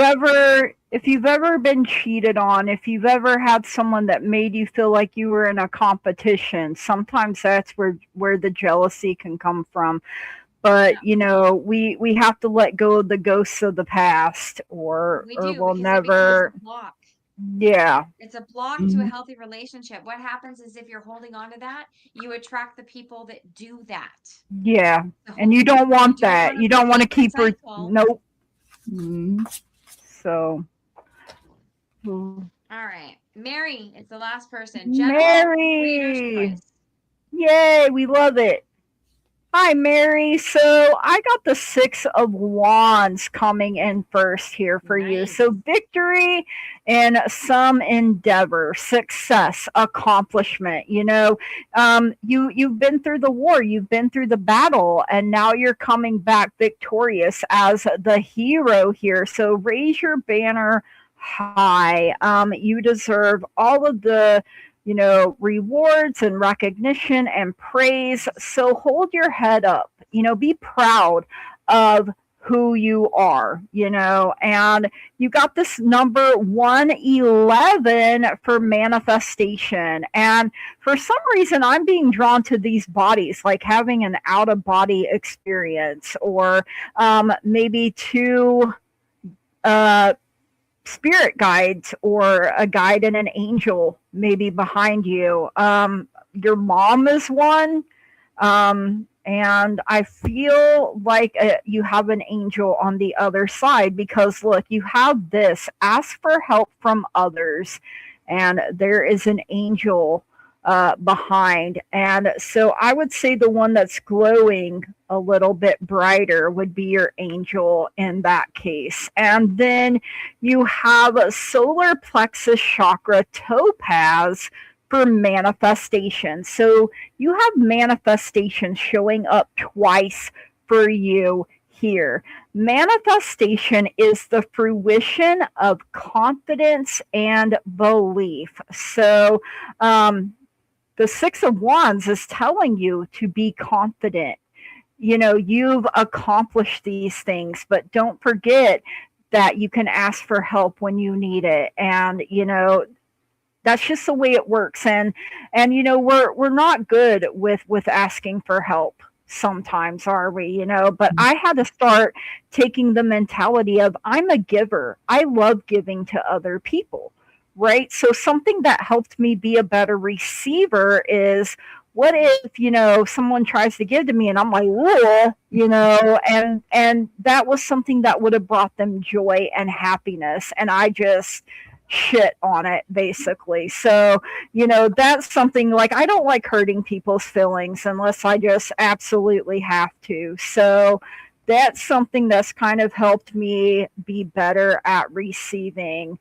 ever been cheated on, if you've ever had someone that made you feel like you were in a competition, sometimes that's where the jealousy can come from. But we have to let go of the ghosts of the past, We or do we'll because it becomes a never. block. Yeah. It's a block to a Mhm. healthy relationship. What happens is if you're holding on to that, you attract the people that do that. Yeah. And So you don't you want don't that. want to You don't want to repeat the keep cycle. nope. Mhm. So All right. Mary is the last person. General reader's Mary. choice. Yay, we love it. Hi, Mary. So I got the Six of Wands coming in first here for you. Nice. So victory in some endeavor, success, accomplishment. You've been through the war, you've been through the battle, and now you're coming back victorious as the hero here. So raise your banner high. You deserve all of the rewards and recognition and praise. So hold your head up, be proud of who you are, and you got this number 111 for manifestation. And for some reason, I'm being drawn to these bodies, like having an out of body experience, or maybe two uh, spirit guides, or a guide and an angel maybe behind you. Your mom is one. And I feel like you have an angel on the other side, because look, you have this: ask for help from others, and there is an angel behind. And so I would say the one that's glowing a little bit brighter would be your angel in that case. And then you have a solar plexus chakra topaz for manifestation. So you have manifestation showing up twice for you here. Manifestation is the fruition of confidence and belief. So, the Six of Wands is telling you to be confident. You've accomplished these things, but don't forget that you can ask for help when you need it. And, that's just the way it works. And we're not good with asking for help sometimes, are we? But I had to start taking the mentality of, I'm a giver, I love giving to other people, right? So something that helped me be a better receiver is, what if someone tries to give to me and I'm like, whoa, and that was something that would have brought them joy and happiness, and I just shit on it, basically. So that's something, like, I don't like hurting people's feelings unless I just absolutely have to. So that's something that's kind of helped me be better at receiving,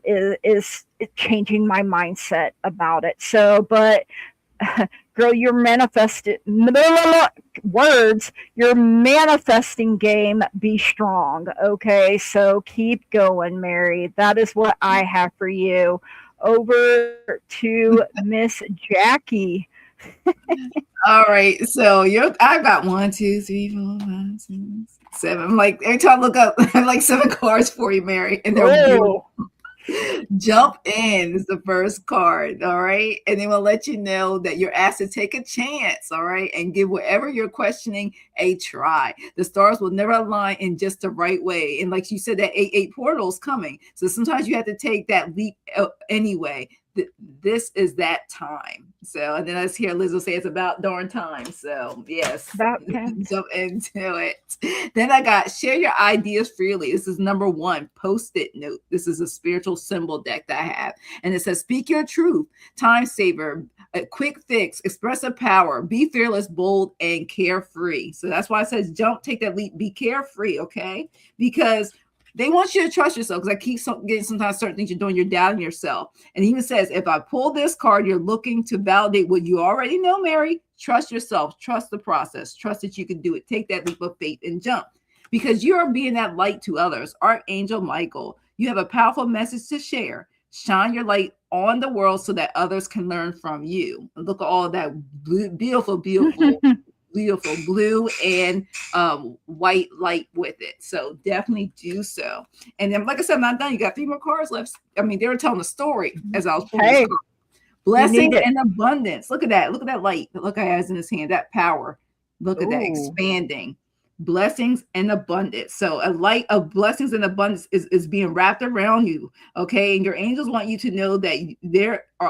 is changing my mindset about it. So, but girl, your manifested words, your manifesting game, be strong. Okay, so keep going, Mary. That is what I have for you. Over to Miss Jackie. All right. So I've got 1, 2, 3, 4, 5, 6, 7. I'm like, every time I look up, I have like 7 cards for you, Mary. And they're beautiful. Jump in is the first card. All right. And then we'll let you know that you're asked to take a chance. All right. And give whatever you're questioning a try. The stars will never align in just the right way. And like you said, that 8-8 portal is coming. So sometimes you have to take that leap anyway. This is that time. So, and then let's hear Liz will say it's about darn time. So yes, jump into it. Then I got share your ideas freely. This is number 1, post-it note. This is a spiritual symbol deck that I have. And it says, speak your truth, time saver, a quick fix, expressive power, be fearless, bold, and carefree. So that's why it says, don't take that leap, be carefree. Okay. Because they want you to trust yourself, because I keep getting sometimes certain things you're doing, you're doubting yourself. And he even says, if I pull this card, you're looking to validate what you already know, Mary. Trust yourself, trust the process, trust that you can do it. Take that leap of faith and jump, because you are being that light to others. Archangel Michael, you have a powerful message to share. Shine your light on the world so that others can learn from you. And look at all that beautiful, beautiful beautiful blue and white light with it. So definitely do so. And then, like I said, I'm not done. You got 3 more cards left. I mean, they were telling a story as I was pulling this Hey, card. you Blessings need it. and abundance. Look at that. Look at that light. Look at has in his hand. That power. Look at that Ooh. expanding. Blessings and abundance. So a light of blessings and abundance is being wrapped around you. Okay. And your angels want you to know that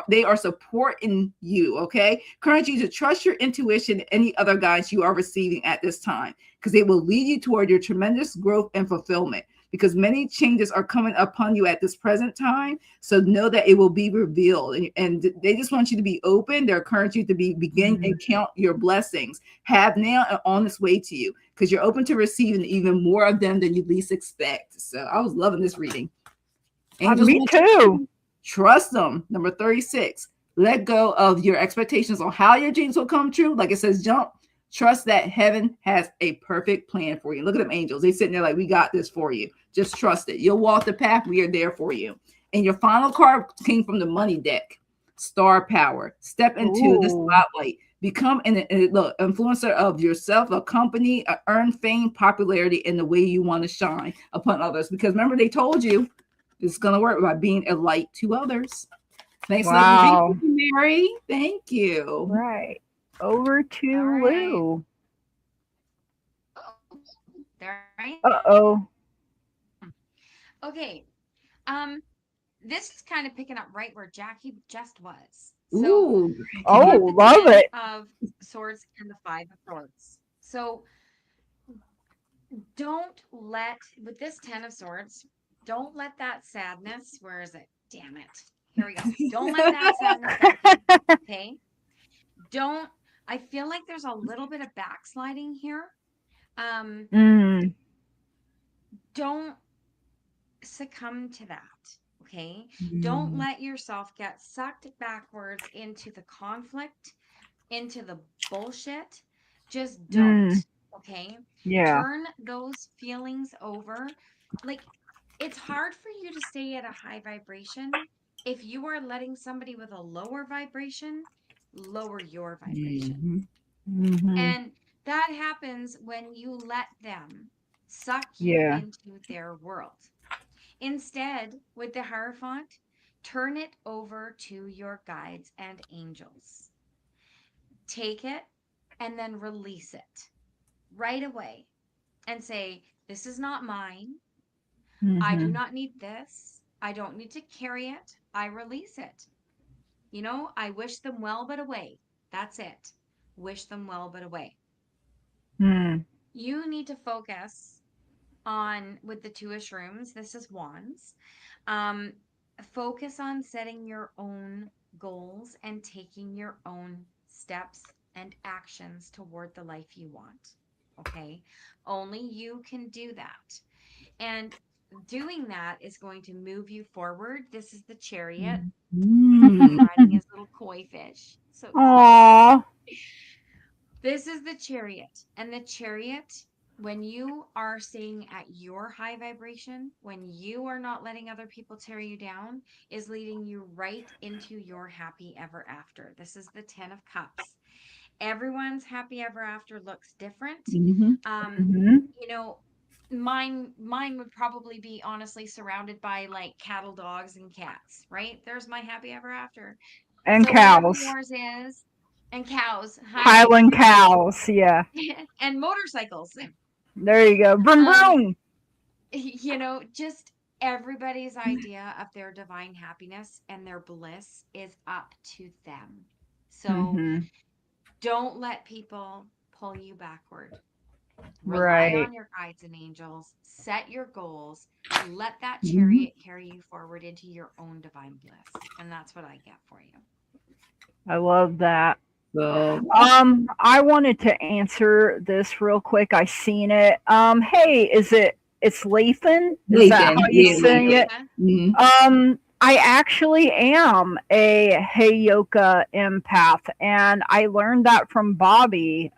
they are supporting you. Okay. Encourage you to trust your intuition and any other guidance you are receiving at this time, because they will lead you toward your tremendous growth and fulfillment, because many changes are coming upon you at this present time. So know that it will be revealed. And they just want you to be open. They're encouraging you to begin and count your blessings, have now and on its way to you, because you're open to receiving even more of them than you least expect. So I was loving this reading. Angels Me want you too. to trust them. Number 36, let go of your expectations on how your dreams will come true. Like it says, jump. Trust that heaven has a perfect plan for you. Look at them angels. They sitting there like, we got this for you. Just trust it. You'll walk the path. We are there for you. And your final card came from the money deck. Star power. Step into the Ooh. spotlight. Become an influencer of yourself, a company, earn fame, popularity in the way you want to shine upon others. Because remember, they told you it's going to work by being a light to others. Thanks, Wow. Thank you, Mary. Thank you. Right. Over to All right. Lou. Oh, there I am. Uh-oh. Okay. This is kind of picking up right where Jackie just was. Ooh. Oh, you have the love 10 it. of Swords and the 5 of Swords. So don't let, with this 10 of Swords, don't let that sadness, where is it? Damn it. Here we go. Don't let that sadness get you, okay? I feel like there's a little bit of backsliding here. Mm. Don't succumb to that, okay? Don't let yourself get sucked backwards into the conflict, into the bullshit. Just don't, okay? Yeah. Turn those feelings over. Like, it's hard for you to stay at a high vibration if you are letting somebody with a lower vibration lower your vibration. Mm-hmm. And that happens when you let them suck you Yeah. into their world. Instead, with the Hierophant, turn it over to your guides and angels. Take it and then release it right away and say, this is not mine. I do Mm-hmm. not need this. I don't need to carry it. I release it. You know, I wish them well, but away. That's it. Wish them well, but away. Mm. You need to focus on, with the 2 of Shrooms, this is Wands. Focus on setting your own goals and taking your own steps and actions toward the life you want. Okay? Only you can do that. And doing that is going to move you forward. This is the Chariot riding his little koi fish. So cute. Aw. This is the Chariot. And the Chariot, when you are staying at your high vibration, when you are not letting other people tear you down, is leading you right into your happy ever after. This is the 10 of Cups. Everyone's happy ever after looks different. Mm-hmm. You know, mine would probably be honestly surrounded by like cattle, dogs, and cats, right? There's my happy ever after. And So whatever cows. yours is, and cows, Highland cows. Yeah. and motorcycles. There you go. Vroom, vroom. You know, just everybody's idea of their divine happiness and their bliss is up to them. So Mm-hmm. don't let people pull you backward. Rely Right. on your guides and angels. Set your goals. Let that chariot carry you forward into your own divine bliss. And that's what I get for you. I love that. So I wanted to answer this real quick. I seen it. Hey, it's Lathan? Is that Lathan, how you yeah, saying it? I actually am a Heyoka empath, and I learned that from Bobby,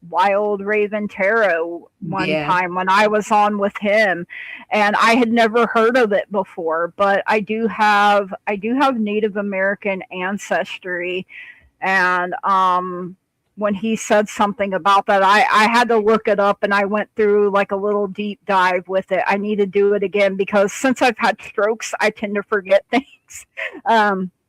Wild Raven Tarot, one time when I was on with him, and I had never heard of it before. But I do have Native American ancestry, and when he said something about that. I had to look it up, and I went through like a little deep dive with it. I need to do it again because since I've had strokes, I tend to forget things.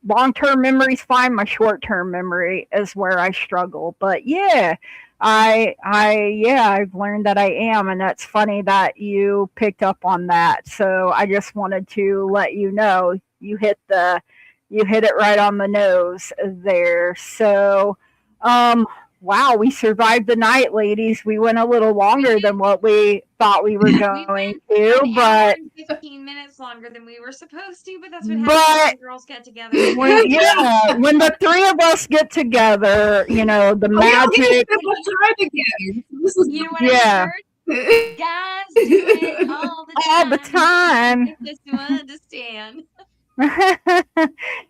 Long-term memory's fine. My short-term memory is where I struggle. But yeah, I've learned that I am, and that's funny that you picked up on that. So I just wanted to let you know you hit it right on the nose there. So, wow, we survived the night, ladies. We went a little longer than what we thought we were going to, an but hour and 15 minutes longer than we were supposed to, but that's what happens when girls get together. when the three of us get together, the We don't get to magic. spend much time together. This is You know what Yeah. I heard? Guys do it all the time. All the time. Just to understand.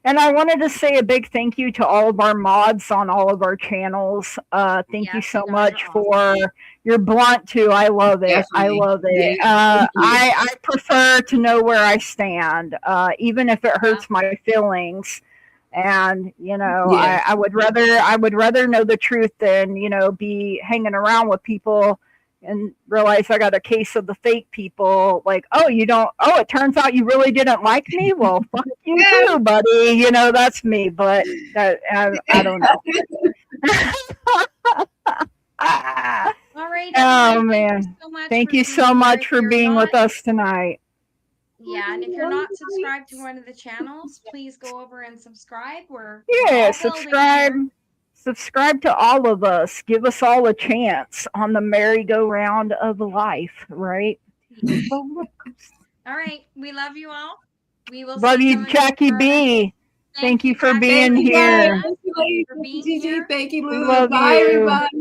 And I wanted to say a big thank you to all of our mods on all of our channels. Thank you Yes, so you guys much are for your blunt too. I love it. I Definitely. love it. Yeah, thank you. I prefer to know where I stand, even if it hurts my feelings. And Yeah. I would rather know the truth than be hanging around with people and realize I got a case of the fake people. Like, oh, you don't. Oh, it turns out you really didn't like me. Well, fuck you too, buddy. That's me. But I don't know. All right. Oh, everyone, man. Thank you being so here. much If for you're being with not- us tonight. Yeah, and if you're not subscribed to one of the channels, please go over and subscribe. We're Yeah, all building here. subscribe to all of us. Give us all a chance on the merry-go-round of life, right? All right. We love you all. We will Love see you, in Jackie forever. B. Thank you for Jackie. being Thank you, here. guys. Thank you, ladies. For being Gigi, here. thank you, We Lou. love Bye, you. everybody.